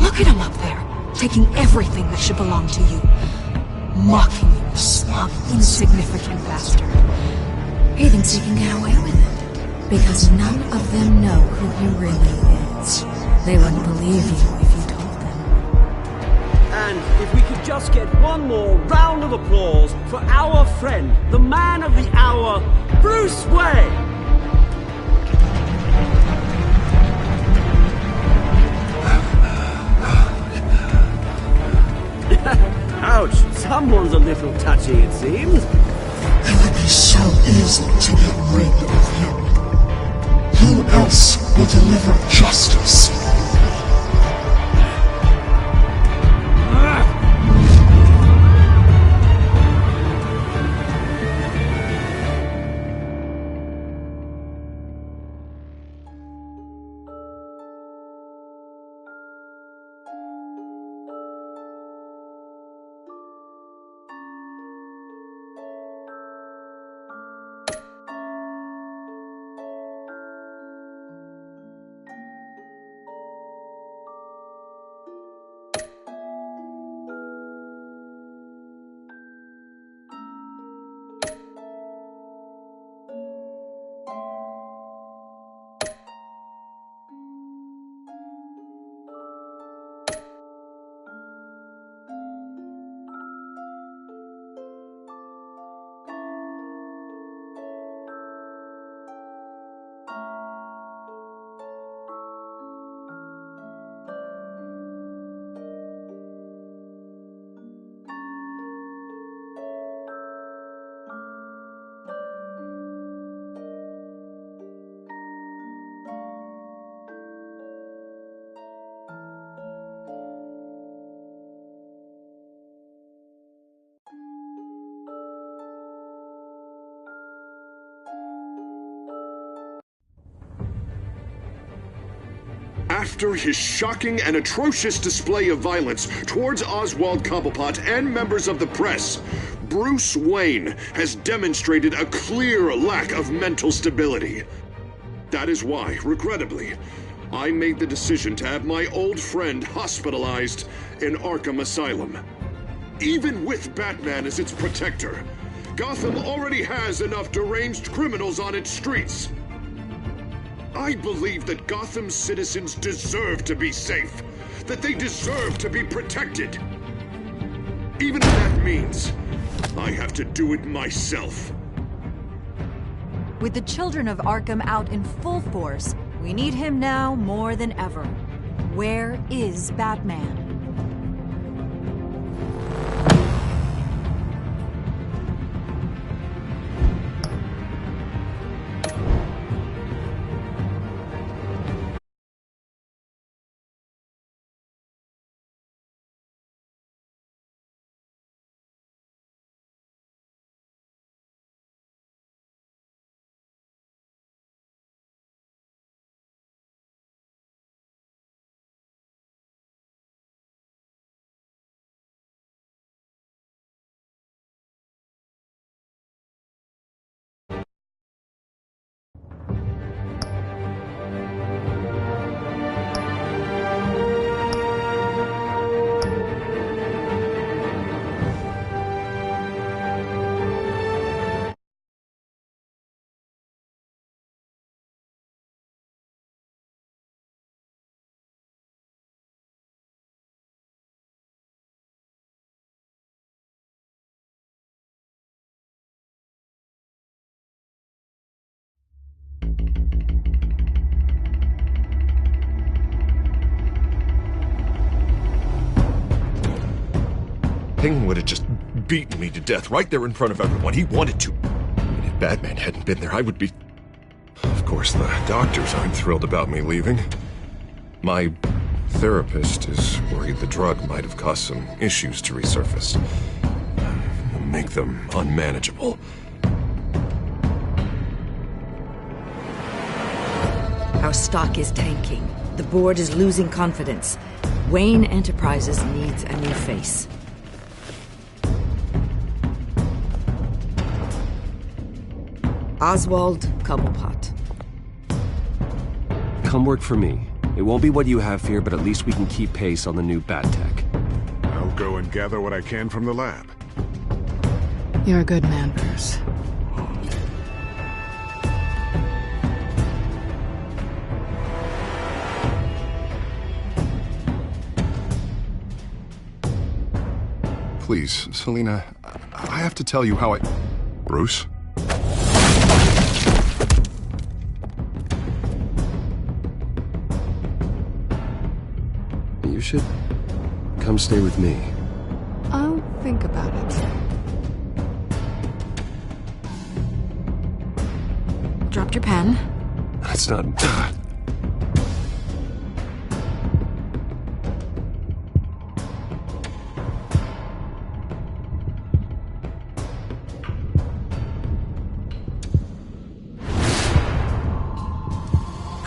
Speaker 2: Look at him up there, taking everything that should belong to you. Mocking you, smug, insignificant bastard. He thinks he can get away with it. Because none of them know who he really is. They wouldn't believe you if you told them.
Speaker 6: And if we could just get one more round of applause for our friend, the man of the hour, Bruce Wayne! Ouch, someone's a little touchy, it seems.
Speaker 12: It would be so easy to get rid of him. Who else will deliver justice?
Speaker 10: After his shocking and atrocious display of violence towards Oswald Cobblepot and members of the press, Bruce Wayne has demonstrated a clear lack of mental stability. That is why, regrettably, I made the decision to have my old friend hospitalized in Arkham Asylum. Even with Batman as its protector, Gotham already has enough deranged criminals on its streets. I believe that Gotham's citizens deserve to be safe, that they deserve to be protected. Even if that means I have to do it myself.
Speaker 20: With the children of Arkham out in full force, we need him now more than ever. Where is Batman?
Speaker 11: Penguin would have just beaten me to death right there in front of everyone. He wanted to. And if Batman hadn't been there, I would be... Of course, the doctors aren't thrilled about me leaving. My therapist is worried the drug might have caused some issues to resurface. Make them unmanageable.
Speaker 21: Our stock is tanking. The board is losing confidence. Wayne Enterprises needs a new face. Oswald Cobblepot.
Speaker 1: Come work for me. It won't be what you have here, but at least we can keep pace on the new bat tech.
Speaker 12: I'll go and gather what I can from the lab.
Speaker 9: You're a good man, Bruce.
Speaker 11: Please, Selina, I have to tell you how I... Bruce?
Speaker 1: You should come stay with me.
Speaker 9: I'll think about it.
Speaker 2: Dropped your pen.
Speaker 1: That's not...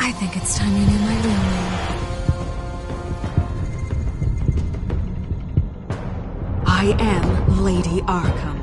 Speaker 2: I think it's time you knew my real name. I am Lady Arkham.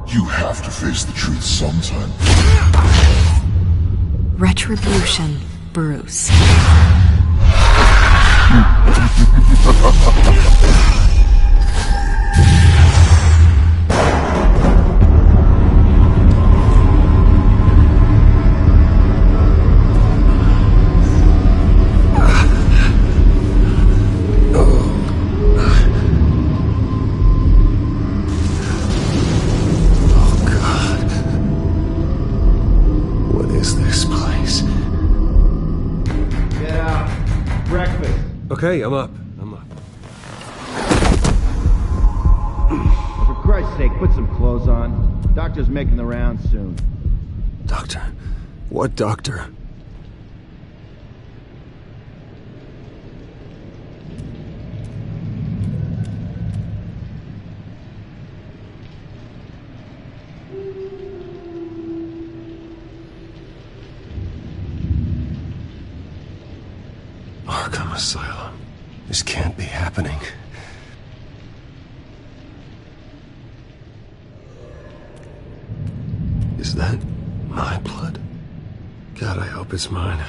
Speaker 12: You have to face the truth sometime.
Speaker 2: Retribution, Bruce.
Speaker 1: Okay, I'm up.
Speaker 7: For Christ's sake, put some clothes on. Doctor's making the rounds soon.
Speaker 1: Doctor? What doctor? Arkham Asylum. This can't be happening. Is that my blood? God, I hope it's mine.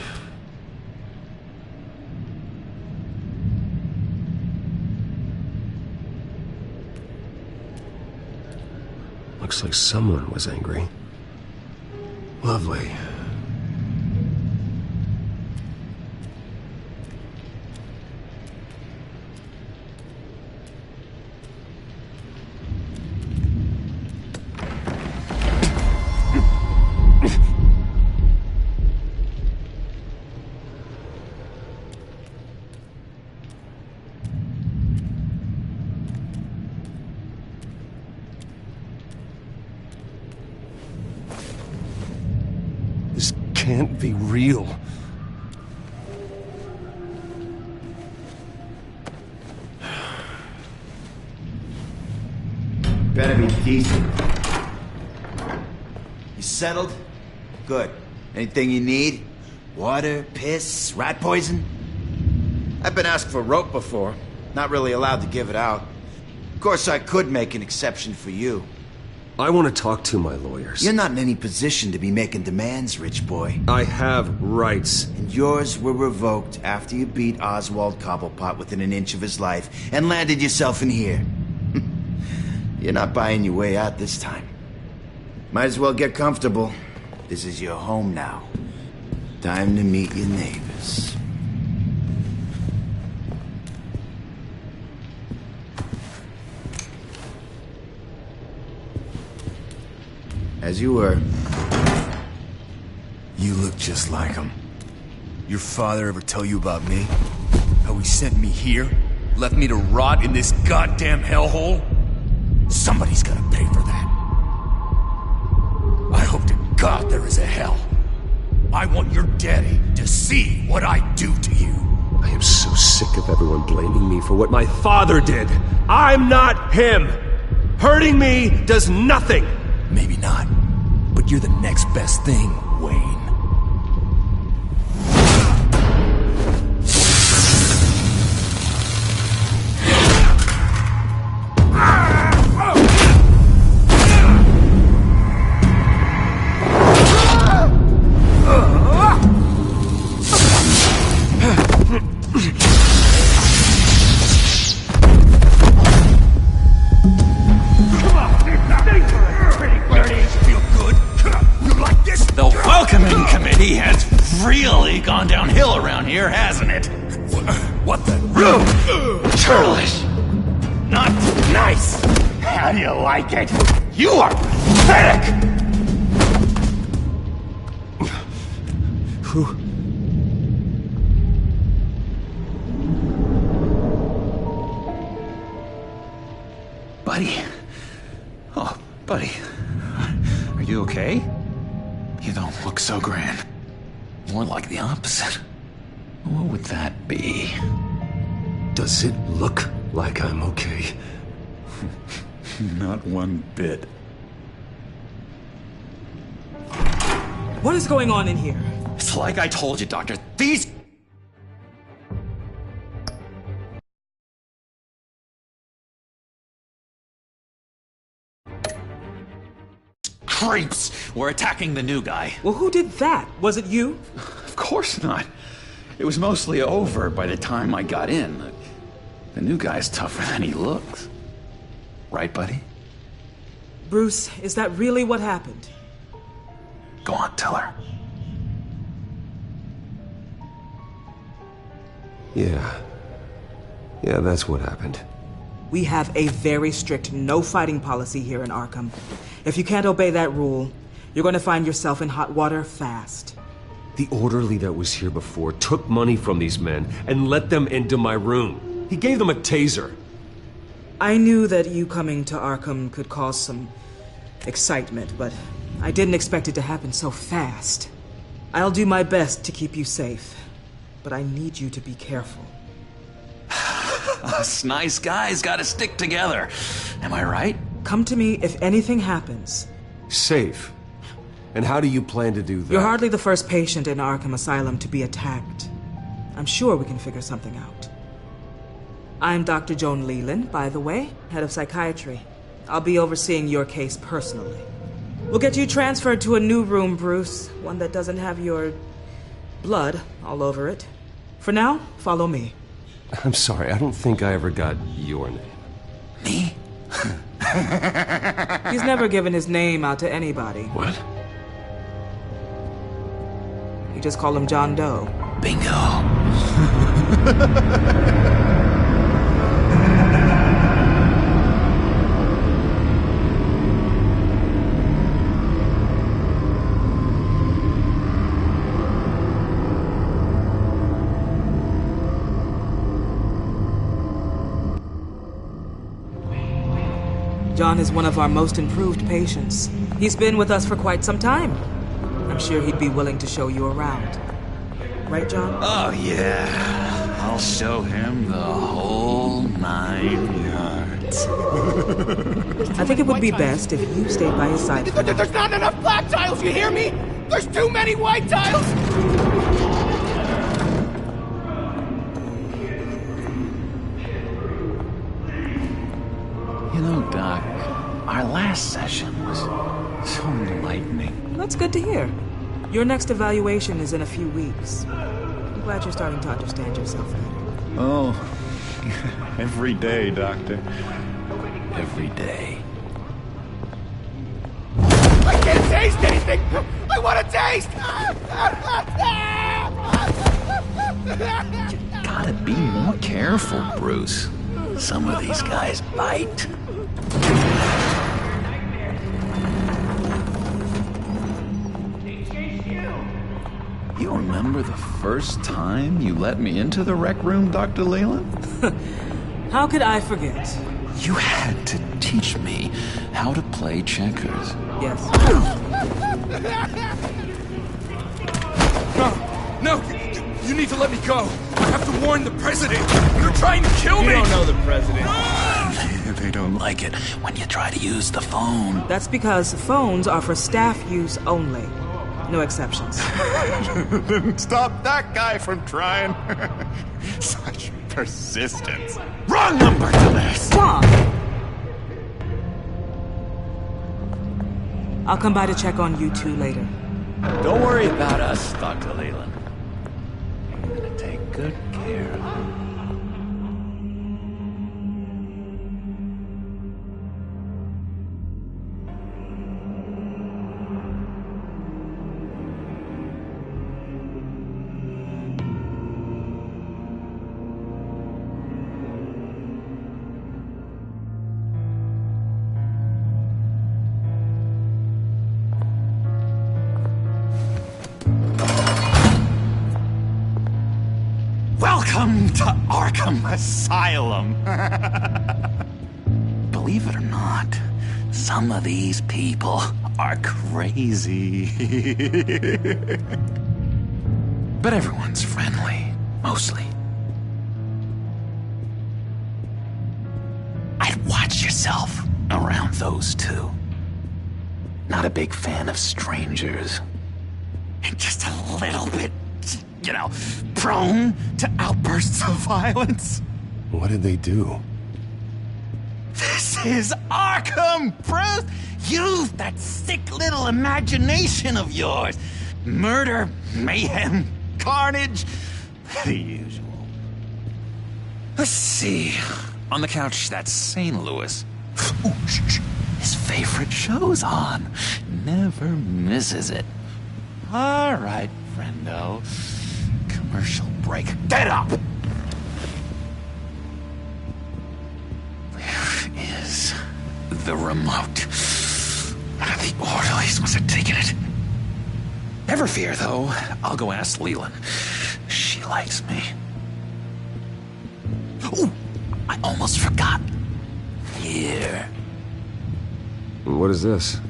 Speaker 1: Looks like someone was angry. Lovely. Can't be real.
Speaker 7: Better be decent. You settled? Good. Anything you need? Water, piss, rat poison? I've been asked for rope before. Not really allowed to give it out. Of course, I could make an exception for you.
Speaker 1: I want to talk to my lawyers.
Speaker 7: You're not in any position to be making demands, rich boy.
Speaker 1: I have rights.
Speaker 7: And yours were revoked after you beat Oswald Cobblepot within an inch of his life and landed yourself in here. You're not buying your way out this time. Might as well get comfortable. This is your home now. Time to meet your neighbors. As you were.
Speaker 19: You look just like him. Your father ever tell you about me? How he sent me here? Left me to rot in this goddamn hellhole? Somebody's gotta pay for that. I hope to God there is a hell. I want your daddy to see what I do to you.
Speaker 1: I am so sick of everyone blaming me for what my father did. I'm not him. Hurting me does nothing.
Speaker 19: Maybe not, but you're the next best thing, Wayne.
Speaker 23: Gone downhill around here, hasn't it?
Speaker 19: What the?
Speaker 23: Churlish! Not nice! How do you like it? You are pathetic!
Speaker 1: Who?
Speaker 23: Buddy? Oh, buddy. Are you okay? You don't look so grand. More like the opposite. What would that be?
Speaker 1: Does it look like I'm okay?
Speaker 23: Not one bit.
Speaker 24: What is going on in here?
Speaker 23: It's like I told you, Doctor. These creeps were attacking the new guy.
Speaker 24: Well, who did that? Was it you?
Speaker 23: Of course not. It was mostly over by the time I got in. The new guy's tougher than he looks. Right, buddy?
Speaker 24: Bruce, is that really what happened?
Speaker 23: Go on, tell her.
Speaker 1: Yeah, that's what happened.
Speaker 24: We have a very strict no fighting policy here in Arkham. If you can't obey that rule, you're going to find yourself in hot water fast.
Speaker 1: The orderly that was here before took money from these men and let them into my room. He gave them a taser.
Speaker 24: I knew that you coming to Arkham could cause some excitement, but I didn't expect it to happen so fast. I'll do my best to keep you safe, but I need you to be careful.
Speaker 23: Us nice guys gotta stick together. Am I right?
Speaker 24: Come to me if anything happens.
Speaker 1: Safe? And how do you plan to do that?
Speaker 24: You're hardly the first patient in Arkham Asylum to be attacked. I'm sure we can figure something out. I'm Dr. Joan Leland, by the way, head of psychiatry. I'll be overseeing your case personally. We'll get you transferred to a new room, Bruce. One that doesn't have your blood all over it. For now, follow me.
Speaker 1: I'm sorry, I don't think I ever got your name.
Speaker 23: Me?
Speaker 24: He's never given his name out to anybody.
Speaker 23: What?
Speaker 24: You just call him John Doe.
Speaker 23: Bingo.
Speaker 24: John is one of our most improved patients. He's been with us for quite some time. I'm sure he'd be willing to show you around. Right, John?
Speaker 23: Oh, yeah. I'll show him the whole 9 yards.
Speaker 24: I think it would be best if you stayed by his side.
Speaker 18: There's not enough black tiles, you hear me? There's too many white tiles!
Speaker 23: You know, Doc, our last session was so enlightening.
Speaker 24: That's good to hear. Your next evaluation is in a few weeks. I'm glad you're starting to understand yourself better.
Speaker 23: Oh, every day, Doctor. Every day.
Speaker 18: I can't taste anything! I want to taste!
Speaker 23: You gotta be more careful, Bruce. Some of these guys bite. You remember the first time you let me into the rec room, Dr. Leland?
Speaker 24: How could I forget?
Speaker 23: You had to teach me how to play checkers.
Speaker 24: Yes.
Speaker 19: No! You need to let me go! I have to warn the president! You're trying to kill me!
Speaker 24: You don't know the president.
Speaker 23: They don't like it when you try to use the phone.
Speaker 24: That's because phones are for staff use only. No exceptions.
Speaker 11: Didn't stop that guy from trying. Such persistence.
Speaker 23: Wrong number to this!
Speaker 24: Wrong! I'll come by to check on you two later.
Speaker 23: Don't worry about us, Dr. Leland. I'm gonna take good care of you. Welcome to Arkham Asylum. Believe it or not, some of these people are crazy. But everyone's friendly, mostly. I'd watch yourself around those two. Not a big fan of strangers. And just a little bit, you know, prone to outbursts of violence.
Speaker 1: What did they do?
Speaker 23: This is Arkham, Bruce! Use that sick little imagination of yours. Murder, mayhem, carnage, the usual. Let's see. On the couch, that's St. Louis. Ooh, shh. His favorite show's on. Never misses it. All right, friendo. Commercial break. Get up! Where is the remote? One of the orderlies must have taken it. Never fear, though. I'll go ask Leland. She likes me. Ooh, I almost forgot. Here.
Speaker 1: What is this?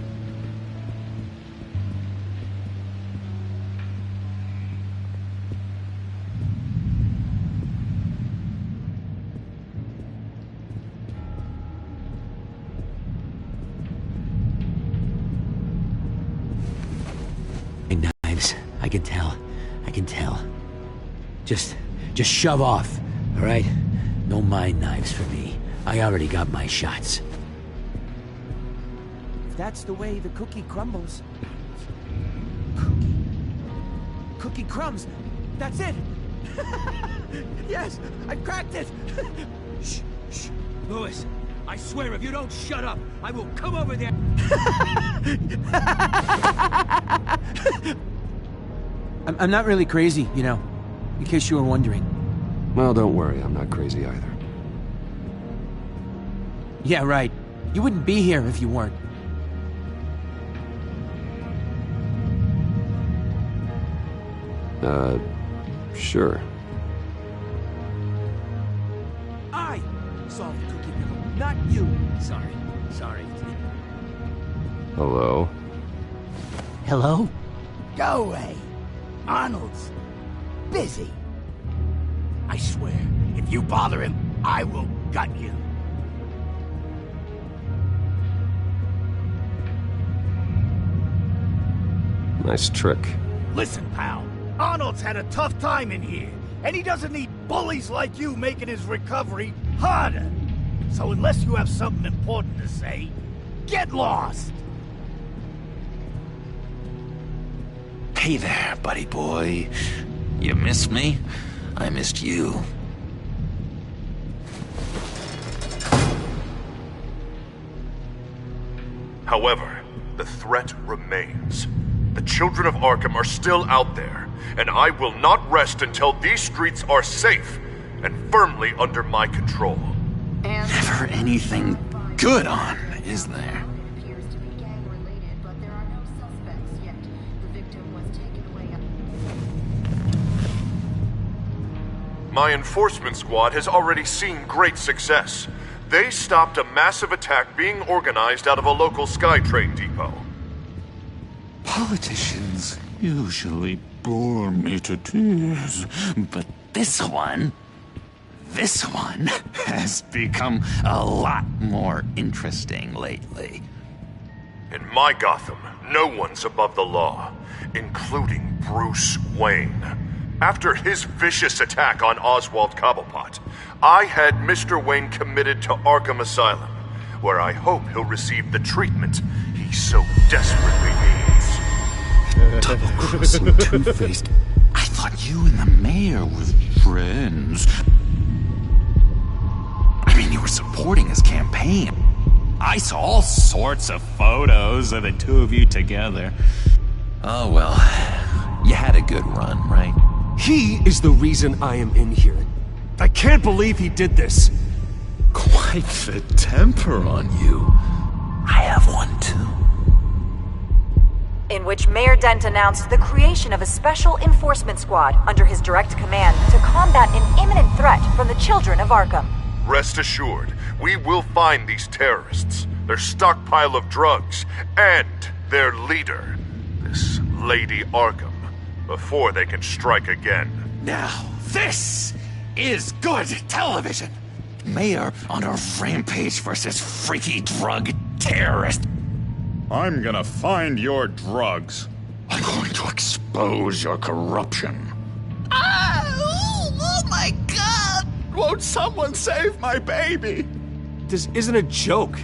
Speaker 5: Knives. I can tell. I can tell. Just shove off, all right? No mind knives for me. I already got my shots.
Speaker 8: If that's the way the cookie crumbles. Cookie crumbs. That's it. Yes, I cracked it. Shh, shh. Lewis, I swear if you don't shut up, I will come over there. I'm not really crazy, you know, in case you were wondering.
Speaker 1: Well, don't worry, I'm not crazy either.
Speaker 8: Yeah, right. You wouldn't be here if you weren't.
Speaker 1: Sure.
Speaker 8: I solved the cookie riddle, not you. Sorry.
Speaker 1: Hello?
Speaker 5: Hello?
Speaker 18: Go away. Arnold's busy. I swear, if you bother him, I will gut you.
Speaker 1: Nice trick.
Speaker 18: Listen, pal. Arnold's had a tough time in here, and he doesn't need bullies like you making his recovery harder. So unless you have something important to say, get lost.
Speaker 23: Hey there, buddy boy. You missed me? I missed you.
Speaker 10: However, the threat remains. The children of Arkham are still out there, and I will not rest until these streets are safe and firmly under my control.
Speaker 23: Never anything good on, is there?
Speaker 10: My enforcement squad has already seen great success. They stopped a massive attack being organized out of a local SkyTrain depot.
Speaker 23: Politicians usually bore me to tears, but this one has become a lot more interesting lately.
Speaker 10: In my Gotham, no one's above the law, including Bruce Wayne. After his vicious attack on Oswald Cobblepot, I had Mr. Wayne committed to Arkham Asylum, where I hope he'll receive the treatment he so desperately needs.
Speaker 23: Double-crossing Two-Faced. I thought you and the mayor were friends. I mean, you were supporting his campaign. I saw all sorts of photos of the two of you together. Oh, well, you had a good run, right?
Speaker 1: He is the reason I am in here. I can't believe he did this.
Speaker 23: Quite the temper on you. I have one too.
Speaker 14: In which Mayor Dent announced the creation of a special enforcement squad under his direct command to combat an imminent threat from the children of Arkham.
Speaker 10: Rest assured, we will find these terrorists, their stockpile of drugs, and their leader, this Lady Arkham, before they can strike again.
Speaker 23: Now, this is good television. Mayor on a rampage versus freaky drug terrorist.
Speaker 22: I'm gonna find your drugs.
Speaker 23: I'm going to expose your corruption.
Speaker 22: Oh my God! Won't someone save my baby?
Speaker 1: This isn't a joke.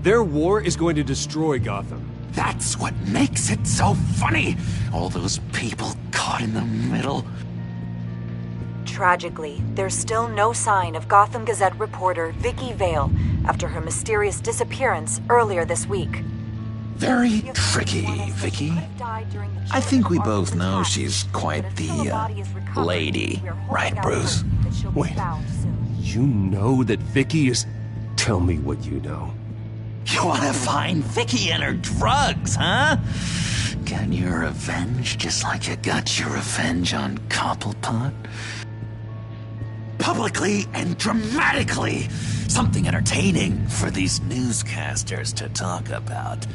Speaker 1: Their war is going to destroy Gotham.
Speaker 23: That's what makes it so funny. All those people caught in the middle.
Speaker 14: Tragically, there's still no sign of Gotham Gazette reporter Vicky Vale after her mysterious disappearance earlier this week.
Speaker 23: Very tricky, Vicky. I think we both know she's quite the, lady, right, Bruce?
Speaker 1: Wait, you know that Vicky is... Tell me what you know.
Speaker 23: You want to find Vicky and her drugs, huh? Get your revenge just like you got your revenge on Cobblepot? Publicly and dramatically! Something entertaining for these newscasters to talk about.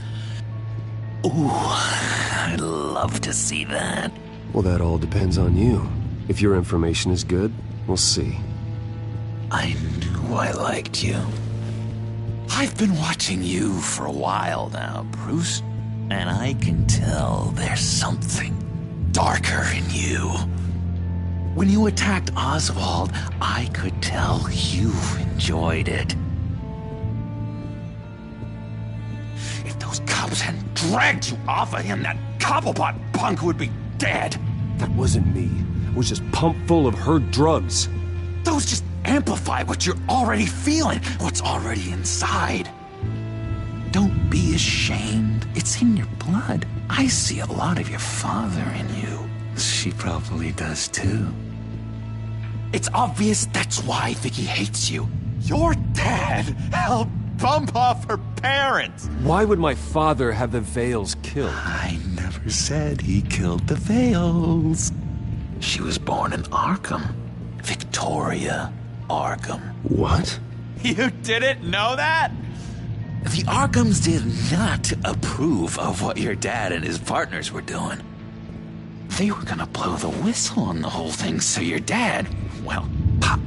Speaker 23: Ooh, I'd love to see that.
Speaker 1: Well, that all depends on you. If your information is good, we'll see.
Speaker 23: I knew I liked you. I've been watching you for a while now, Bruce, and I can tell there's something darker in you. When you attacked Oswald, I could tell you enjoyed it. If those cops hadn't dragged you off of him, that Cobblepot punk would be dead.
Speaker 1: That wasn't me. It was just pumped full of her drugs.
Speaker 23: Those just amplify what you're already feeling, what's already inside. Don't be ashamed. It's in your blood. I see a lot of your father in you. She probably does too. It's obvious that's why Vicky hates you. Your dad helped bump off her parents.
Speaker 1: Why would my father have the Vales killed?
Speaker 23: I never said he killed the Vales. She was born in Arkham. Victoria Arkham.
Speaker 1: What?
Speaker 23: You didn't know that? The Arkhams did not approve of what your dad and his partners were doing. They were gonna blow the whistle on the whole thing, so your dad, well, pop.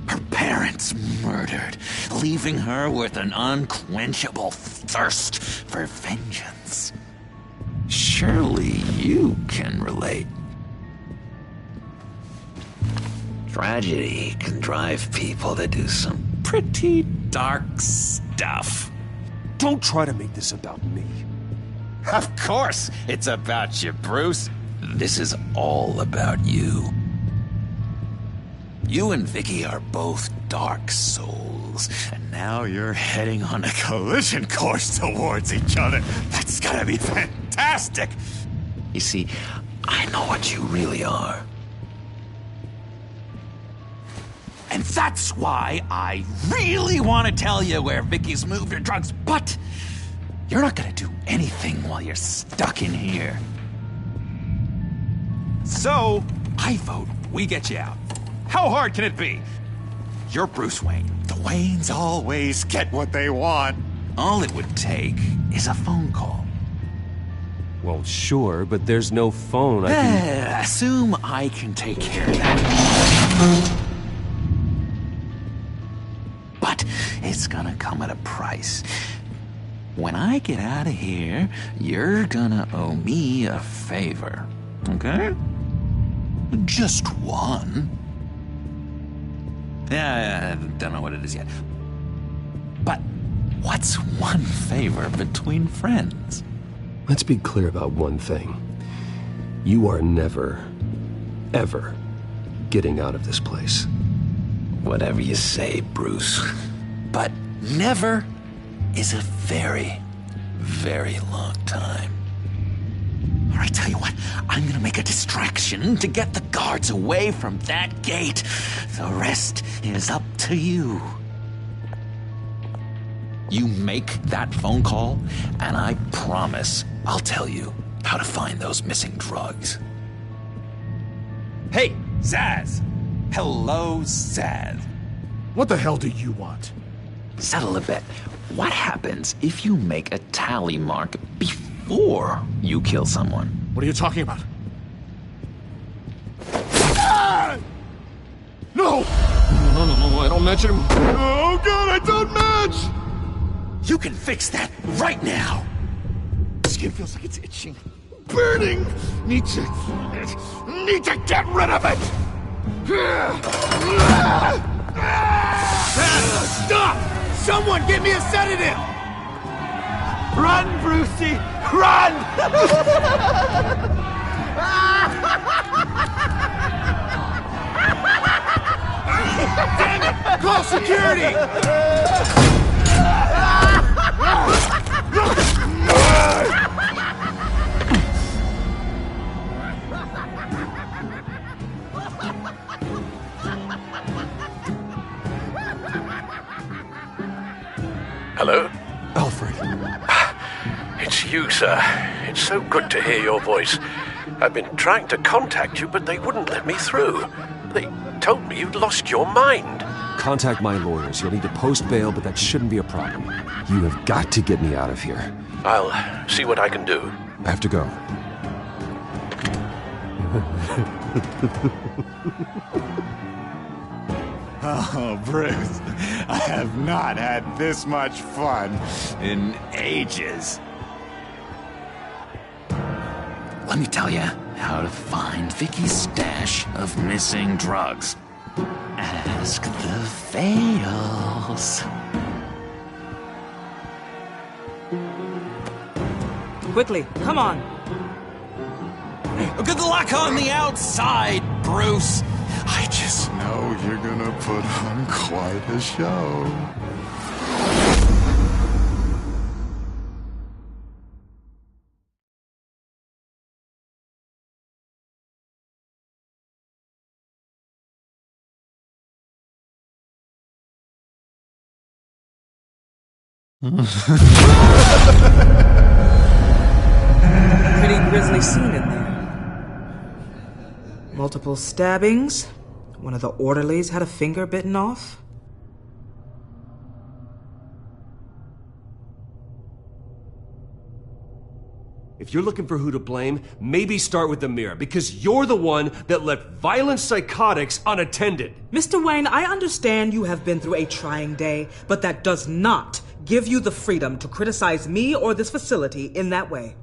Speaker 23: Her parents murdered, leaving her with an unquenchable thirst for vengeance. Surely you can relate. Tragedy can drive people to do some pretty dark stuff.
Speaker 1: Don't try to make this about me.
Speaker 23: Of course it's about you, Bruce. This is all about you. You and Vicky are both dark souls, and now you're heading on a collision course towards each other. That's gonna be fantastic! You see, I know what you really are. And that's why I really want to tell you where Vicky's moved her drugs, but you're not gonna do anything while you're stuck in here. So, I vote we get you out. How hard can it be? You're Bruce Wayne. The Waynes always get what they want. All it would take is a phone call.
Speaker 1: Well, sure, but there's no phone. I can...
Speaker 23: Assume I can take care of that. But it's gonna come at a price. When I get out of here, you're gonna owe me a favor, okay? Just one. Yeah, I don't know what it is yet. But what's one favor between friends?
Speaker 1: Let's be clear about one thing. You are never, ever getting out of this place.
Speaker 23: Whatever you say, Bruce. But never is a very, very long time. All right, tell you what, I'm gonna make a distraction to get the guards away from that gate. The rest is up to you. You make that phone call, and I promise I'll tell you how to find those missing drugs. Hey, Zsasz! Hello, Zsasz.
Speaker 18: What the hell do you want?
Speaker 23: Settle a bet. What happens if you make a tally mark before you kill someone?
Speaker 18: What are you talking about? Ah! No! No, I don't match him. Oh god, I don't match!
Speaker 23: You can fix that right now!
Speaker 18: Skin feels like it's itching. Burning! Need to get rid of it! Stop! Someone get me a sedative! Run, Brucey! Run! Damn it! Call security!
Speaker 16: Hello?
Speaker 1: Alfred.
Speaker 15: it's you, sir. It's so good to hear your voice. I've been trying to contact you, but they wouldn't let me through. They told me you'd lost your mind.
Speaker 1: Contact my lawyers. You'll need to post bail, but that shouldn't be a problem. You have got to get me out of here.
Speaker 15: I'll see what I can do.
Speaker 1: I have to go.
Speaker 22: Oh, Bruce, I have not had this much fun in ages.
Speaker 23: Let me tell you how to find Vicky's stash of missing drugs. Ask the Vales.
Speaker 24: Quickly, come on.
Speaker 23: Good luck on the outside, Bruce.
Speaker 12: I just know you're gonna put on quite a show.
Speaker 24: Pretty grisly scene in there. Multiple stabbings. One of the orderlies had a finger bitten off.
Speaker 1: If you're looking for who to blame, maybe start with the mirror, because you're the one that left violent psychotics unattended.
Speaker 24: Mr. Wayne, I understand you have been through a trying day, but that does not give you the freedom to criticize me or this facility in that way.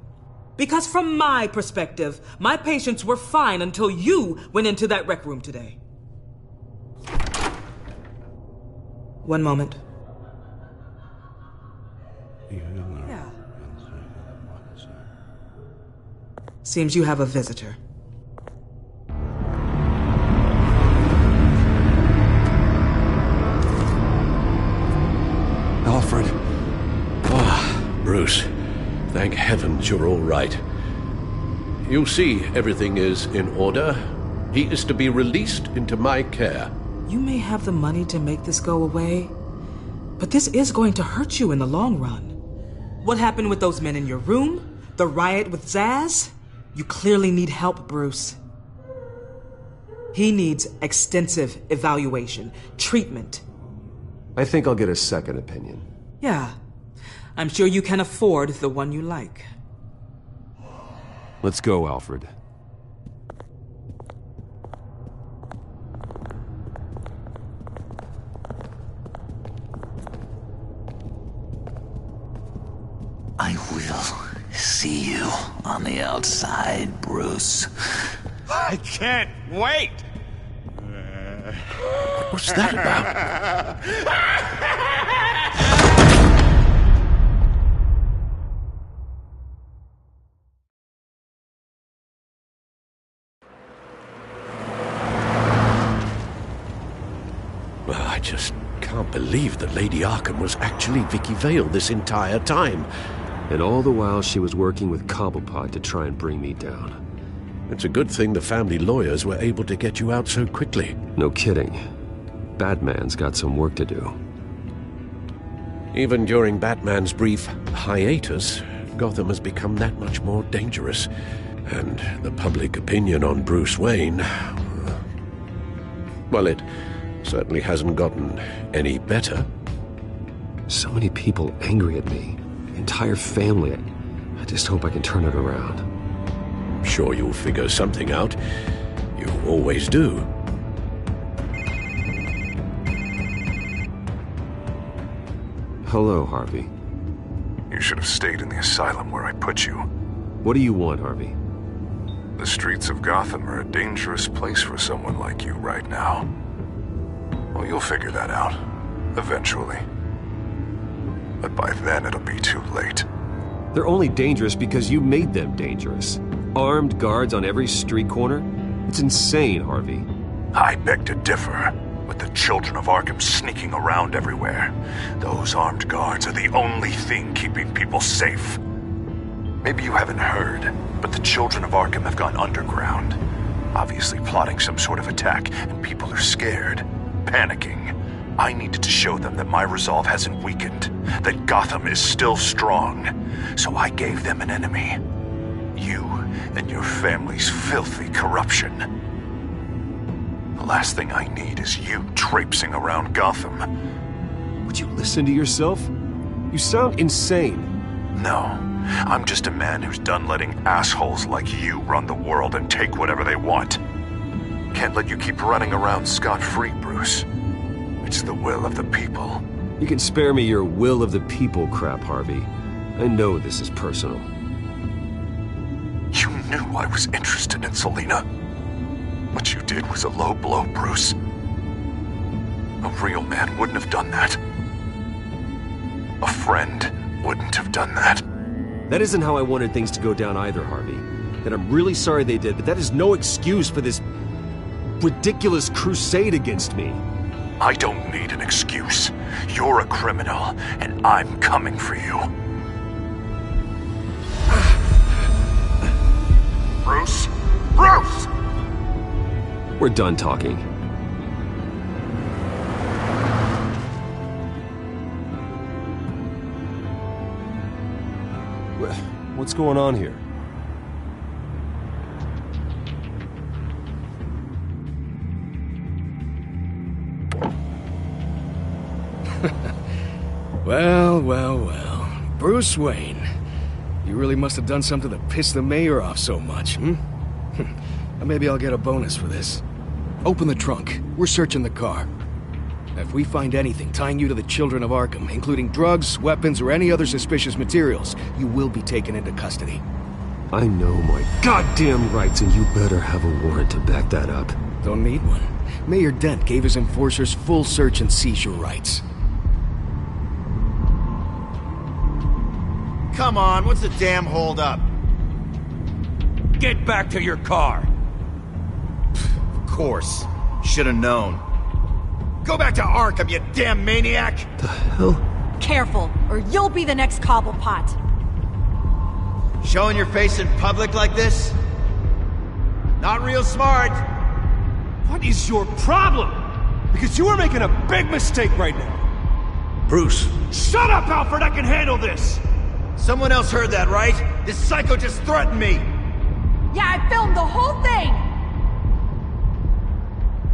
Speaker 24: Because from my perspective, my patients were fine until you went into that rec room today. One moment. Yeah. Seems you have a visitor.
Speaker 1: Alfred.
Speaker 15: Bruce, thank heavens you're all right. You see, everything is in order. He is to be released into my care.
Speaker 24: You may have the money to make this go away, but this is going to hurt you in the long run. What happened with those men in your room? The riot with Zsasz? You clearly need help, Bruce. He needs extensive evaluation, treatment.
Speaker 1: I think I'll get a second opinion.
Speaker 24: Yeah, I'm sure you can afford the one you like.
Speaker 1: Let's go, Alfred.
Speaker 23: I will see you on the outside, Bruce.
Speaker 22: I can't wait!
Speaker 15: What's that about? Well, I just can't believe that Lady Arkham was actually Vicky Vale this entire time.
Speaker 1: And all the while she was working with Cobblepot to try and bring me down.
Speaker 15: It's a good thing the family lawyers were able to get you out so quickly.
Speaker 1: No kidding. Batman's got some work to do.
Speaker 15: Even during Batman's brief hiatus, Gotham has become that much more dangerous. And the public opinion on Bruce Wayne... well, it certainly hasn't gotten any better.
Speaker 1: So many people angry at me. Entire family. I just hope I can turn it around.
Speaker 15: I'm sure you'll figure something out. You always do.
Speaker 1: Hello, Harvey.
Speaker 11: You should have stayed in the asylum where I put you.
Speaker 1: What do you want, Harvey?
Speaker 11: The streets of Gotham are a dangerous place for someone like you right now. Well, you'll figure that out. Eventually. But by then it'll be too late.
Speaker 1: They're only dangerous because you made them dangerous. Armed guards on every street corner? It's insane, Harvey.
Speaker 11: I beg to differ. With the children of Arkham sneaking around everywhere, those armed guards are the only thing keeping people safe. Maybe you haven't heard, but the children of Arkham have gone underground. Obviously plotting some sort of attack, and people are scared, panicking.
Speaker 3: I needed to show them that my resolve hasn't weakened, that Gotham is still strong. So I gave them an enemy. You and your family's filthy corruption. The last thing I need is you traipsing around Gotham.
Speaker 1: Would you listen to yourself? You sound insane.
Speaker 3: No, I'm just a man who's done letting assholes like you run the world and take whatever they want. Can't let you keep running around scot-free, Bruce. It's the will of the people.
Speaker 1: You can spare me your will of the people crap, Harvey. I know this is personal.
Speaker 3: You knew I was interested in Selina. What you did was a low blow, Bruce. A real man wouldn't have done that. A friend wouldn't have done that.
Speaker 1: That isn't how I wanted things to go down either, Harvey. And I'm really sorry they did, but that is no excuse for this ridiculous crusade against me.
Speaker 3: I don't need an excuse. You're a criminal, and I'm coming for you. Bruce? Bruce!
Speaker 1: We're done talking. What's going on here?
Speaker 4: Well. Bruce Wayne. You really must have done something to piss the mayor off so much, Maybe I'll get a bonus for this. Open the trunk. We're searching the car. If we find anything tying you to the Children of Arkham, including drugs, weapons, or any other suspicious materials, you will be taken into custody.
Speaker 1: I know my goddamn rights, and you better have a warrant to back that up.
Speaker 4: Don't need one. Mayor Dent gave his enforcers full search and seizure rights.
Speaker 7: Come on, what's the damn holdup?
Speaker 8: Get back to your car!
Speaker 7: Of course. Should've known. Go back to Arkham, you damn maniac!
Speaker 1: The hell?
Speaker 20: Careful, or you'll be the next Cobblepot.
Speaker 7: Showing your face in public like this? Not real smart.
Speaker 8: What is your problem? Because you are making a big mistake right now.
Speaker 7: Bruce.
Speaker 8: Shut up, Alfred! I can handle this!
Speaker 7: Someone else heard that, right? This psycho just threatened me!
Speaker 20: Yeah, I filmed the whole thing!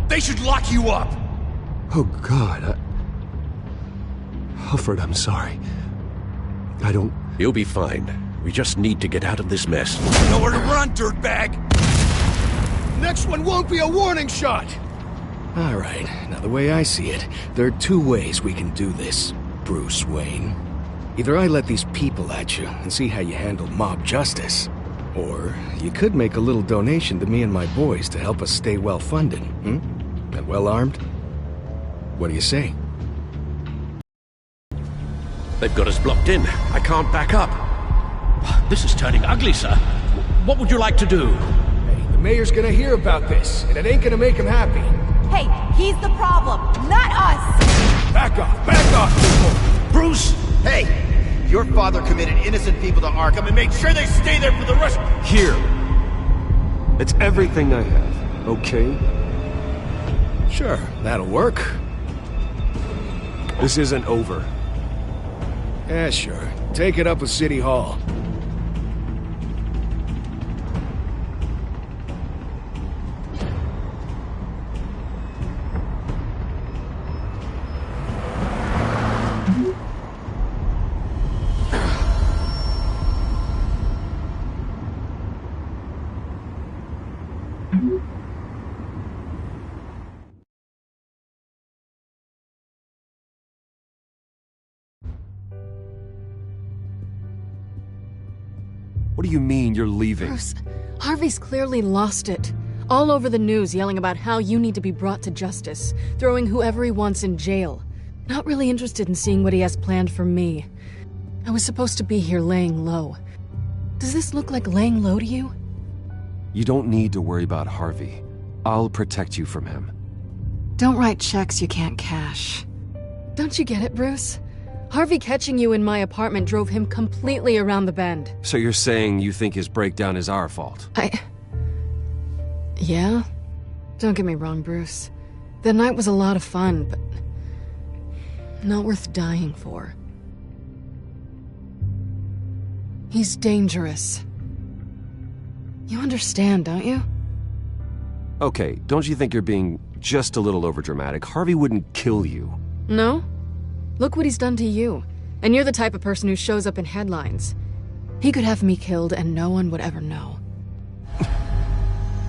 Speaker 8: They should lock you up!
Speaker 1: Oh, God, Alfred, I'm sorry. I don't...
Speaker 15: You'll be fine. We just need to get out of this mess.
Speaker 8: Nowhere to run, dirtbag!
Speaker 4: Next one won't be a warning shot! Alright, now the way I see it, there are two ways we can do this, Bruce Wayne. Either I let these people at you and see how you handle mob justice, or you could make a little donation to me and my boys to help us stay well-funded, and well-armed. What do you say?
Speaker 15: They've got us blocked in. I can't back up. This is turning ugly, sir. What would you like to do?
Speaker 4: Hey, the mayor's gonna hear about this, and it ain't gonna make him happy.
Speaker 20: Hey, he's the problem, not us!
Speaker 4: Back off, people!
Speaker 7: Bruce! Hey! Your father committed innocent people to Arkham and made sure they stay there for the rest...
Speaker 1: Here! It's everything I have, okay?
Speaker 4: Sure, that'll work.
Speaker 1: This isn't over.
Speaker 4: Yeah, sure. Take it up with City Hall.
Speaker 1: What do you mean you're leaving?
Speaker 9: Bruce, Harvey's clearly lost it. All over the news yelling about how you need to be brought to justice, throwing whoever he wants in jail. Not really interested in seeing what he has planned for me. I was supposed to be here laying low. Does this look like laying low to you?
Speaker 1: You don't need to worry about Harvey. I'll protect you from him.
Speaker 9: Don't write checks you can't cash. Don't you get it, Bruce? Harvey catching you in my apartment drove him completely around the bend.
Speaker 1: So you're saying you think his breakdown is our fault?
Speaker 9: Yeah? Don't get me wrong, Bruce. The night was a lot of fun, but Not worth dying for. He's dangerous. You understand, don't you?
Speaker 1: Okay, don't you think you're being just a little overdramatic? Harvey wouldn't kill you.
Speaker 9: No? Look what he's done to you. And you're the type of person who shows up in headlines. He could have me killed and no one would ever know.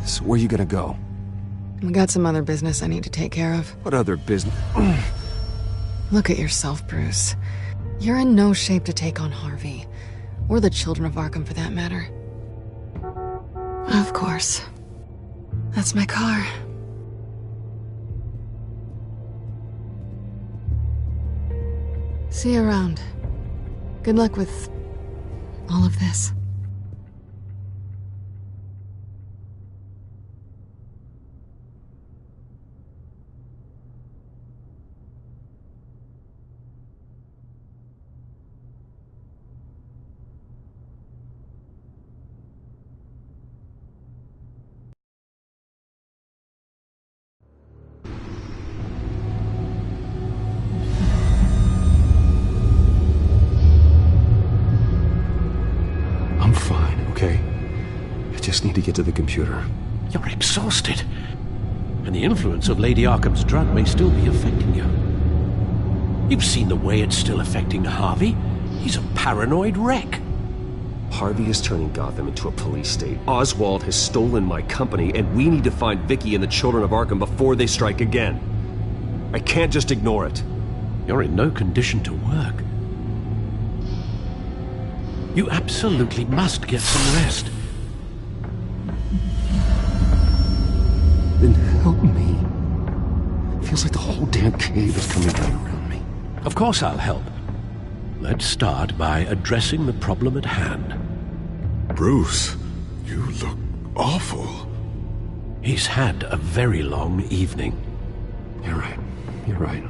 Speaker 1: So where you gonna go?
Speaker 9: I got some other business I need to take care of.
Speaker 1: What other business?
Speaker 9: Look at yourself, Bruce. You're in no shape to take on Harvey. Or the children of Arkham, for that matter. Of course. That's my car. See you around. Good luck with all of this.
Speaker 1: I'm fine, okay? I just need to get to the computer.
Speaker 15: You're exhausted. And the influence of Lady Arkham's drug may still be affecting you. You've seen the way it's still affecting Harvey. He's a paranoid wreck.
Speaker 1: Harvey is turning Gotham into a police state. Oswald has stolen my company, and we need to find Vicky and the children of Arkham before they strike again. I can't just ignore it.
Speaker 15: You're in no condition to work. You absolutely must get some rest.
Speaker 1: Then help me. Feels like the whole damn cave is coming down around me.
Speaker 15: Of course I'll help. Let's start by addressing the problem at hand.
Speaker 16: Bruce, you look awful.
Speaker 15: He's had a very long evening.
Speaker 1: You're right. You're right.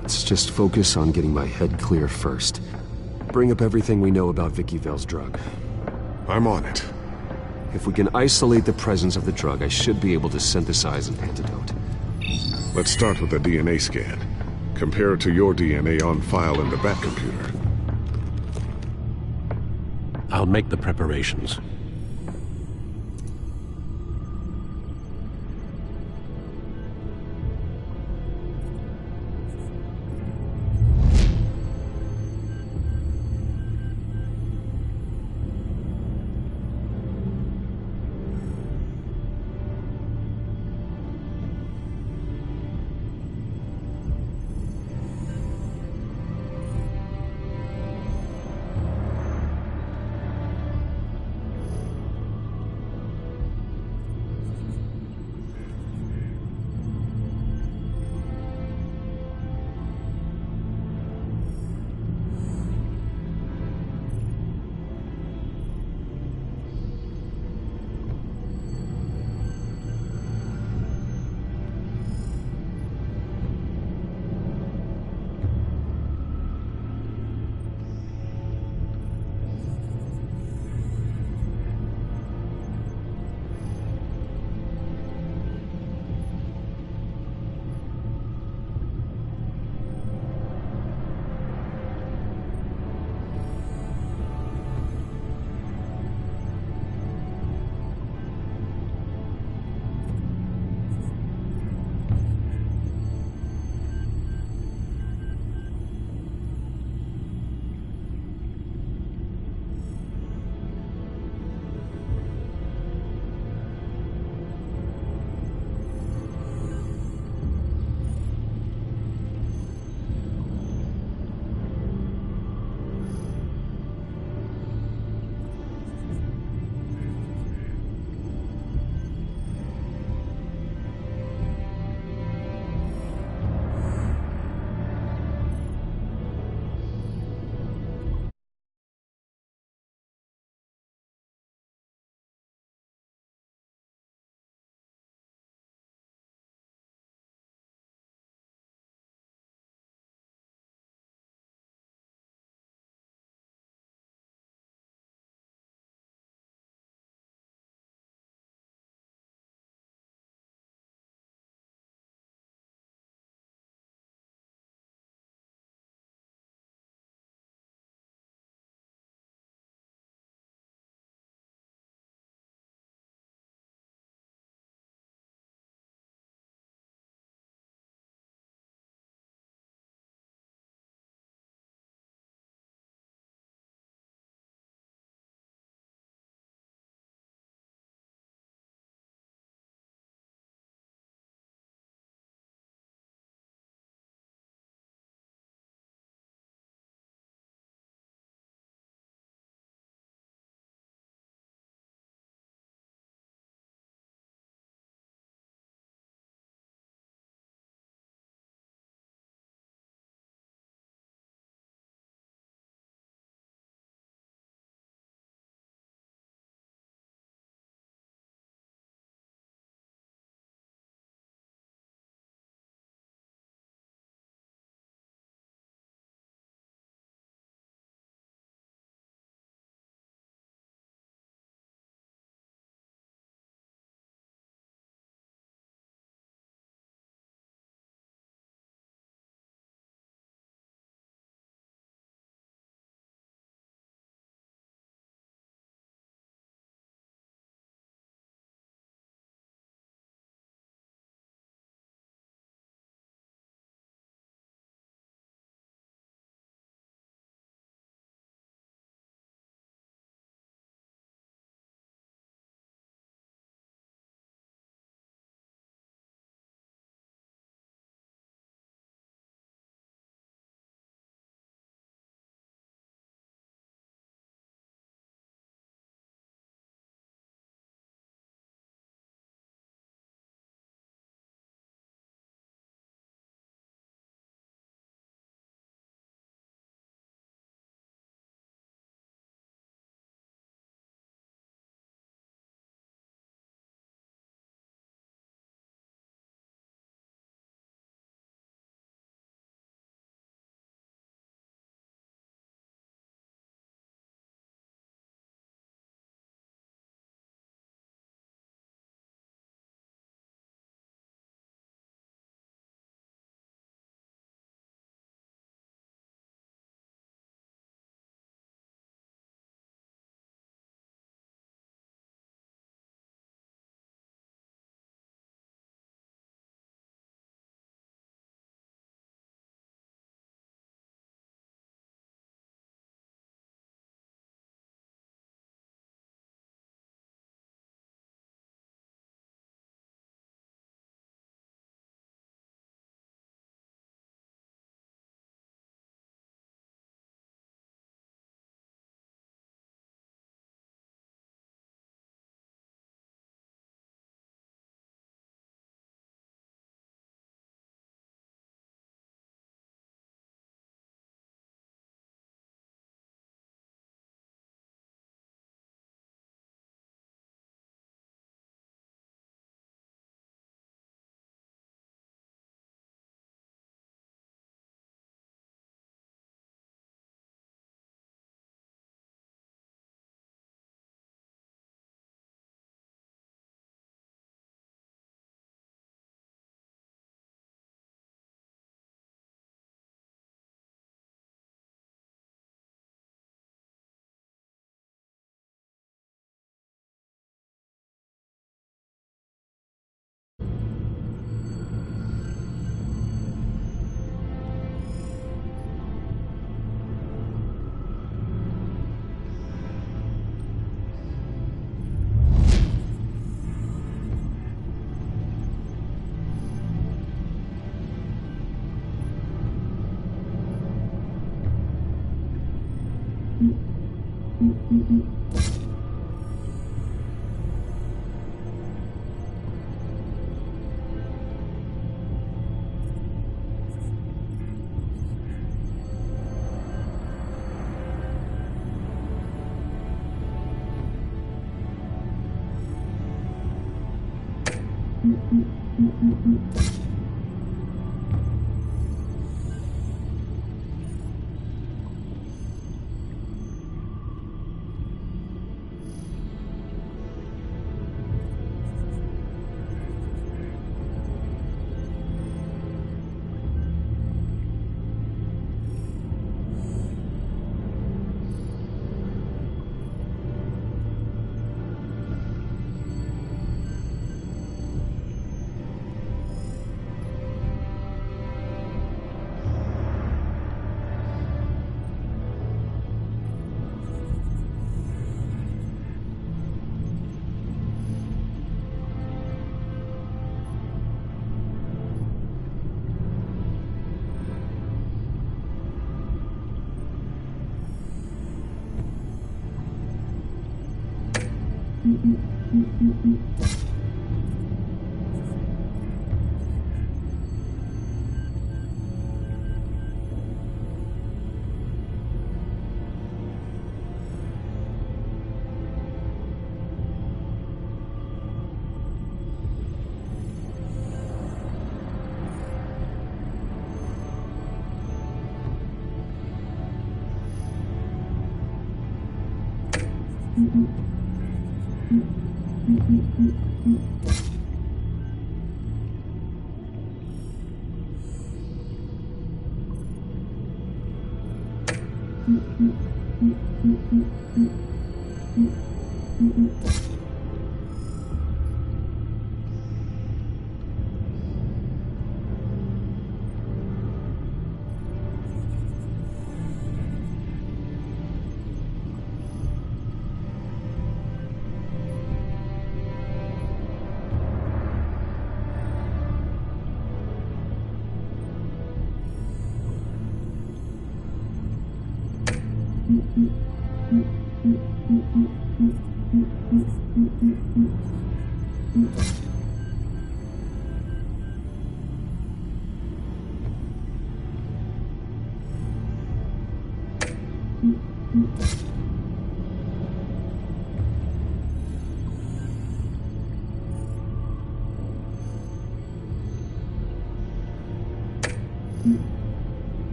Speaker 1: Let's just focus on getting my head clear first. Bring up everything we know about Vicky Vale's drug.
Speaker 16: I'm on it.
Speaker 1: If we can isolate the presence of the drug, I should be able to synthesize an antidote.
Speaker 16: Let's start with a DNA scan. Compare it to your DNA on file in the Batcomputer.
Speaker 15: I'll make the preparations.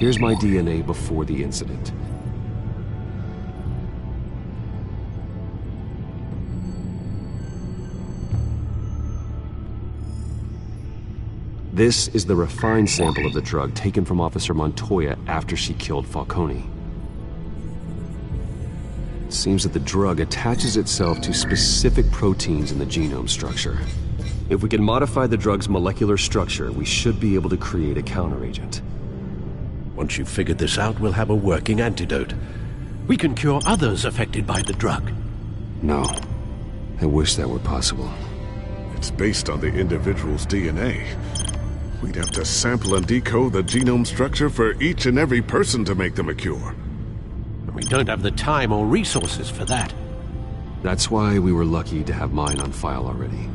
Speaker 1: Here's my DNA before the incident. This is the refined sample of the drug taken from Officer Montoya after she killed Falcone. It seems that the drug attaches itself to specific proteins in the genome structure. If we can modify the drug's molecular structure, we should be able to create a counteragent.
Speaker 15: Once you've figured this out, we'll have a working antidote. We can cure others affected by the drug.
Speaker 1: No. I wish that were possible.
Speaker 16: It's based on the individual's DNA. We'd have to sample and decode the genome structure for each and every person to make them a cure.
Speaker 15: We don't have the time or resources for that.
Speaker 1: That's why we were lucky to have mine on file already.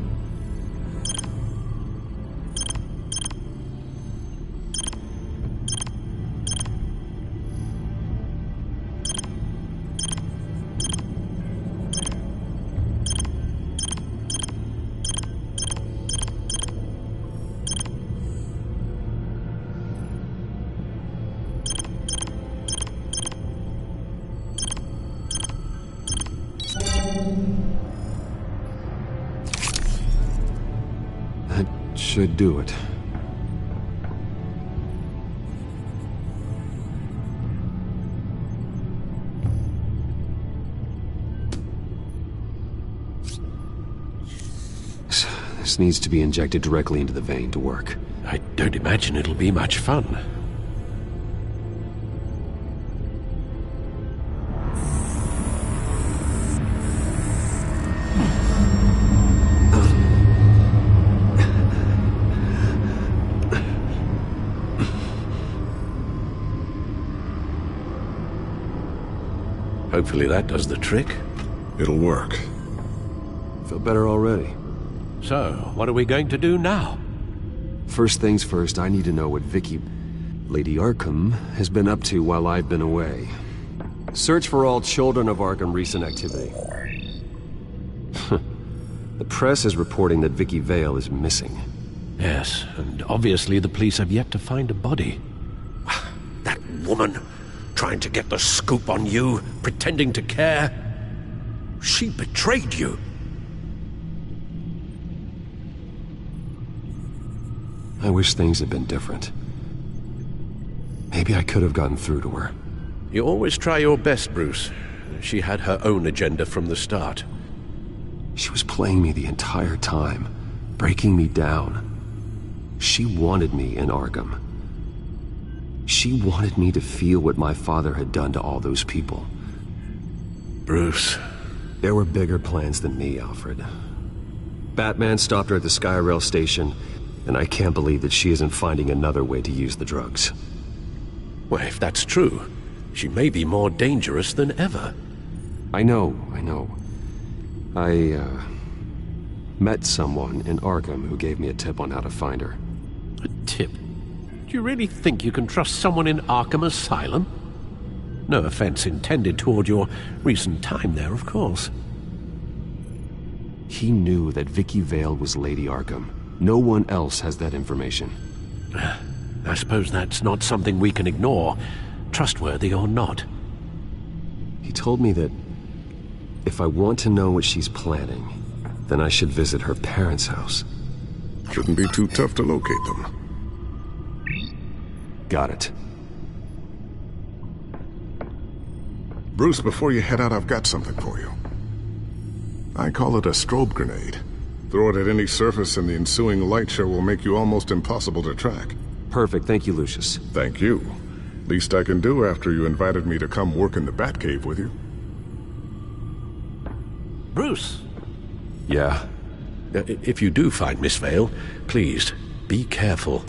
Speaker 1: Should do it. This needs to be injected directly into the vein to work.
Speaker 15: I don't imagine it'll be much fun. Hopefully that does the trick.
Speaker 16: It'll work.
Speaker 1: Feel better already.
Speaker 15: So, what are we going to do now?
Speaker 1: First things first, I need to know what Lady Arkham, has been up to while I've been away. Search for all Children of Arkham recent activity. The press is reporting that Vicky Vale is missing.
Speaker 15: Yes, and obviously the police have yet to find a body. That woman, trying to get the scoop on you, pretending to care. She betrayed you.
Speaker 1: I wish things had been different. Maybe I could have gotten through to her.
Speaker 15: You always try your best, Bruce. She had her own agenda from the start.
Speaker 1: She was playing me the entire time, breaking me down. She wanted me in Arkham. She wanted me to feel what my father had done to all those people.
Speaker 15: Bruce.
Speaker 1: There were bigger plans than me, Alfred. Batman stopped her at the Skyrail station, and I can't believe that she isn't finding another way to use the drugs.
Speaker 15: Well, if that's true, she may be more dangerous than ever.
Speaker 1: I know. I met someone in Arkham who gave me a tip on how to find her.
Speaker 15: A tip? Do you really think you can trust someone in Arkham Asylum? No offense intended toward your recent time there, of course.
Speaker 1: He knew that Vicky Vale was Lady Arkham. No one else has that information.
Speaker 15: I suppose that's not something we can ignore, trustworthy or not.
Speaker 1: He told me that if I want to know what she's planning, then I should visit her parents' house.
Speaker 16: Shouldn't be too tough to locate them.
Speaker 1: Got it.
Speaker 16: Bruce, before you head out, I've got something for you. I call it a strobe grenade. Throw it at any surface and the ensuing light show will make you almost impossible to track.
Speaker 1: Perfect. Thank you, Lucius.
Speaker 16: Thank you. Least I can do after you invited me to come work in the Batcave with you.
Speaker 15: Bruce!
Speaker 1: Yeah?
Speaker 15: If you do find Miss Vale, please, be careful.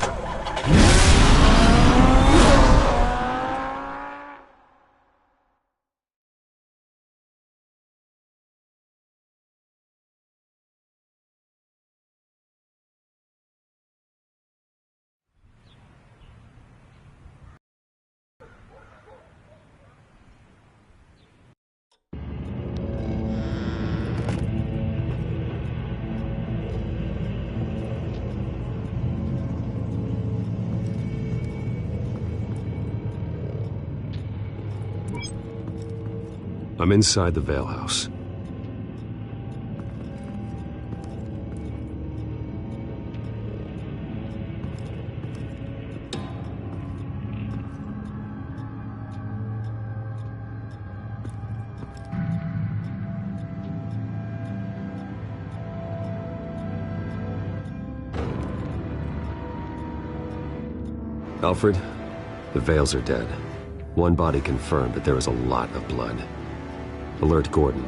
Speaker 1: I'm inside the Vale house. Alfred, the Vales are dead. One body confirmed, but there is a lot of blood. Alert Gordon.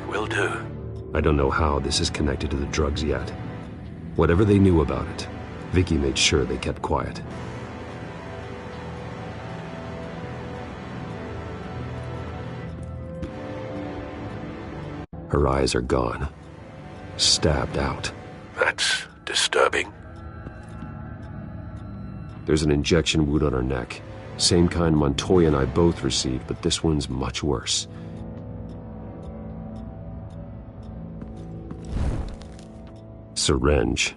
Speaker 15: Will do.
Speaker 1: I don't know how this is connected to the drugs yet. Whatever they knew about it, Vicky made sure they kept quiet. Her eyes are gone. Stabbed out.
Speaker 15: That's disturbing.
Speaker 1: There's an injection wound on her neck. Same kind Montoya and I both received, but this one's much worse. Syringe.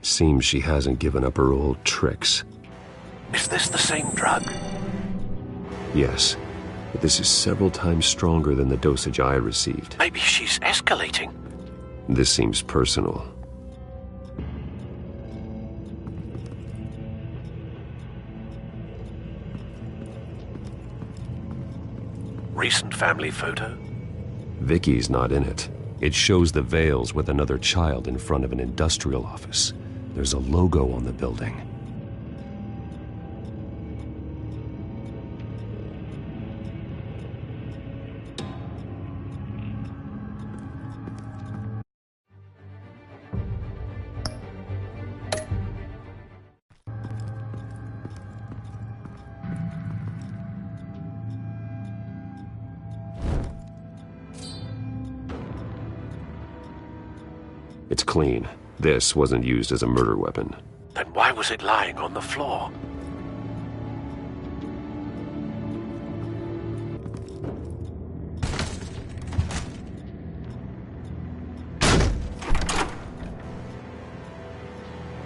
Speaker 1: Seems she hasn't given up her old tricks.
Speaker 15: Is this the same drug?
Speaker 1: Yes, but this is several times stronger than the dosage I received.
Speaker 15: Maybe she's escalating.
Speaker 1: This seems personal.
Speaker 15: Recent family photo?
Speaker 1: Vicky's not in it. It shows the Vales with another child in front of an industrial office. There's a logo on the building. It's clean. This wasn't used as a murder weapon.
Speaker 15: Then why was it lying on the floor?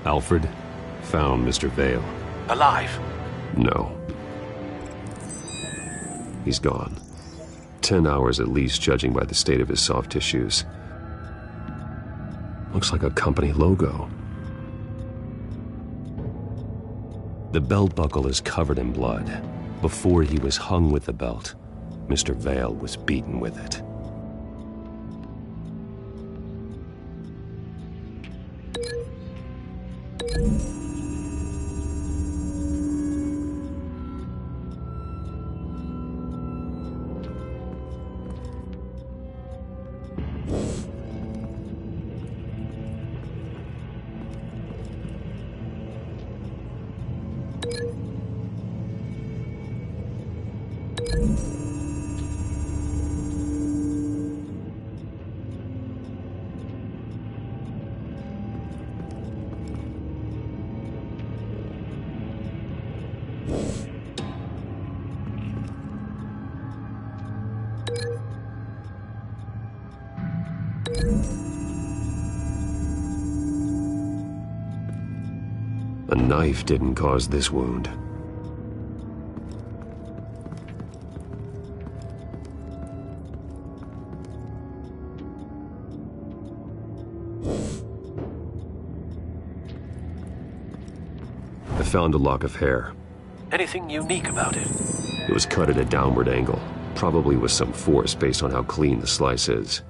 Speaker 1: Alfred found Mr. Vale.
Speaker 15: Alive?
Speaker 1: No. He's gone. 10 hours at least, judging by the state of his soft tissues. Looks like a company logo. The belt buckle is covered in blood. Before he was hung with the belt, Mr. Vale was beaten with it. A knife didn't cause this wound. I found a lock of hair.
Speaker 15: Anything unique about it?
Speaker 1: It was cut at a downward angle, probably with some force based on how clean the slice is.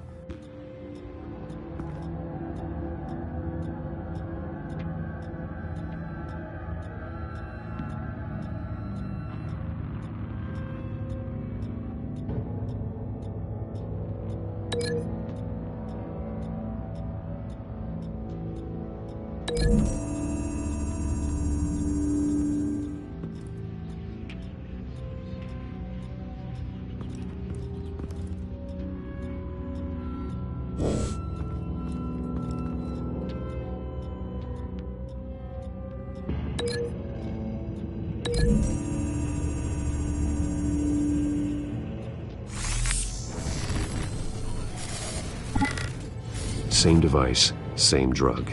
Speaker 1: Same device, same drug.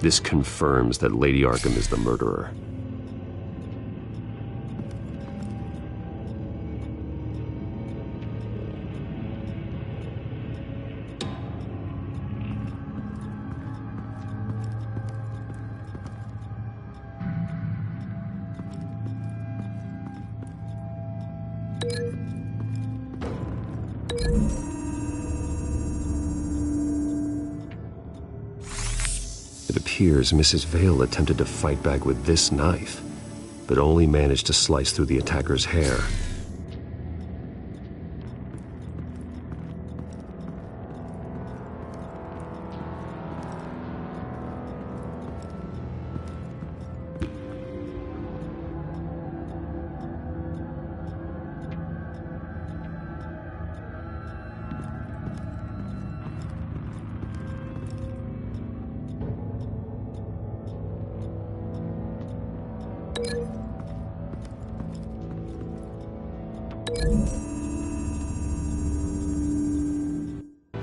Speaker 1: This confirms that Lady Arkham is the murderer. It appears Mrs. Vale attempted to fight back with this knife, but only managed to slice through the attacker's hair.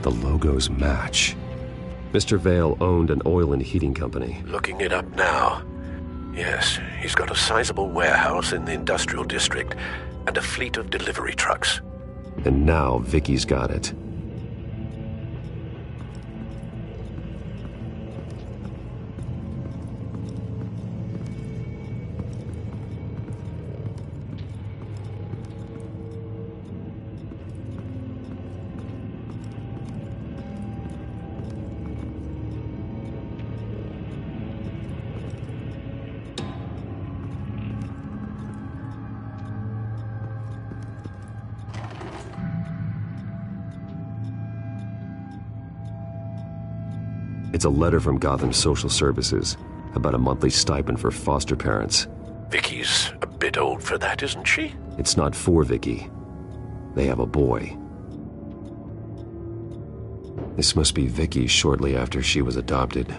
Speaker 1: The logos match. Mr. Vale owned an oil and heating company.
Speaker 15: Looking it up now. Yes, he's got a sizable warehouse in the industrial district and a fleet of delivery trucks.
Speaker 1: And now Vicky's got it. It's a letter from Gotham Social Services about a monthly stipend for foster parents.
Speaker 15: Vicky's a bit old for that, isn't she?
Speaker 1: It's not for Vicky. They have a boy. This must be Vicky shortly after she was adopted.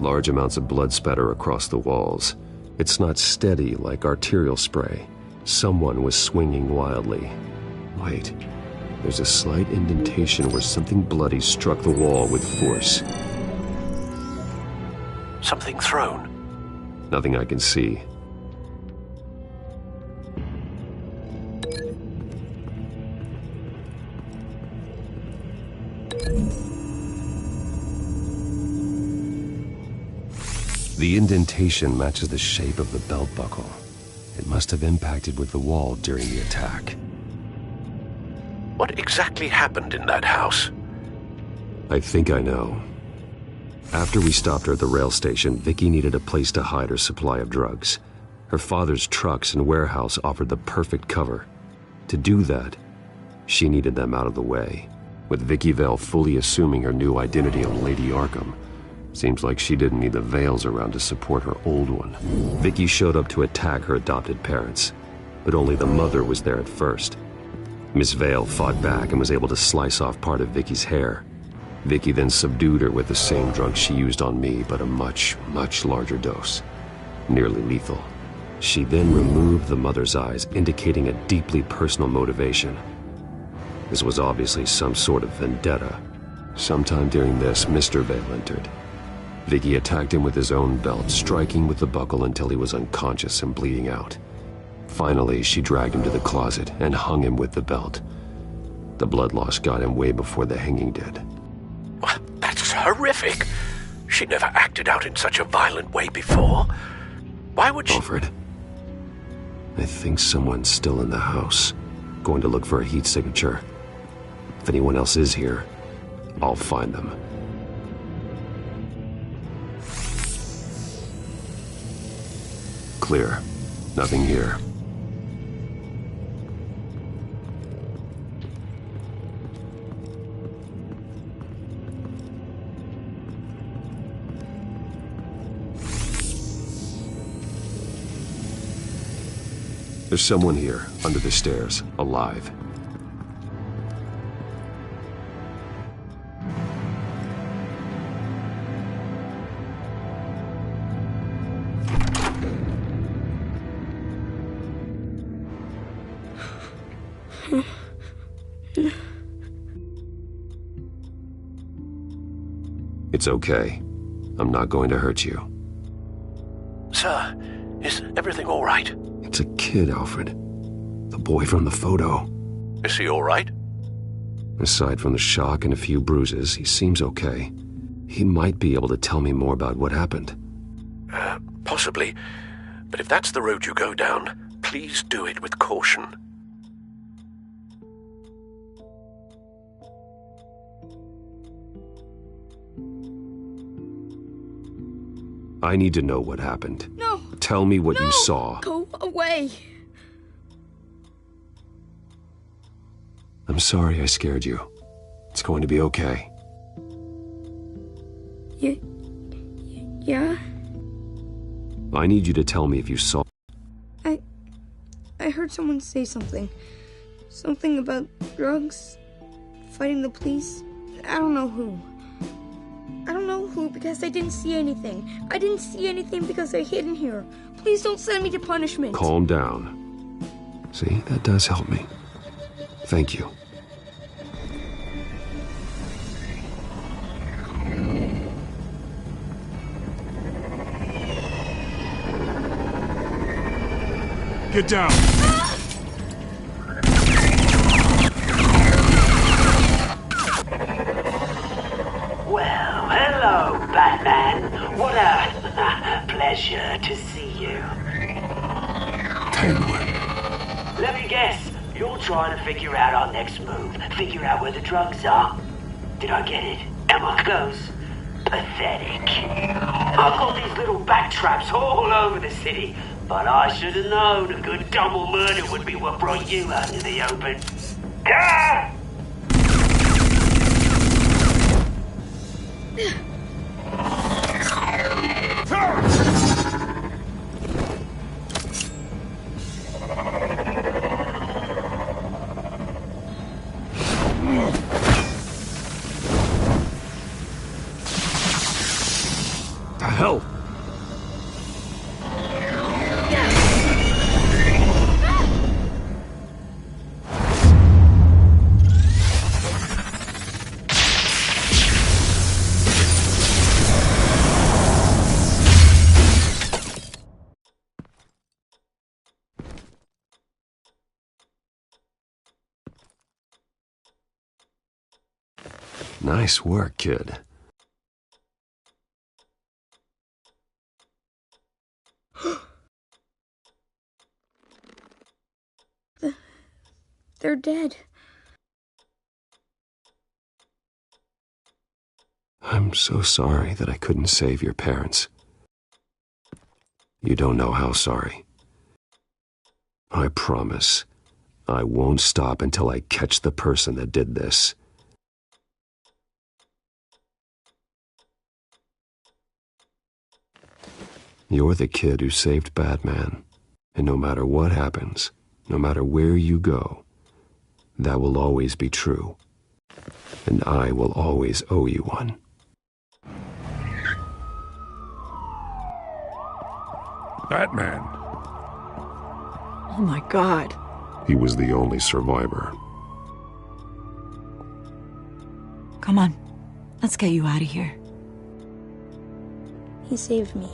Speaker 1: Large amounts of blood spatter across the walls. It's not steady like arterial spray. Someone was swinging wildly. Wait, there's a slight indentation where something bloody struck the wall with force.
Speaker 15: Something thrown?
Speaker 1: Nothing I can see. The indentation matches the shape of the belt buckle. It must have impacted with the wall during the attack.
Speaker 15: What exactly happened in that house?
Speaker 1: I think I know. After we stopped her at the rail station, Vicky needed a place to hide her supply of drugs. Her father's trucks and warehouse offered the perfect cover. To do that, she needed them out of the way, with Vicky Vale fully assuming her new identity of Lady Arkham. Seems like she didn't need the Vales around to support her old one. Vicky showed up to attack her adopted parents, but only the mother was there at first. Miss Vale fought back and was able to slice off part of Vicky's hair. Vicky then subdued her with the same drug she used on me, but a much, much larger dose. Nearly lethal. She then removed the mother's eyes, indicating a deeply personal motivation. This was obviously some sort of vendetta. Sometime during this, Mr. Vale entered. Vicky attacked him with his own belt, striking with the buckle until he was unconscious and bleeding out. Finally, she dragged him to the closet and hung him with the belt. The blood loss got him way before the hanging did.
Speaker 15: That's horrific. She never acted out in such a violent way before. Why would she...
Speaker 1: Alfred, I think someone's still in the house. Going to look for a heat signature. If anyone else is here, I'll find them. Clear. Nothing here. There's someone here, under the stairs, alive. It's okay. I'm not going to hurt you.
Speaker 15: Sir, is everything all right?
Speaker 1: It's a kid, Alfred. The boy from the photo.
Speaker 15: Is he all right?
Speaker 1: Aside from the shock and a few bruises, he seems okay. He might be able to tell me more about what happened.
Speaker 15: Possibly. But if that's the road you go down, please do it with caution.
Speaker 1: I need to know what happened.
Speaker 6: No!
Speaker 1: Tell me what you saw.
Speaker 6: Go away!
Speaker 1: I'm sorry I scared you. It's going to be okay.
Speaker 6: Yeah?
Speaker 1: I need you to tell me if you saw...
Speaker 6: I heard someone say something. Something about drugs, fighting the police. I don't know who. I don't know who because I didn't see anything. I didn't see anything because I hid in here. Please don't send me to punishment.
Speaker 1: Calm down. See, that does help me. Thank you.
Speaker 22: Get down!
Speaker 5: Well, hello, Batman. What a pleasure to see you.
Speaker 1: Penguin.
Speaker 5: Let me guess. You're trying to figure out our next move. Figure out where the drugs are. Did I get it? Am I close? Pathetic. I've got these little bat traps all over the city, but I should have known a good double murder would be what brought you out in the open. Ah!
Speaker 1: The hell? Nice work, kid.
Speaker 6: They're dead.
Speaker 1: I'm so sorry that I couldn't save your parents. You don't know how sorry. I promise, I won't stop until I catch the person that did this. You're the kid who saved Batman, and no matter what happens, no matter where you go, that will always be true, and I will always owe you one.
Speaker 13: Batman.
Speaker 20: Oh my God.
Speaker 16: He was the only survivor.
Speaker 20: Come on. Let's get you out of here.
Speaker 6: He saved me.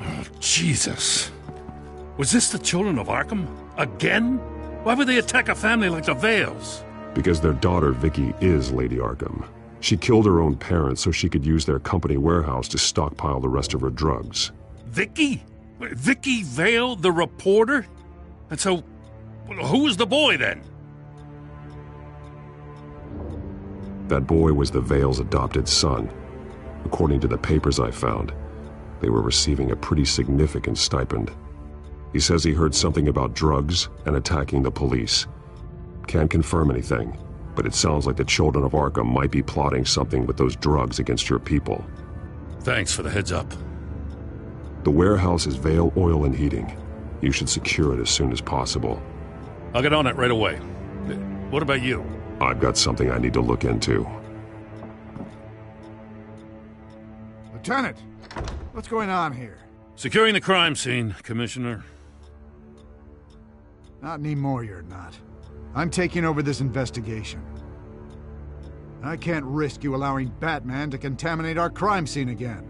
Speaker 13: Oh, Jesus. Was this the children of Arkham? Again? Why would they attack a family like the Vales?
Speaker 16: Because their daughter, Vicky, is Lady Arkham. She killed her own parents so she could use their company warehouse to stockpile the rest of her drugs.
Speaker 13: Vicky? Vicky Vale, the reporter? And so, who was the boy then?
Speaker 16: That boy was the Vale's adopted son. According to the papers I found, they were receiving a pretty significant stipend. He says he heard something about drugs and attacking the police. Can't confirm anything, but it sounds like the children of Arkham might be plotting something with those drugs against your people.
Speaker 13: Thanks for the heads up.
Speaker 16: The warehouse is Vale Oil and Heating. You should secure it as soon as possible.
Speaker 13: I'll get on it right away. What about you?
Speaker 16: I've got something I need to look into.
Speaker 22: Lieutenant, what's going on here?
Speaker 13: Securing the crime scene, Commissioner.
Speaker 22: Not anymore, you're not. I'm taking over this investigation. I can't risk you allowing Batman to contaminate our crime scene again.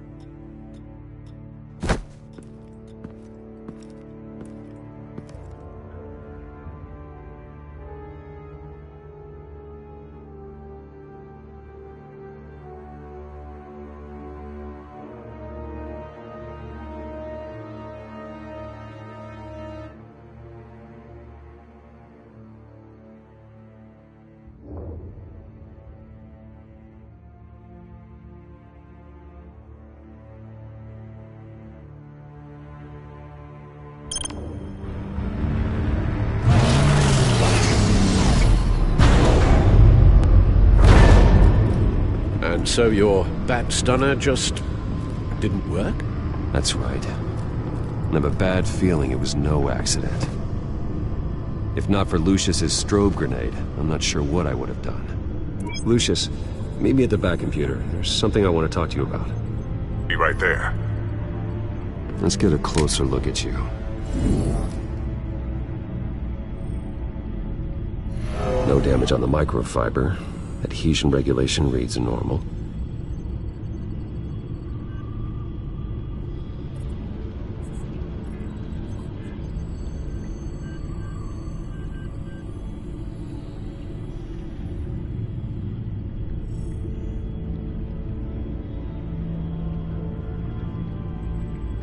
Speaker 2: And so your bat stunner just didn't work?
Speaker 1: That's right. And I have a bad feeling it was no accident. If not for Lucius's strobe grenade, I'm not sure what I would have done. Lucius, meet me at the back computer. There's something I want to talk to you about.
Speaker 16: Be right there.
Speaker 1: Let's get a closer look at you. No damage on the microfiber. Adhesion regulation reads normal.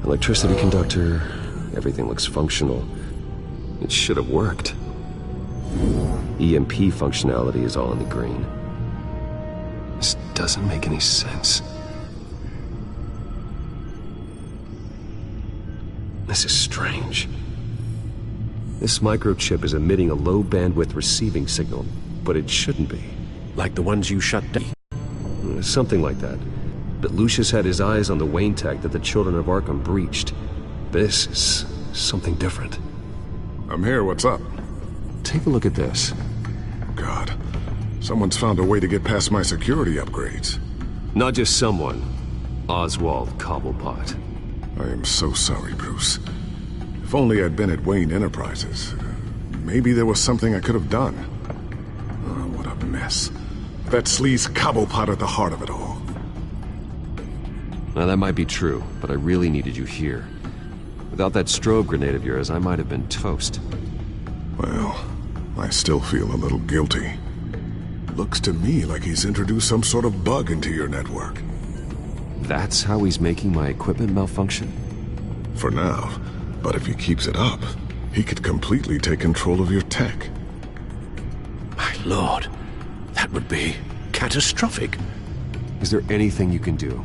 Speaker 1: Electricity conductor, everything looks functional. It should have worked. EMP functionality is all in the green. This doesn't make any sense. This is strange. This microchip is emitting a low bandwidth receiving signal, but it shouldn't be.
Speaker 2: Like the ones you shut down?
Speaker 1: Something like that. But Lucius had his eyes on the Wayne tech that the Children of Arkham breached. This is something different.
Speaker 16: I'm here, what's up?
Speaker 1: Take a look at this.
Speaker 16: God, someone's found a way to get past my security upgrades.
Speaker 1: Not just someone. Oswald Cobblepot.
Speaker 16: I am so sorry, Bruce. If only I'd been at Wayne Enterprises. Maybe there was something I could have done. Oh, what a mess. That sleaze Cobblepot at the heart of it all.
Speaker 1: Now that might be true, but I really needed you here. Without that strobe grenade of yours, I might have been toast.
Speaker 16: Well, I still feel a little guilty. Looks to me like he's introduced some sort of bug into your network.
Speaker 1: That's how he's making my equipment malfunction?
Speaker 16: For now, but if he keeps it up, he could completely take control of your tech.
Speaker 2: My lord, that would be catastrophic.
Speaker 1: Is there anything you can do?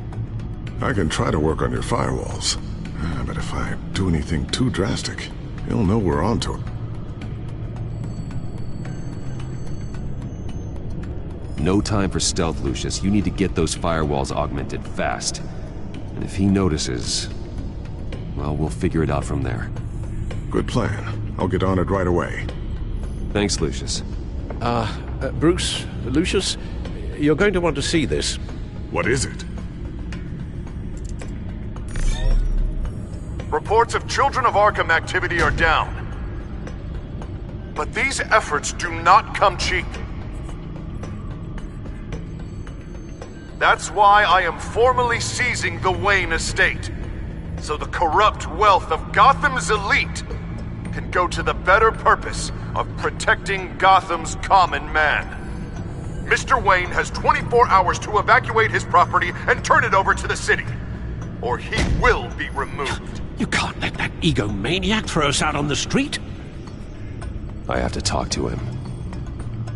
Speaker 16: I can try to work on your firewalls, but if I do anything too drastic, he'll know we're onto it.
Speaker 1: No time for stealth, Lucius. You need to get those firewalls augmented fast. And if he notices, well, we'll figure it out from there.
Speaker 16: Good plan. I'll get on it right away.
Speaker 1: Thanks, Lucius.
Speaker 2: Bruce, Lucius, you're going to want to see this.
Speaker 16: What is it?
Speaker 3: Reports of Children of Arkham activity are down. But these efforts do not come cheap. That's why I am formally seizing the Wayne estate, so the corrupt wealth of Gotham's elite can go to the better purpose of protecting Gotham's common man. Mr. Wayne has 24 hours to evacuate his property and turn it over to the city, or he will be removed.
Speaker 2: You can't let that egomaniac throw us out on the street.
Speaker 1: I have to talk to him.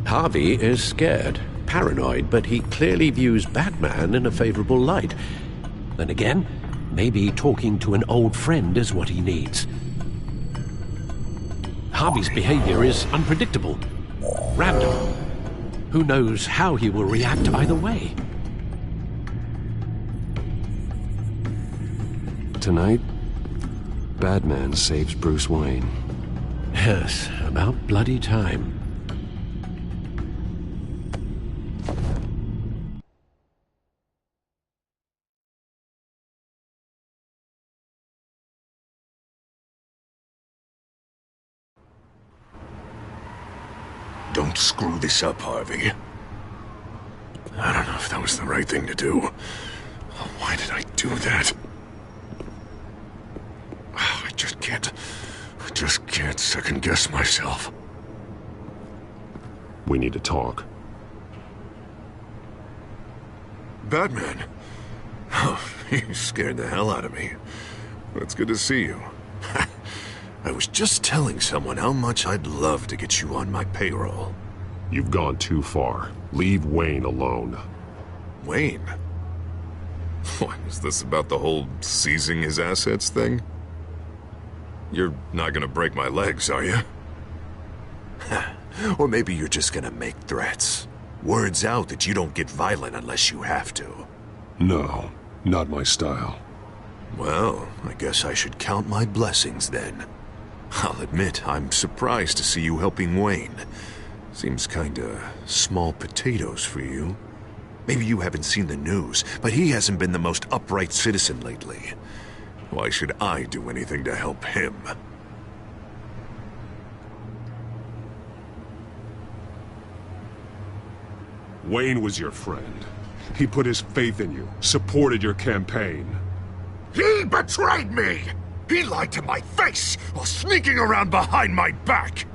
Speaker 2: Harvey is scared, paranoid, but he clearly views Batman in a favorable light. Then again, maybe talking to an old friend is what he needs. Harvey's behavior is unpredictable, random. Who knows how he will react either way?
Speaker 1: Tonight, Batman saves Bruce Wayne.
Speaker 2: Yes, about bloody time.
Speaker 11: Don't screw this up, Harvey. I don't know if that was the right thing to do. Why did I do that? I just can't second-guess myself.
Speaker 16: We need to talk.
Speaker 11: Batman? Oh, you scared the hell out of me. It's good to see you. I was just telling someone how much I'd love to get you on my payroll.
Speaker 16: You've gone too far. Leave Wayne alone.
Speaker 11: Wayne? What, is this about the whole seizing his assets thing? You're not gonna break my legs, are you? Or maybe you're just gonna make threats.
Speaker 3: Word's out that you don't get violent unless you have to.
Speaker 1: No, not my style.
Speaker 3: Well, I guess I should count my blessings then. I'll admit, I'm surprised to see you helping Wayne. Seems kinda small potatoes for you. Maybe you haven't seen the news, but he hasn't been the most upright citizen lately. Why should I do anything to help him?
Speaker 10: Wayne was your friend. He put his faith in you, supported your campaign.
Speaker 3: He betrayed me! He lied to my face while sneaking around behind my back!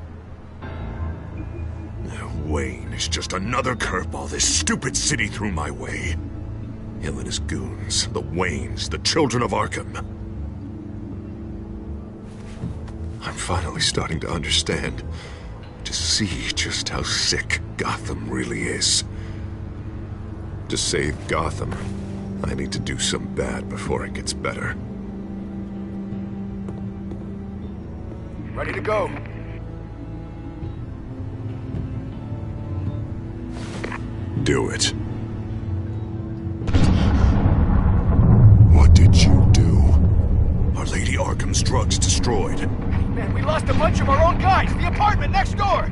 Speaker 3: Wayne is just another curveball this stupid city threw my way. Him and his goons, the Waynes, the children of Arkham. I'm finally starting to understand, to see just how sick Gotham really is. To save Gotham, I need to do some bad before it gets better.
Speaker 18: Ready to go.
Speaker 3: Do it.
Speaker 10: What did you do?
Speaker 3: Our Lady Arkham's drugs destroyed.
Speaker 18: Man, we lost a bunch of our own guys. The apartment next door.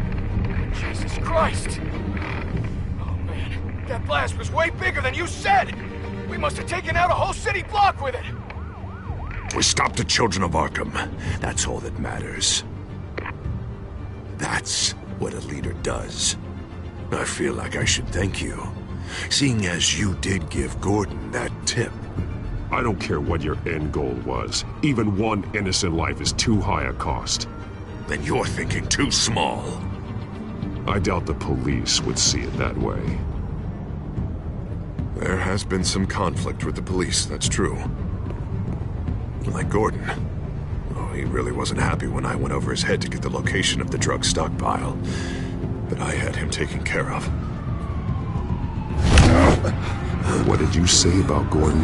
Speaker 18: Jesus Christ. Oh, man. That blast was way bigger than you said. We must have taken out a whole city block with it.
Speaker 3: We stopped the children of Arkham. That's all that matters. That's what a leader does. I feel like I should thank you, seeing as you did give Gordon that tip.
Speaker 10: I don't care what your end goal was. Even one innocent life is too high a cost.
Speaker 3: Then you're thinking too small.
Speaker 10: I doubt the police would see it that way.
Speaker 3: There has been some conflict with the police, that's true. Like Gordon. Oh, he really wasn't happy when I went over his head to get the location of the drug stockpile. But I had him taken care of.
Speaker 10: What did you say about Gordon?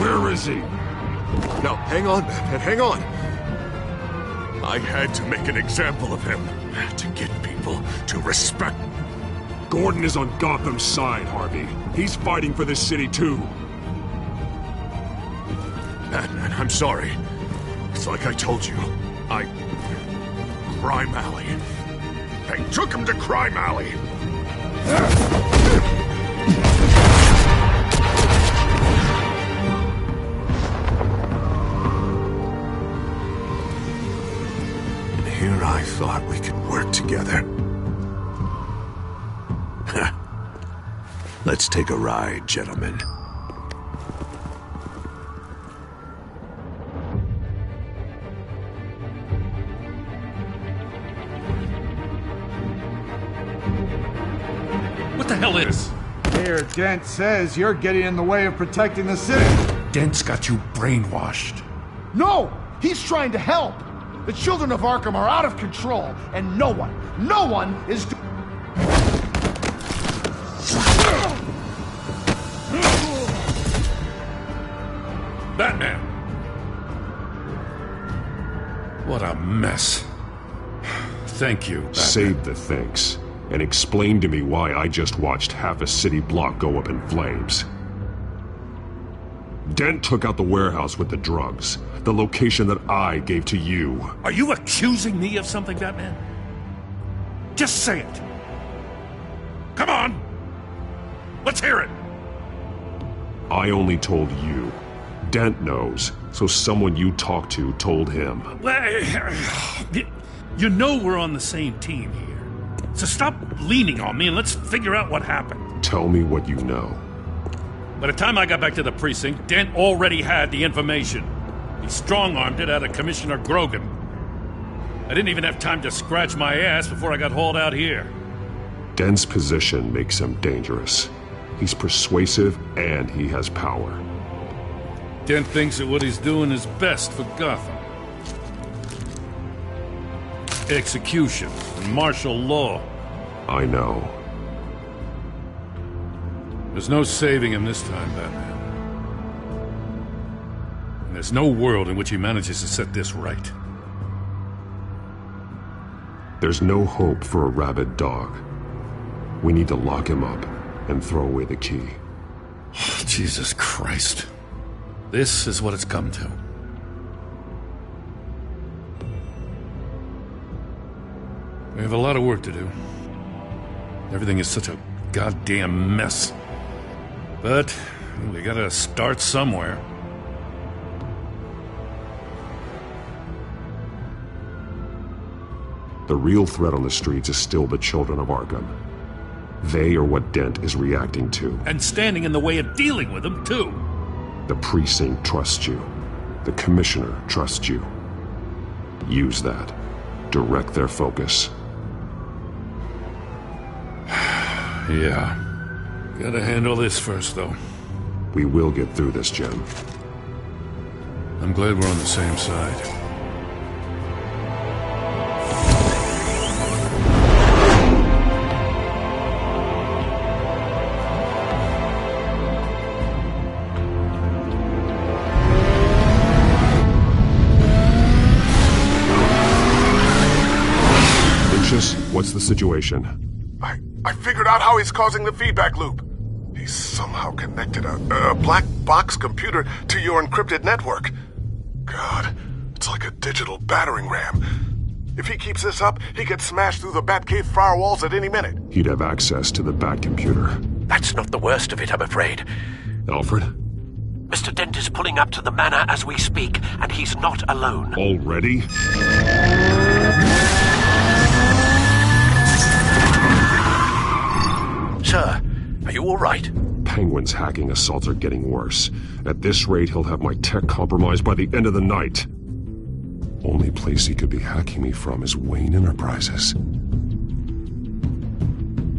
Speaker 3: Where is he? No, hang on, Batman, hang on. I had to make an example of him to get people to respect.
Speaker 10: Gordon is on Gotham's side, Harvey. He's fighting for this city too.
Speaker 3: Batman, I'm sorry. It's like I told you. Crime Alley. They took him to Crime Alley. And here I thought we could work together. Let's take a ride, gentlemen.
Speaker 13: What the hell is?
Speaker 22: Mayor Dent says you're getting in the way of protecting the city.
Speaker 13: Dent's got you brainwashed.
Speaker 18: No! He's trying to help! The children of Arkham are out of control, and no one is
Speaker 13: Batman! What a mess. Thank you, Batman.
Speaker 10: Save the thanks. And explain to me why I just watched half a city block go up in flames. Dent took out the warehouse with the drugs, the location that I gave to you.
Speaker 13: Are you accusing me of something, Batman? Just say it. Come on! Let's hear it!
Speaker 10: I only told you. Dent knows, so someone you talked to told him.
Speaker 13: You know we're on the same team here. So stop leaning on me and let's figure out what happened.
Speaker 10: Tell me what you know.
Speaker 13: By the time I got back to the precinct, Dent already had the information. He strong-armed it out of Commissioner Grogan. I didn't even have time to scratch my ass before I got hauled out here.
Speaker 10: Dent's position makes him dangerous. He's persuasive and he has power.
Speaker 13: Dent thinks that what he's doing is best for Gotham. Execution and martial law.
Speaker 10: I know.
Speaker 13: There's no saving him this time, Batman. And There's no world in which he manages to set this right.
Speaker 10: There's no hope for a rabid dog. We need to lock him up and throw away the key.
Speaker 13: Jesus Christ. This is what it's come to. We have a lot of work to do. Everything is such a goddamn mess. But we gotta start somewhere.
Speaker 10: The real threat on the streets is still the children of Arkham. They are what Dent is reacting to.
Speaker 13: And standing in the way of dealing with them, too.
Speaker 10: The precinct trusts you. The commissioner trusts you. Use that. Direct their focus.
Speaker 13: Yeah. Gotta handle this first, though.
Speaker 10: We will get through this, Jim.
Speaker 13: I'm glad we're on the same side.
Speaker 10: What's the situation?
Speaker 16: I figured out how he's causing the feedback loop. He's somehow connected a black box computer to your encrypted network. God, it's like a digital battering ram. If he keeps this up, he could smash through the Batcave firewalls at any minute.
Speaker 10: He'd have access to the Bat computer.
Speaker 2: That's not the worst of it, I'm afraid.
Speaker 10: Alfred?
Speaker 2: Mr. Dent is pulling up to the manor as we speak, and he's not alone.
Speaker 10: Already?
Speaker 2: Sir, are you all right?
Speaker 10: Penguin's hacking assaults are getting worse. At this rate, he'll have my tech compromised by the end of the night. Only place he could be hacking me from is Wayne Enterprises.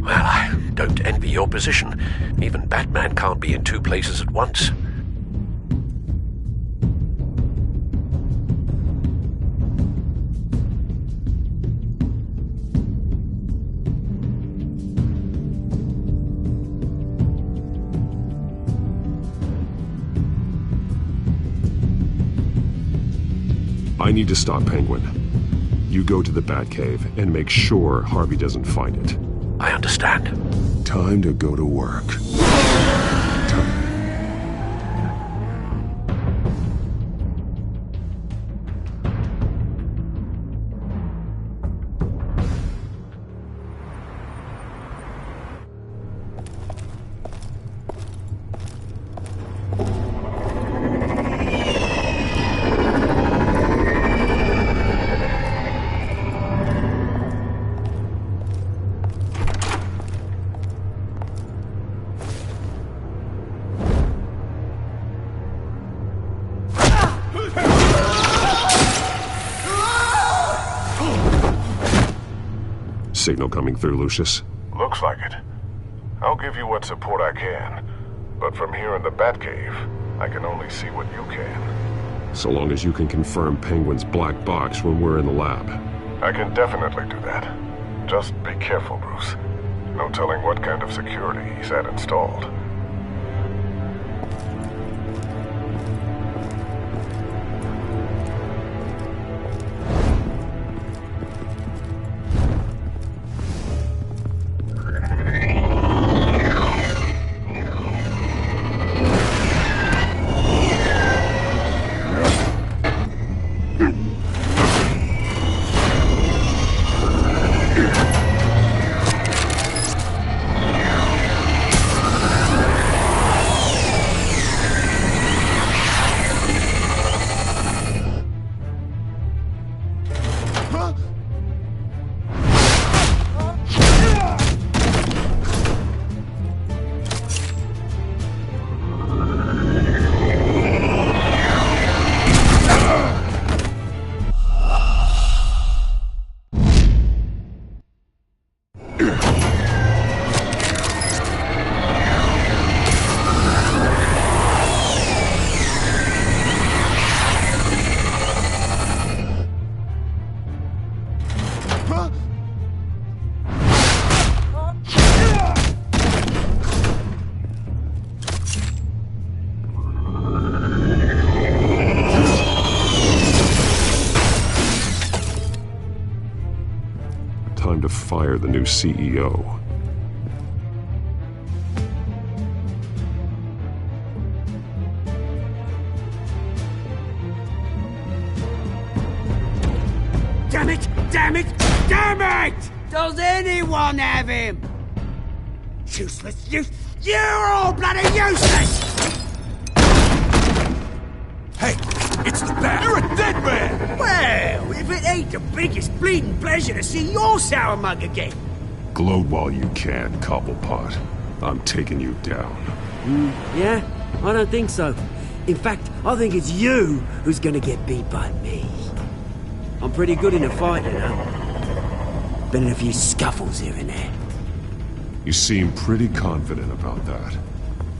Speaker 2: Well, I don't envy your position. Even Batman can't be in two places at once.
Speaker 10: I need to stop Penguin. You go to the Batcave and make sure Harvey doesn't find it.
Speaker 2: I understand.
Speaker 10: Time to go to work. Signal coming through, Lucius?
Speaker 16: Looks like it. I'll give you what support I can. But from here in the Batcave, I can only see what you can.
Speaker 10: So long as you can confirm Penguin's black box when we're in the lab.
Speaker 16: I can definitely do that. Just be careful, Bruce. No telling what kind of security he's had installed.
Speaker 10: fire the new CEO.
Speaker 8: Damn it! Damn it! Damn it! Does anyone have him? Useless! You're all bloody useless!
Speaker 11: Hey, it's the Bat! You're a dead man!
Speaker 8: Well, if it ain't the biggest bleeding pleasure to see your sour mug again.
Speaker 10: Gloat while you can, Cobblepot. I'm taking you down.
Speaker 5: Yeah? I don't think so. In fact, I think it's you who's gonna get beat by me. I'm pretty good in a fight, you know. Been in a few scuffles here and there.
Speaker 10: You seem pretty confident about that.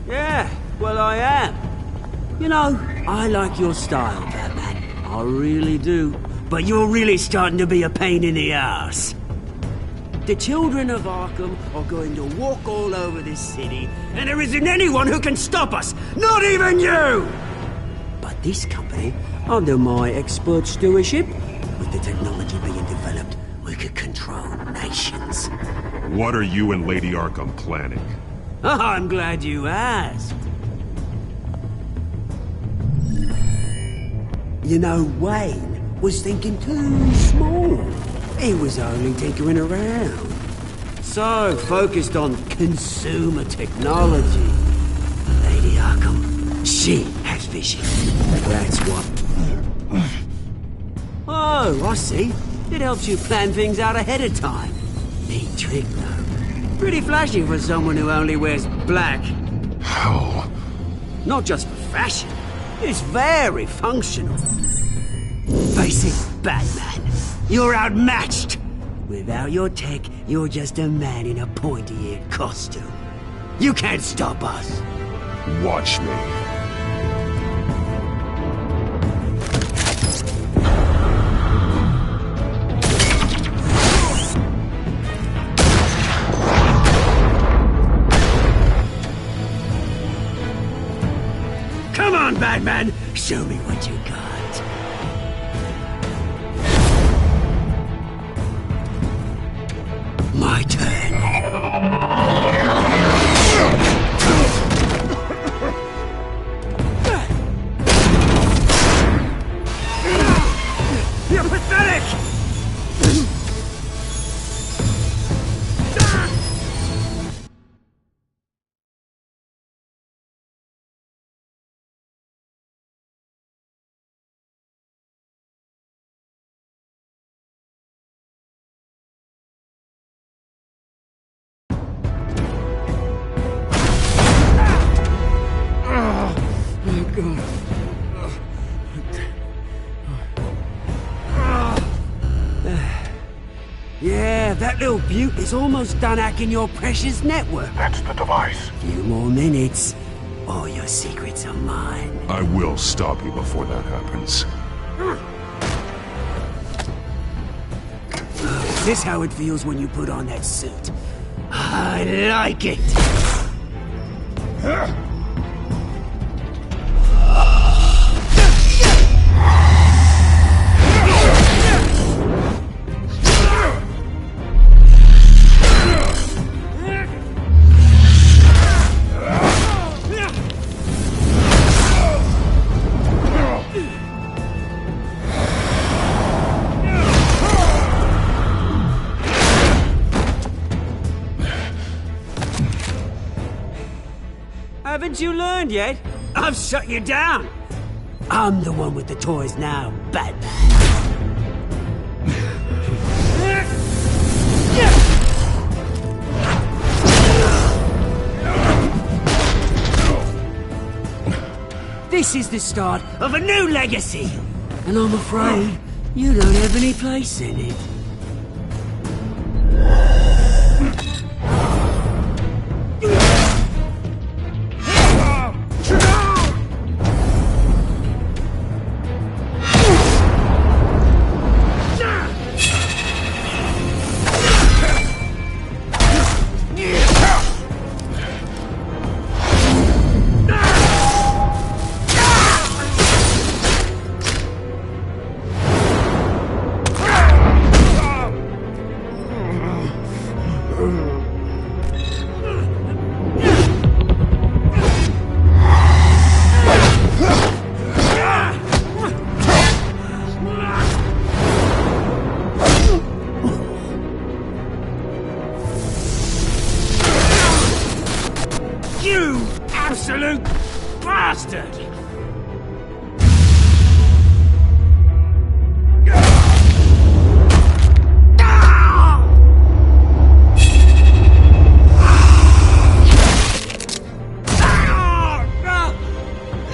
Speaker 5: Yeah, well I am. You know, I like your style, Batman. I really do. But you're really starting to be a pain in the ass. The children of Arkham are going to walk all over this city, and there isn't anyone who can stop us! Not even you! But this company, under my expert stewardship, with the technology being developed, we could control nations.
Speaker 10: What are you and Lady Arkham planning?
Speaker 5: I'm glad you asked. You know, Wayne was thinking too small. He was only tinkering around. So focused on consumer technology. Lady Arkham, she has vision. That's what... Oh, I see. It helps you plan things out ahead of time. Neat trick, though. Pretty flashy for someone who only wears black.
Speaker 10: How?
Speaker 5: Not just for fashion. It's very functional. Face it, Batman. You're outmatched. Without your tech, you're just a man in a pointy-eared costume. You can't stop us.
Speaker 10: Watch me.
Speaker 5: Come on, Batman! Show me what you got. My turn. You're pathetic! Yeah, that little beaut is almost done hacking your precious network.
Speaker 12: That's the device.
Speaker 5: Few more minutes, all your secrets are mine.
Speaker 10: I will stop you before that happens.
Speaker 5: Is this how it feels when you put on that suit? I like it! Haven't you learned yet? I've shut you down. I'm the one with the toys now, Batman. This is the start of a new legacy, and I'm afraid you don't have any place in it.
Speaker 8: You absolute bastard!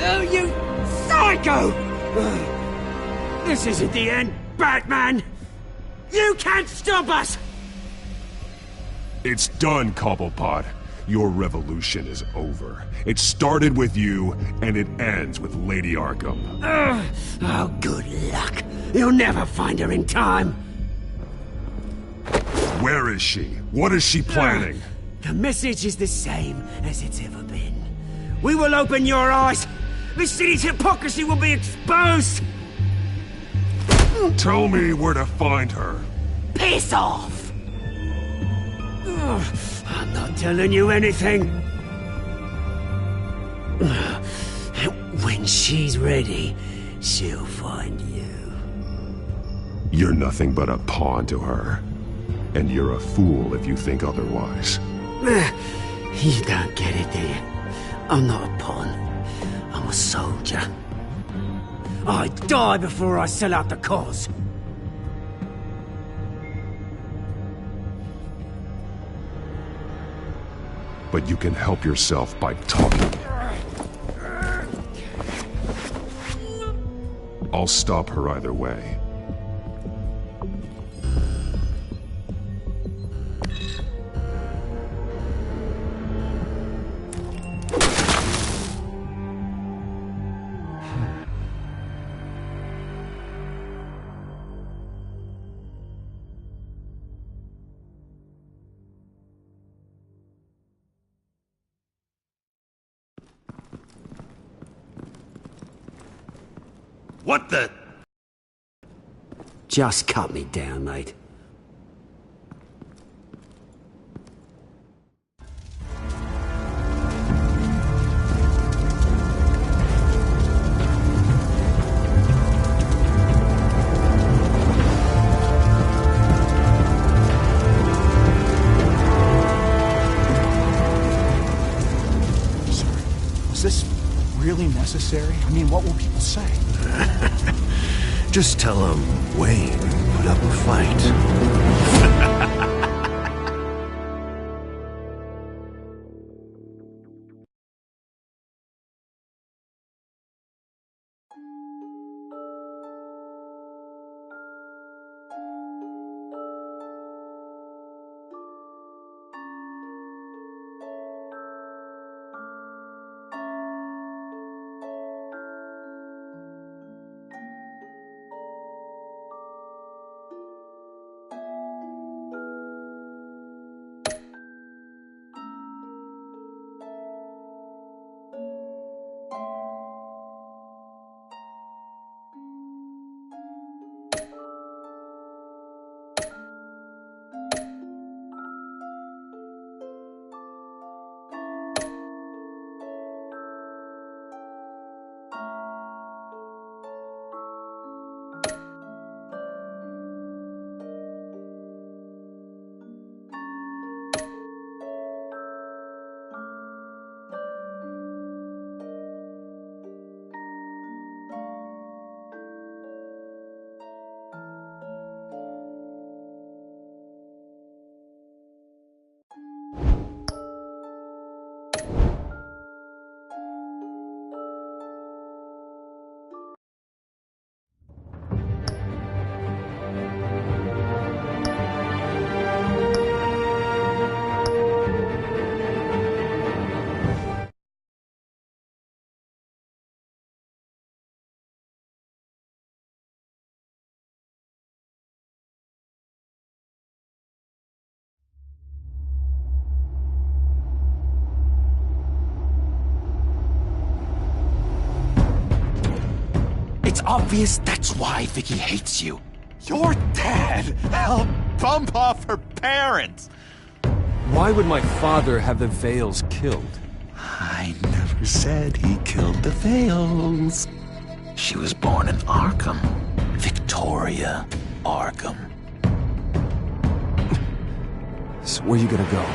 Speaker 8: Oh, you psycho! This isn't the end, Batman! You can't stop us!
Speaker 10: It's done, Cobblepot. Your revolution is over. It started with you, and it ends with Lady Arkham.
Speaker 8: Oh, good luck. You'll never find her in time.
Speaker 10: Where is she? What is she planning?
Speaker 8: The message is the same as it's ever been. We will open your eyes. The city's hypocrisy will be exposed.
Speaker 10: Tell me where to find her.
Speaker 8: Piss off! I'm not telling you anything. When she's ready, she'll find you.
Speaker 10: You're nothing but a pawn to her. And you're a fool if you think otherwise.
Speaker 8: You don't get it, do you? I'm not a pawn. I'm a soldier. I die before I sell out the cause.
Speaker 10: But you can help yourself by talking. I'll stop her either way.
Speaker 8: What the? Just cut me down, mate.
Speaker 18: Was this really necessary? I mean, what will people say?
Speaker 2: Just tell him Wayne put up a fight.
Speaker 23: It's obvious that's why Vicky hates you. Your dad helped bump off her parents.
Speaker 1: Why would my father have the Vales killed?
Speaker 23: I never said he killed the Vales. She was born in Arkham. Victoria Arkham.
Speaker 1: So where you gonna go?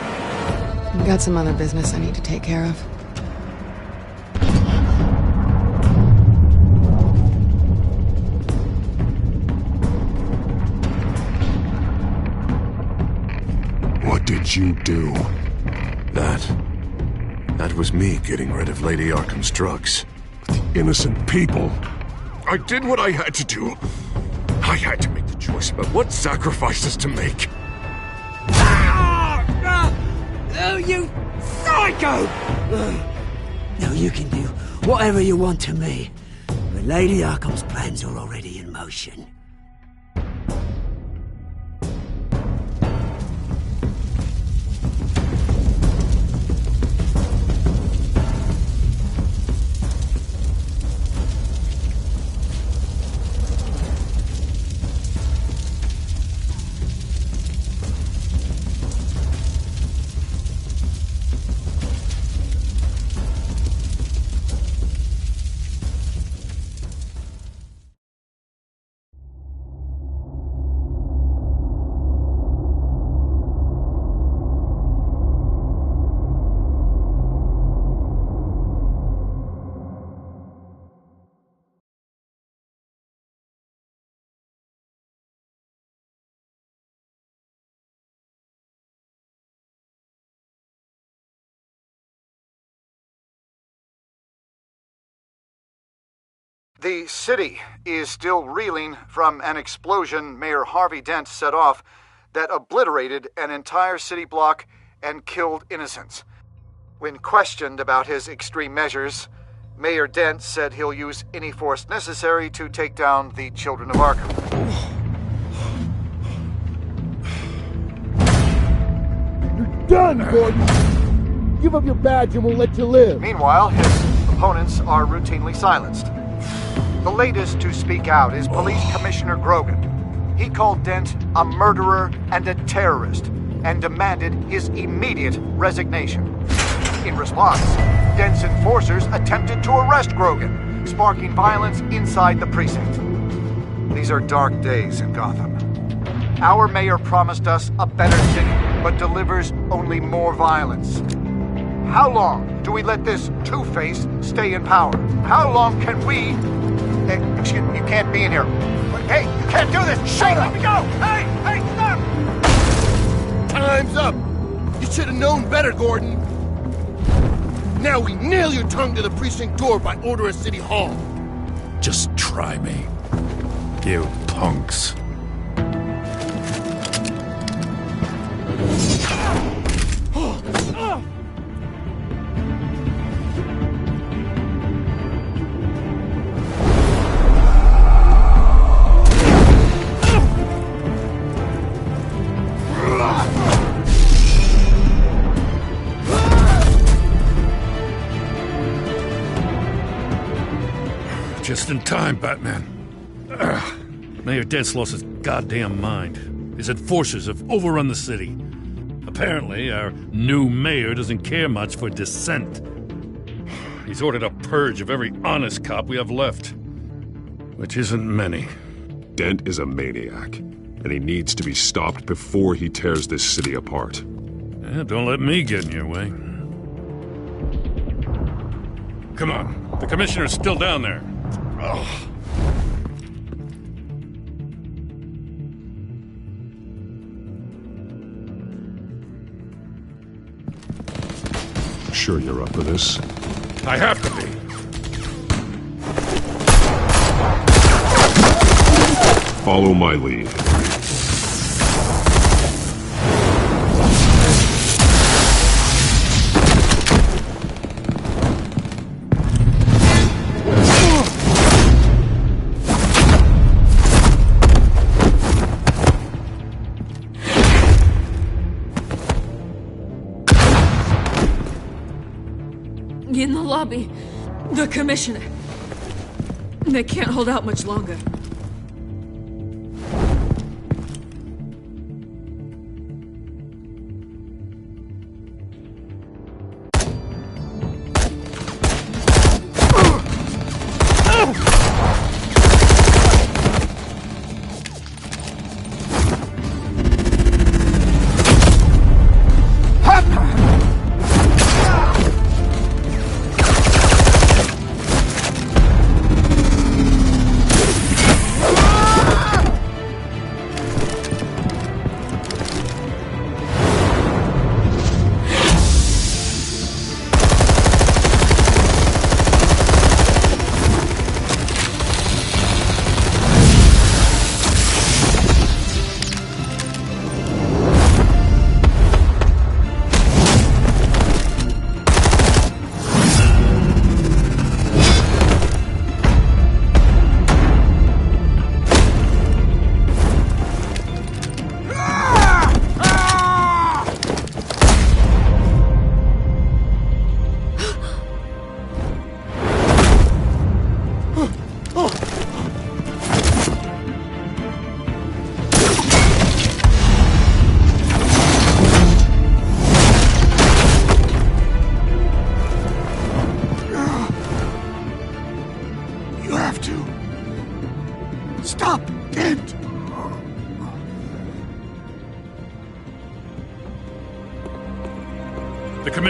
Speaker 9: I've got some other business I need to take care of.
Speaker 11: What did you do? That was me getting rid of Lady Arkham's drugs.
Speaker 10: The innocent people.
Speaker 11: I did what I had to do. I had to make the choice about what sacrifices to make.
Speaker 5: Oh, you psycho! Now you can do whatever you want to me, but Lady Arkham's plans are already in motion.
Speaker 14: The city is still reeling from an explosion Mayor Harvey Dent set off that obliterated an entire city block and killed innocents. When questioned about his extreme measures, Mayor Dent said he'll use any force necessary to take down the Children of Arkham.
Speaker 18: You're done, Gordon! Give up your badge and we'll let you live.
Speaker 14: Meanwhile, his opponents are routinely silenced. The latest to speak out is Police Commissioner Grogan. He called Dent a murderer and a terrorist and demanded his immediate resignation. In response, Dent's enforcers attempted to arrest Grogan, sparking violence inside the precinct. These are dark days in Gotham. Our mayor promised us a better city, but delivers only more violence. How long do we let this Two-Face stay in power? How long can we... Excuse me, you can't be in here. Hey, you can't do this! Shut up! Let me go! Hey, stop!
Speaker 18: Time's up! You should have known better, Gordon. Now we nail your tongue to the precinct door by order of City Hall.
Speaker 13: Just try me, you punks. Just in time, Batman. Mayor Dent's lost his goddamn mind. His enforcers have overrun the city. Apparently, our new mayor doesn't care much for dissent. He's ordered a purge of every honest cop we have left. Which isn't many.
Speaker 10: Dent is a maniac, and he needs to be stopped before he tears this city apart.
Speaker 13: Yeah, don't let me get in your way. Come on, the commissioner's still down there. Oh.
Speaker 10: Sure you're up for this?
Speaker 13: I have to be.
Speaker 10: Follow my lead.
Speaker 20: In the lobby, the commissioner. They can't hold out much longer.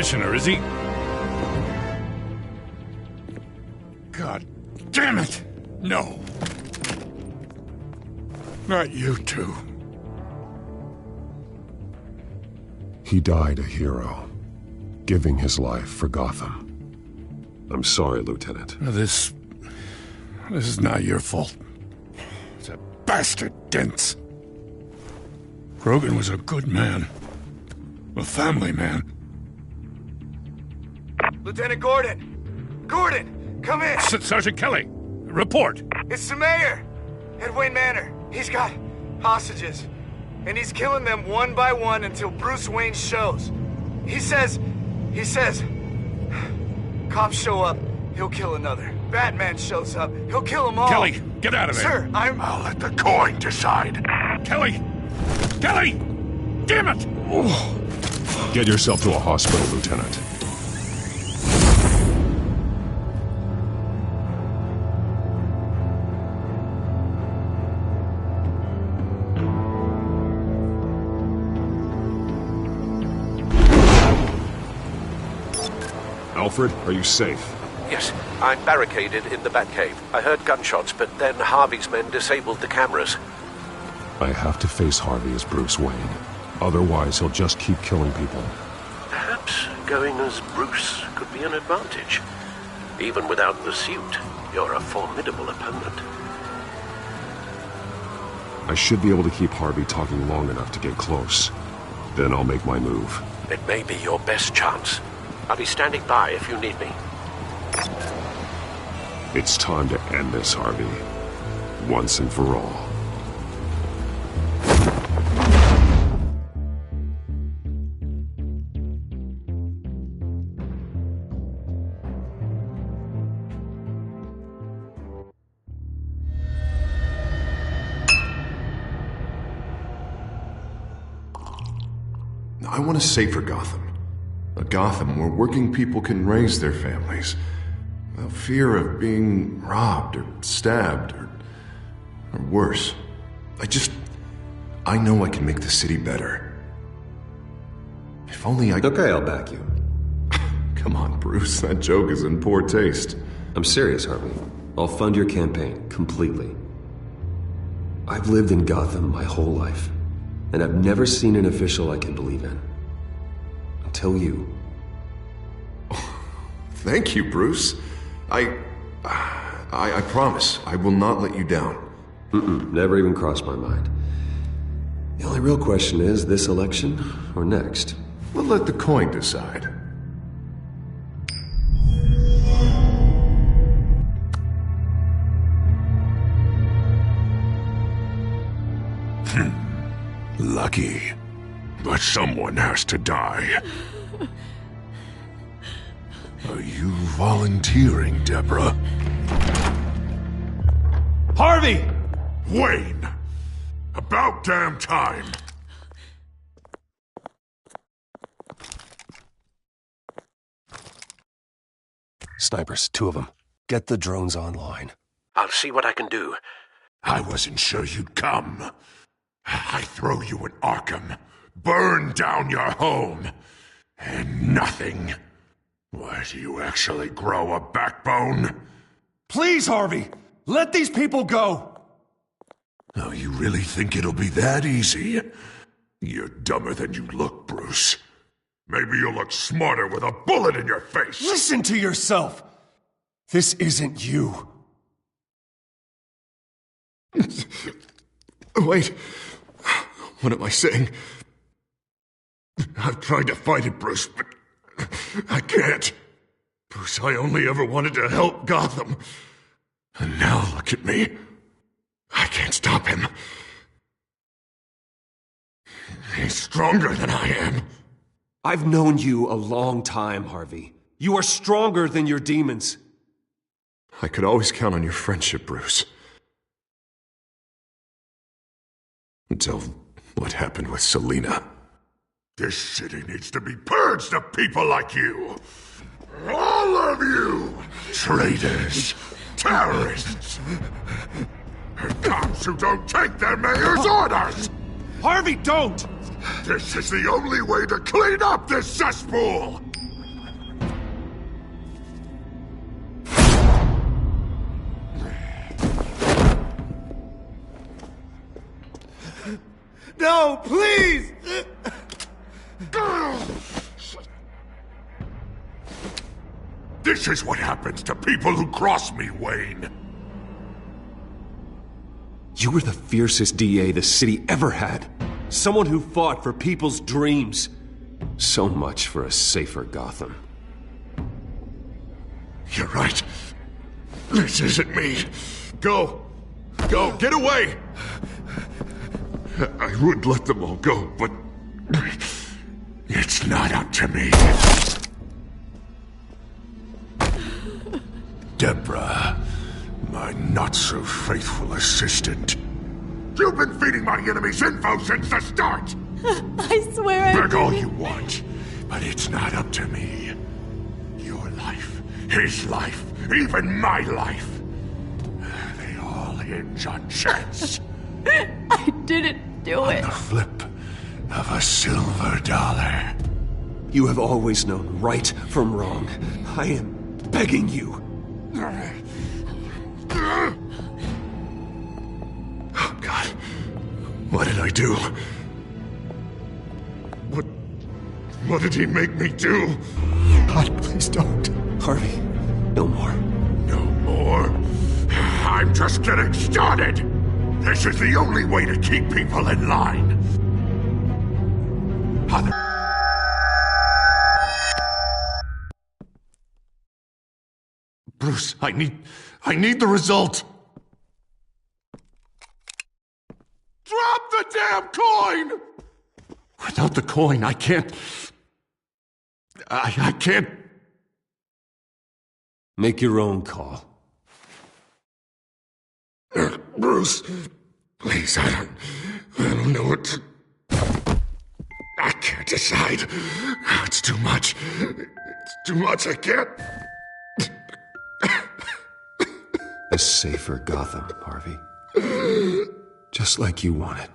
Speaker 13: commissioner, is he?
Speaker 17: God damn it! No. Not you two.
Speaker 10: He died a hero, giving his life for Gotham. I'm sorry, Lieutenant.
Speaker 17: This is not your fault. It's a bastard Dent. Grogan was a good man. A family man.
Speaker 19: Lieutenant Gordon! Gordon! Come in!
Speaker 13: Sergeant Kelly! Report!
Speaker 19: It's the mayor! At Wayne Manor. He's got hostages. And he's killing them one by one until Bruce Wayne shows. He says... Cops show up, he'll kill another. Batman shows up, he'll kill them all.
Speaker 13: Kelly, get out of there!
Speaker 19: Sir,
Speaker 17: I'll let the coin decide.
Speaker 13: Kelly! Kelly! Damn it!
Speaker 10: Get yourself to a hospital, Lieutenant. Alfred, are you safe?
Speaker 2: Yes, I'm barricaded in the Batcave. I heard gunshots, but then Harvey's men disabled the cameras.
Speaker 10: I have to face Harvey as Bruce Wayne. Otherwise, he'll just keep killing people.
Speaker 2: Perhaps going as Bruce could be an advantage. Even without the suit, you're a formidable opponent.
Speaker 10: I should be able to keep Harvey talking long enough to get close. Then I'll make my move.
Speaker 2: It may be your best chance. I'll be standing by if you need me.
Speaker 10: It's time to end this, Harvey. Once and for all.
Speaker 11: I want a safer Gotham. A Gotham where working people can raise their families without fear of being robbed or stabbed or worse. I know I can make the city better. If only I...
Speaker 1: Okay, I'll back you.
Speaker 11: Come on, Bruce, that joke is in poor taste.
Speaker 1: I'm serious, Harvey. I'll fund your campaign, completely. I've lived in Gotham my whole life, and I've never seen an official I can believe in. Until you.
Speaker 11: Thank you, Bruce. I promise I will not let you down.
Speaker 1: Never even crossed my mind. The only real question is, this election or next?
Speaker 11: We'll let the coin decide.
Speaker 17: Lucky. But someone has to die. Are you volunteering, Deborah?
Speaker 13: Harvey!
Speaker 17: Wayne! About damn time!
Speaker 1: Snipers, 2 of them. Get the drones online.
Speaker 2: I'll see what I can do.
Speaker 17: I wasn't sure you'd come. I throw you in Arkham, burn down your home, and nothing. Why, do you actually grow a backbone?
Speaker 13: Please, Harvey! Let these people go!
Speaker 17: Oh, you really think it'll be that easy? You're dumber than you look, Bruce. Maybe you'll look smarter with a bullet in your face.
Speaker 13: Listen to yourself! This isn't you.
Speaker 11: Wait. What am I saying? I've tried to fight it, Bruce, but I can't. Bruce, I only ever wanted to help Gotham. And now look at me. I can't stop him. He's stronger than I am.
Speaker 1: I've known you a long time, Harvey. You are stronger than your demons.
Speaker 11: I could always count on your friendship, Bruce. Until what happened with Selina.
Speaker 17: This city needs to be purged of people like you. All of you! Traitors, terrorists, and cops who don't take their mayor's orders!
Speaker 13: Harvey, don't!
Speaker 17: This is the only way to clean up this cesspool!
Speaker 19: No, please!
Speaker 17: This is what happens to people who cross me, Wayne.
Speaker 1: You were the fiercest DA the city ever had. Someone who fought for people's dreams. So much for a safer Gotham.
Speaker 17: You're right. This isn't me. Go. Go, get away! I would let them all go, but it's not up to me. Deborah, my not-so-faithful assistant. You've been feeding my enemies info since the start!
Speaker 20: I swear I
Speaker 17: Beg all
Speaker 20: didn't.
Speaker 17: you want, but it's not up to me. Your life, his life, even my life. They all hinge on chance.
Speaker 20: I didn't do it.
Speaker 17: The flip of a silver dollar.
Speaker 1: You have always known right from wrong. I am begging you.
Speaker 17: Oh, God. What did I do? What did he make me do?
Speaker 11: God, please don't.
Speaker 1: Harvey, no more.
Speaker 17: No more? I'm just getting started. This is the only way to keep people in line. Bruce, I need the result. Drop the damn coin! Without the coin, I can't... I can't...
Speaker 1: Make your own call.
Speaker 17: Bruce, please, I don't know what to... I can't decide. It's too much. It's too much, I can't...
Speaker 1: A safer Gotham, Harvey. Just like you wanted.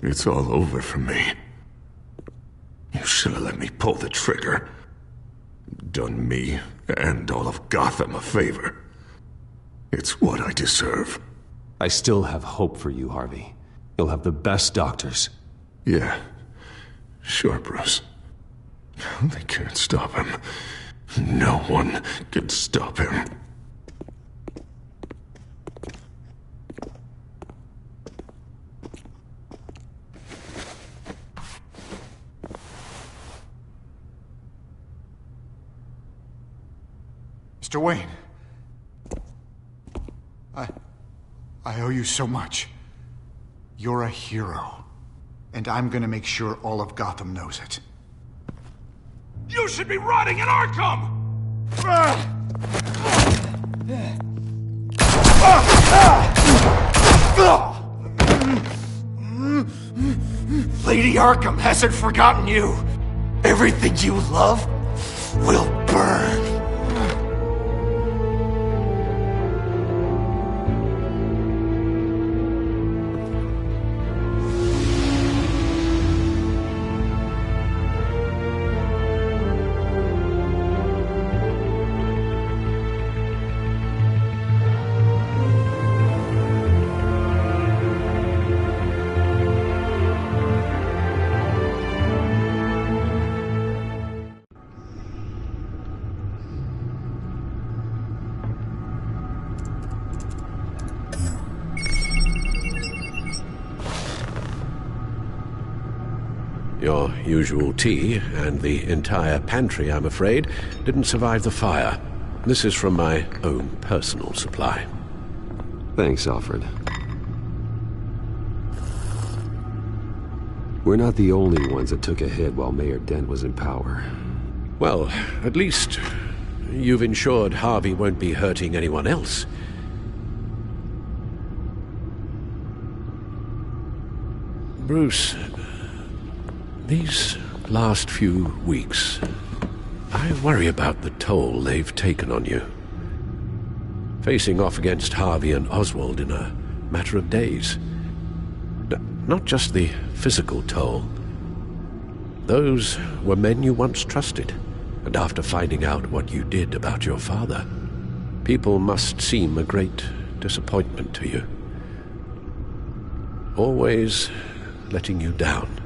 Speaker 17: It's all over for me. You should have let me pull the trigger. Done me and all of Gotham a favor. It's what I deserve.
Speaker 1: I still have hope for you, Harvey. You'll have the best doctors.
Speaker 17: Yeah, sure, Bruce. They can't stop him. No one can stop him.
Speaker 22: Mr. Wayne. I owe you so much. You're a hero. And I'm gonna make sure all of Gotham knows it.
Speaker 17: You should be rotting in Arkham!
Speaker 19: Lady Arkham hasn't forgotten you. Everything you love will burn.
Speaker 2: Your usual tea and the entire pantry, I'm afraid, didn't survive the fire. This is from my own personal supply.
Speaker 1: Thanks, Alfred. We're not the only ones that took a hit while Mayor Dent was in power.
Speaker 2: Well, at least you've ensured Harvey won't be hurting anyone else. Bruce, these last few weeks, I worry about the toll they've taken on you. Facing off against Harvey and Oswald in a matter of days. Not just the physical toll, Those were men you once trusted, and after finding out what you did about your father, people must seem a great disappointment to you. Always letting you down,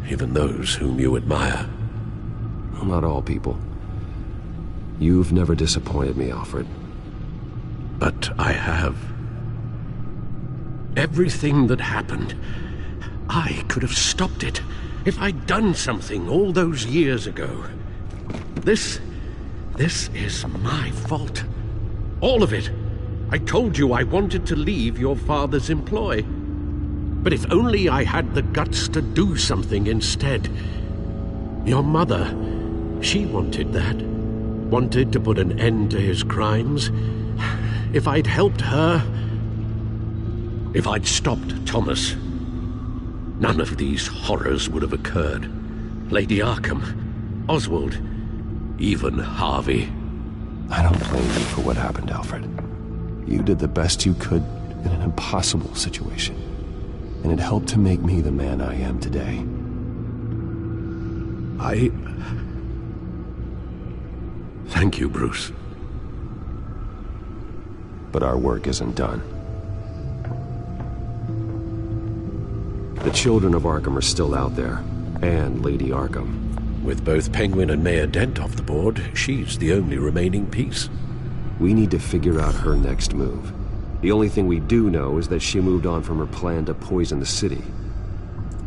Speaker 2: even those whom you admire.
Speaker 1: Well, not all people. You've never disappointed me, Alfred.
Speaker 2: But I have. Everything that happened, I could have stopped it if I'd done something all those years ago. This is my fault. All of it. I told you I wanted to leave your father's employ. But if only I had the guts to do something instead. Your mother, she wanted that. Wanted to put an end to his crimes. If I'd helped her, if I'd stopped Thomas, none of these horrors would have occurred. Lady Arkham, Oswald, even Harvey.
Speaker 1: I don't blame you for what happened, Alfred. You did the best you could in an impossible situation, and it helped to make me the man I am today.
Speaker 2: Thank you, Bruce.
Speaker 1: But our work isn't done. The children of Arkham are still out there, and Lady Arkham.
Speaker 2: With both Penguin and Mayor Dent off the board, she's the only remaining piece.
Speaker 1: We need to figure out her next move. The only thing we do know is that she moved on from her plan to poison the city.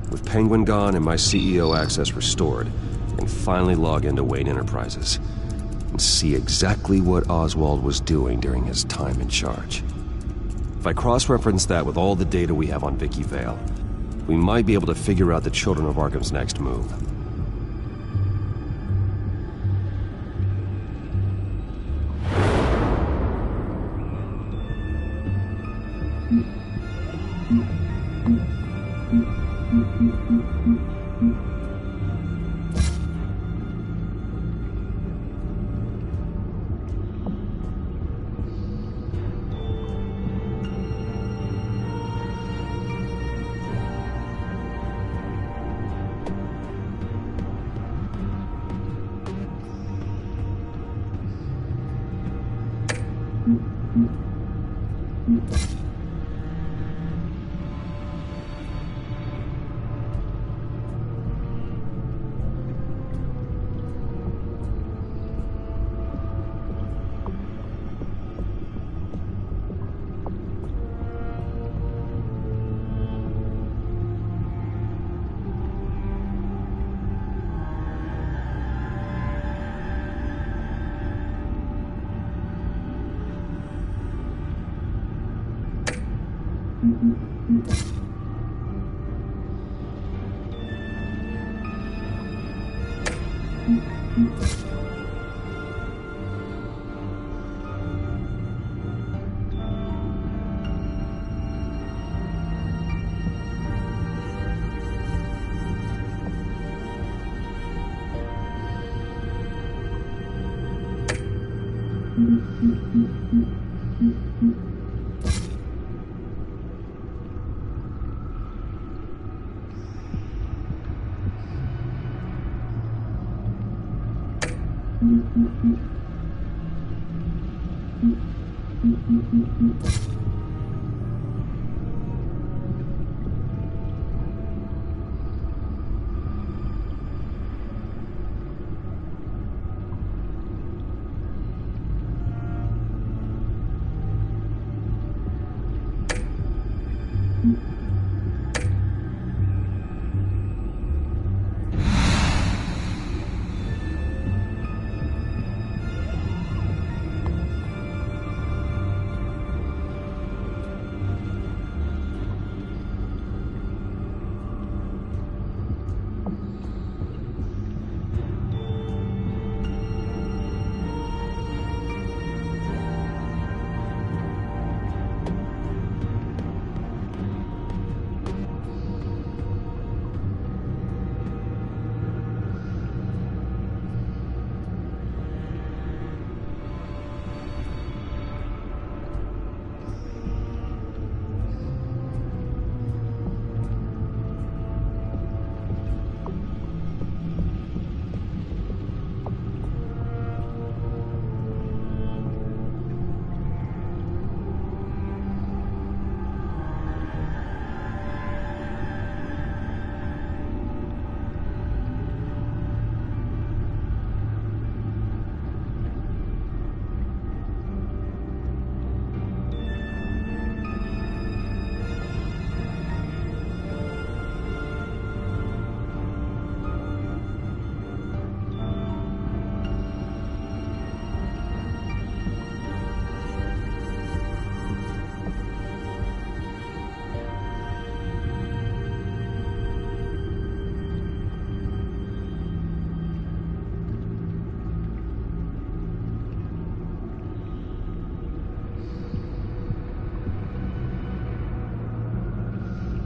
Speaker 1: With Penguin gone and my CEO access restored, I can finally log into Wayne Enterprises and see exactly what Oswald was doing during his time in charge. If I cross-reference that with all the data we have on Vicky Vale, we might be able to figure out the Children of Arkham's next move.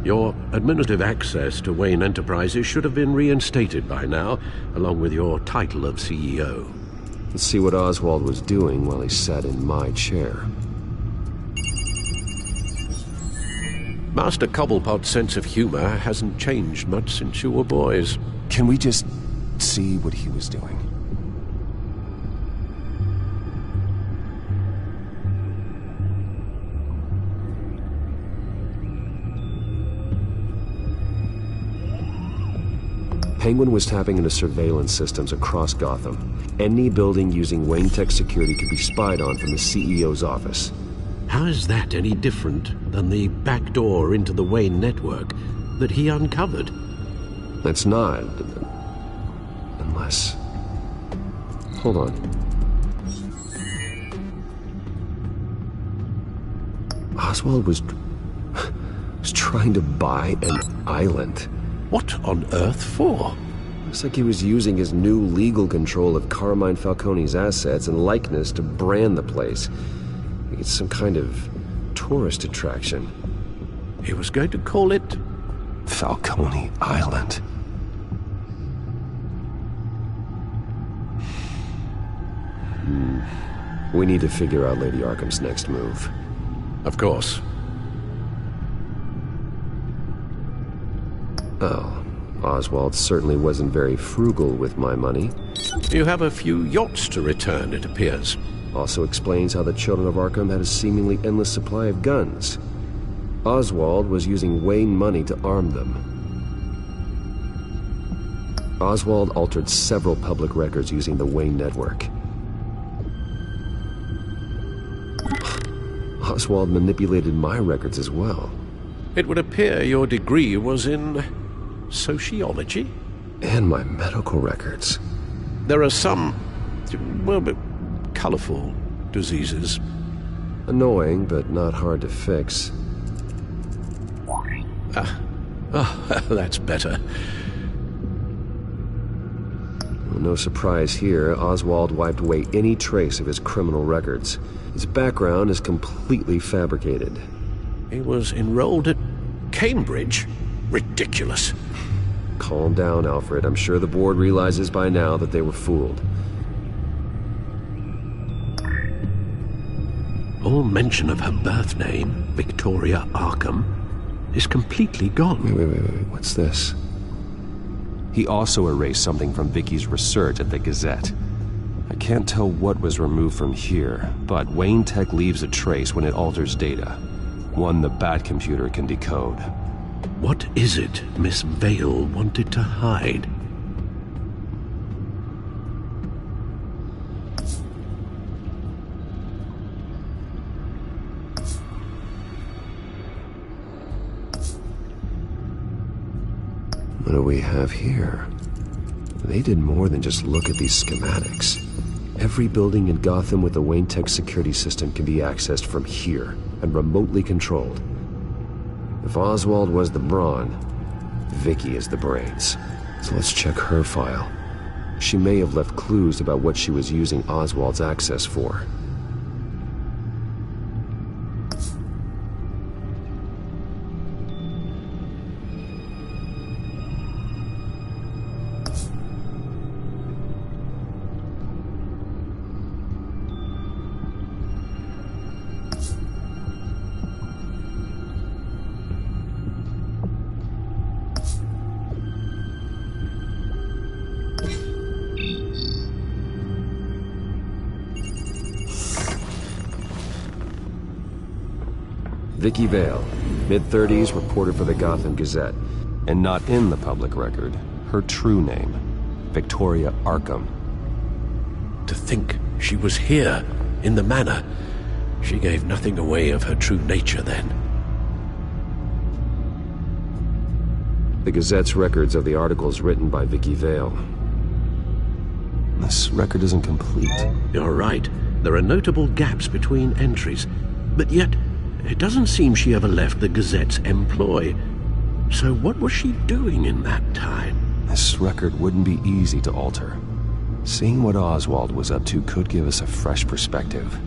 Speaker 2: Your administrative access to Wayne Enterprises should have been reinstated by now, along with your title of CEO.
Speaker 1: Let's see what Oswald was doing while he sat in my chair.
Speaker 2: Master Cobblepot's sense of humor hasn't changed much since you were boys.
Speaker 1: Can we just see what he was doing? Penguin was tapping into surveillance systems across Gotham. Any building using Wayne Tech security could be spied on from the CEO's office.
Speaker 2: How is that any different than the back door into the Wayne network that he uncovered?
Speaker 1: That's not. Unless... Hold on. Oswald was trying to buy an island.
Speaker 2: What on earth for?
Speaker 1: Looks like he was using his new legal control of Carmine Falcone's assets and likeness to brand the place. It's some kind of tourist attraction.
Speaker 2: He was going to call it...
Speaker 1: Falcone Island. We need to figure out Lady Arkham's next move.
Speaker 2: Of course.
Speaker 1: Oh, Oswald certainly wasn't very frugal with my money.
Speaker 2: You have a few yachts to return, it appears.
Speaker 1: Also explains how the children of Arkham had a seemingly endless supply of guns. Oswald was using Wayne money to arm them. Oswald altered several public records using the Wayne network. Oswald manipulated my records as well.
Speaker 2: It would appear your degree was in... sociology?
Speaker 1: And my medical records.
Speaker 2: There are some... well, colorful diseases.
Speaker 1: Annoying, but not hard to fix.
Speaker 2: That's better.
Speaker 1: Well, no surprise here, Oswald wiped away any trace of his criminal records. His background is completely fabricated.
Speaker 2: He was enrolled at Cambridge? Ridiculous.
Speaker 1: Calm down, Alfred. I'm sure the board realizes by now that they were fooled.
Speaker 2: All mention of her birth name, Victoria Arkham, is completely gone.
Speaker 1: Wait. What's this? He also erased something from Vicky's research at the Gazette. I can't tell what was removed from here, but Wayne Tech leaves a trace when it alters data. One the Bat-computer can decode.
Speaker 2: What is it Miss Vale wanted to hide?
Speaker 1: What do we have here? They did more than just look at these schematics. Every building in Gotham with the Wayne Tech security system can be accessed from here and remotely controlled. If Oswald was the brawn, Vicky is the brains. So let's check her file. She may have left clues about what she was using Oswald's access for. Vicky Vale, mid-30s, reporter for the Gotham Gazette. And not in the public record, her true name, Victoria Arkham.
Speaker 2: To think she was here, in the manor. She gave nothing away of her true nature then.
Speaker 1: The Gazette's records of the articles written by Vicky Vale. This record isn't complete.
Speaker 2: You're right. There are notable gaps between entries. But yet, it doesn't seem she ever left the Gazette's employ. So what was she doing in that time?
Speaker 1: This record wouldn't be easy to alter. Seeing what Oswald was up to could give us a fresh perspective.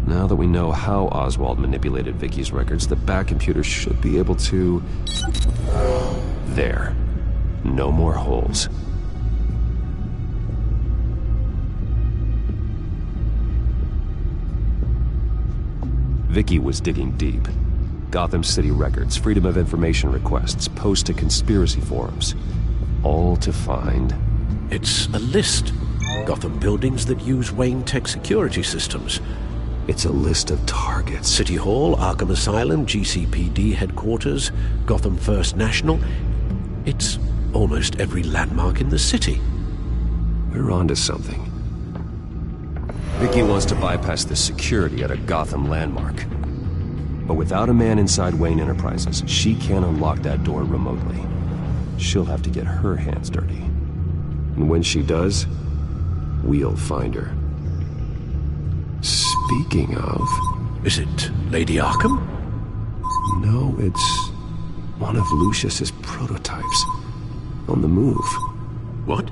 Speaker 1: Now that we know how Oswald manipulated Vicky's records, the back computer should be able to... There. No more holes. Vicky was digging deep. Gotham City records, Freedom of Information requests, posts to conspiracy forums. All to find...
Speaker 2: It's a list. Gotham buildings that use Wayne Tech security systems.
Speaker 1: It's a list of targets.
Speaker 2: City Hall, Arkham Asylum, GCPD headquarters, Gotham First National. It's almost every landmark in the city.
Speaker 1: We're onto something. Vicky wants to bypass the security at a Gotham landmark. But without a man inside Wayne Enterprises, she can't unlock that door remotely. She'll have to get her hands dirty. And when she does, we'll find her. Speaking of...
Speaker 2: Is it Lady Arkham?
Speaker 1: No, it's one of Lucius's prototypes. On the move.
Speaker 2: What?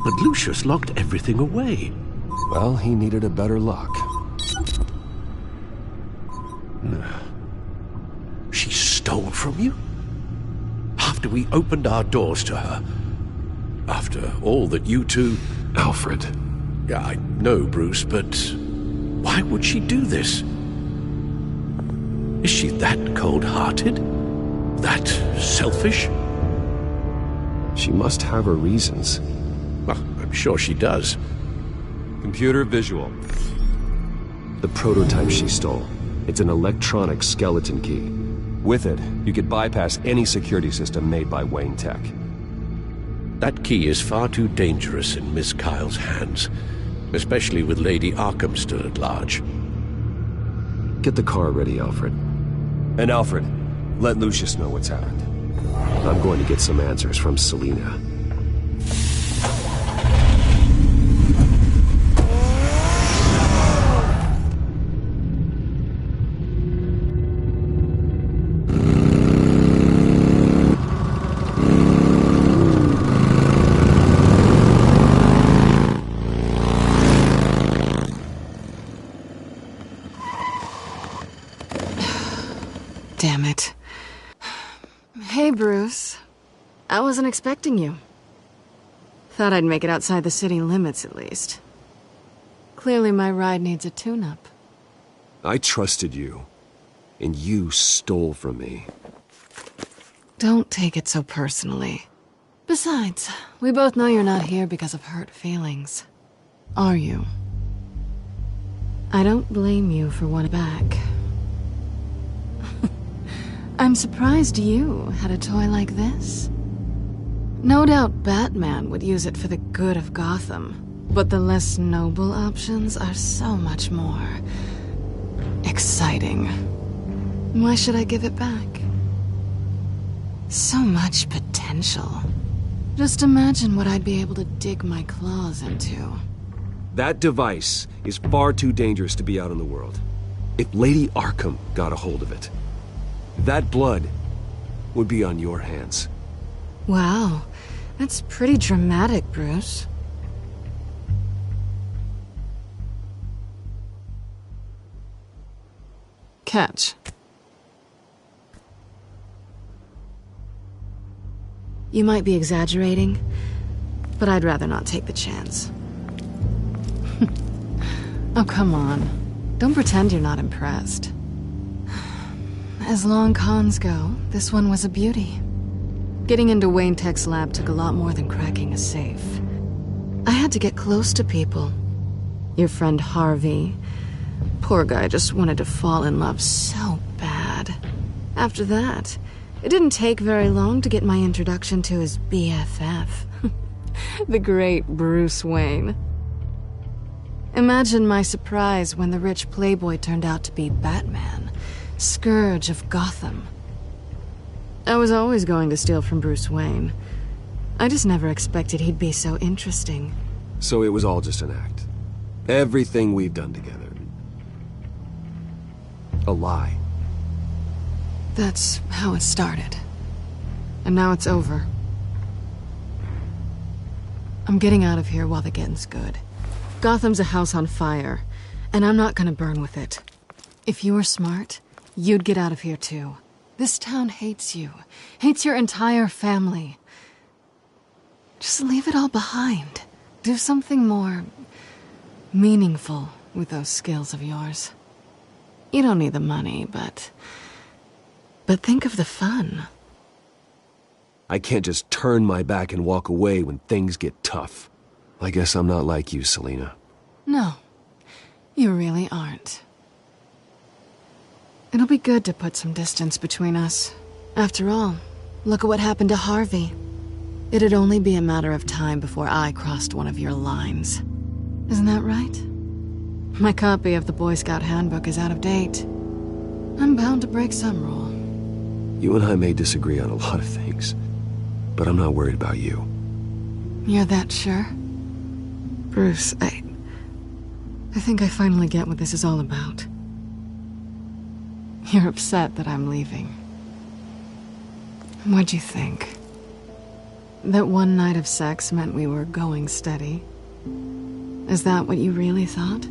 Speaker 2: But Lucius locked everything away.
Speaker 1: Well, he needed a better lock.
Speaker 2: She stole from you? After we opened our doors to her? After all that you two...
Speaker 1: Alfred.
Speaker 2: Yeah, I know, Bruce, but why would she do this? Is she that cold-hearted? That selfish?
Speaker 1: She must have her reasons.
Speaker 2: Well, I'm sure she does.
Speaker 1: Computer visual. The prototype she stole. It's an electronic skeleton key. With it, you could bypass any security system made by Wayne Tech.
Speaker 2: That key is far too dangerous in Miss Kyle's hands, especially with Lady Arkham still at large.
Speaker 1: Get the car ready, Alfred. And Alfred, let Lucius know what's happened. I'm going to get some answers from Selina.
Speaker 9: Damn it. Hey, Bruce. I wasn't expecting you. Thought I'd make it outside the city limits, at least. Clearly my ride needs a tune-up.
Speaker 1: I trusted you, and you stole from me.
Speaker 9: Don't take it so personally. Besides, we both know you're not here because of hurt feelings. Are you? I don't blame you for wanting back. I'm surprised you had a toy like this. No doubt Batman would use it for the good of Gotham, but the less noble options are so much more exciting. Why should I give it back? So much potential. Just imagine what I'd be able to dig my claws into.
Speaker 1: That device is far too dangerous to be out in the world. If Lady Arkham got a hold of it, that blood would be on your hands.
Speaker 9: Wow, that's pretty dramatic, Bruce. Catch. You might be exaggerating, but I'd rather not take the chance. Oh, come on. Don't pretend you're not impressed. As long cons go, this one was a beauty. Getting into Wayne Tech's lab took a lot more than cracking a safe. I had to get close to people. Your friend Harvey. Poor guy just wanted to fall in love so bad. After that, it didn't take very long to get my introduction to his BFF. The great Bruce Wayne. Imagine my surprise when the rich playboy turned out to be Batman, Scourge of Gotham. I was always going to steal from Bruce Wayne. I just never expected he'd be so interesting.
Speaker 1: So it was all just an act. Everything we've done together. A lie.
Speaker 9: That's how it started. And now it's over. I'm getting out of here while the getting's good. Gotham's a house on fire, and I'm not gonna burn with it. If you were smart, you'd get out of here too. This town hates you. Hates your entire family. Just leave it all behind. Do something more meaningful with those skills of yours. You don't need the money, but think of the fun.
Speaker 1: I can't just turn my back and walk away when things get tough. I guess I'm not like you, Selina.
Speaker 9: No, you really aren't. It'll be good to put some distance between us. After all, look at what happened to Harvey. It'd only be a matter of time before I crossed one of your lines. Isn't that right? My copy of the Boy Scout Handbook is out of date. I'm bound to break some rule.
Speaker 1: You and I may disagree on a lot of things, but I'm not worried about you.
Speaker 9: You're that sure? Bruce, I think I finally get what this is all about. You're upset that I'm leaving. What'd you think? That one night of sex meant we were going steady? Is that what you really thought?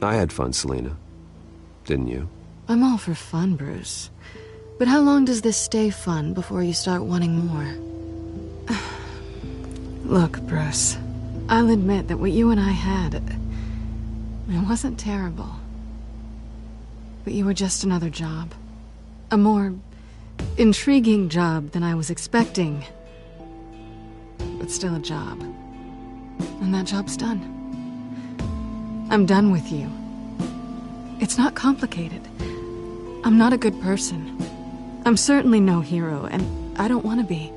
Speaker 1: I had fun, Selina. Didn't you?
Speaker 9: I'm all for fun, Bruce. But how long does this stay fun before you start wanting more? Look, Bruce, I'll admit that what you and I had, it wasn't terrible. But you were just another job. A more intriguing job than I was expecting. But still a job. And that job's done. I'm done with you. It's not complicated. I'm not a good person. I'm certainly no hero, and I don't want to be.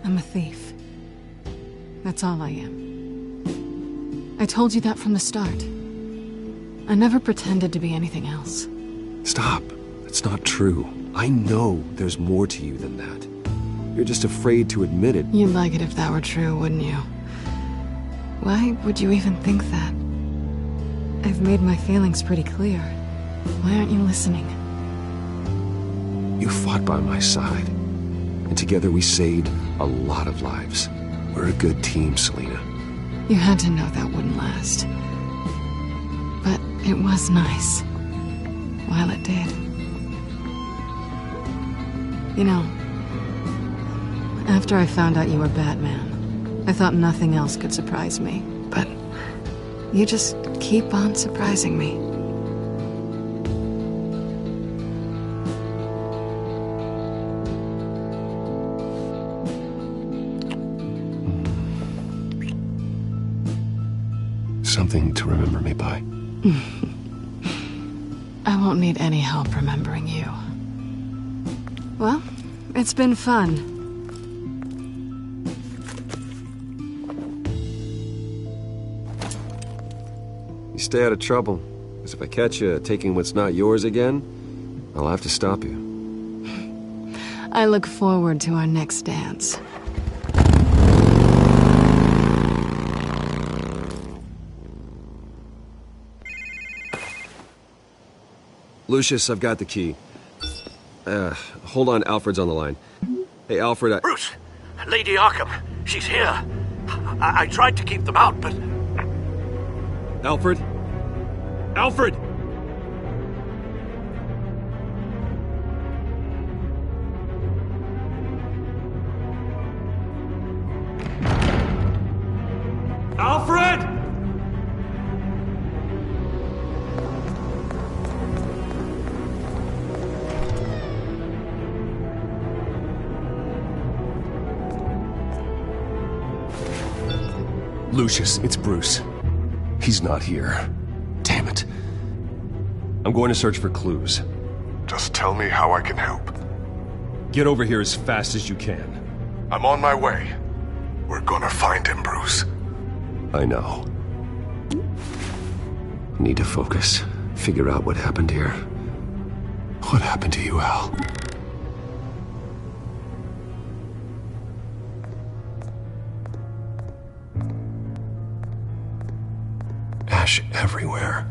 Speaker 9: I'm a thief. That's all I am. I told you that from the start. I never pretended to be anything else.
Speaker 1: Stop. That's not true. I know there's more to you than that. You're just afraid to admit it.
Speaker 9: You'd like it if that were true, wouldn't you? Why would you even think that? I've made my feelings pretty clear. Why aren't you listening?
Speaker 1: You fought by my side, and together we saved a lot of lives. We're a good team, Selina.
Speaker 9: You had to know that wouldn't last. But it was nice. While it did. You know, after I found out you were Batman, I thought nothing else could surprise me. But you just keep on surprising me.
Speaker 1: Something to remember me by.
Speaker 9: I won't need any help remembering you. Well, it's been fun.
Speaker 1: You stay out of trouble, because if I catch you taking what's not yours again, I'll have to stop you.
Speaker 9: I look forward to our next dance.
Speaker 1: Lucius, I've got the key. Hold on, Alfred's on the line. Hey, Alfred,
Speaker 15: Bruce! Lady Arkham, she's here. I tried to keep them out, but...
Speaker 1: Alfred? Alfred!
Speaker 8: Alfred!
Speaker 1: Lucius, it's Bruce. He's not here. Damn it. I'm going to search for clues.
Speaker 16: Just tell me how I can help.
Speaker 1: Get over here as fast as you can.
Speaker 16: I'm on my way. We're gonna find him, Bruce.
Speaker 1: I know. Need to focus. Figure out what happened here. What happened to you, Al? Ash everywhere.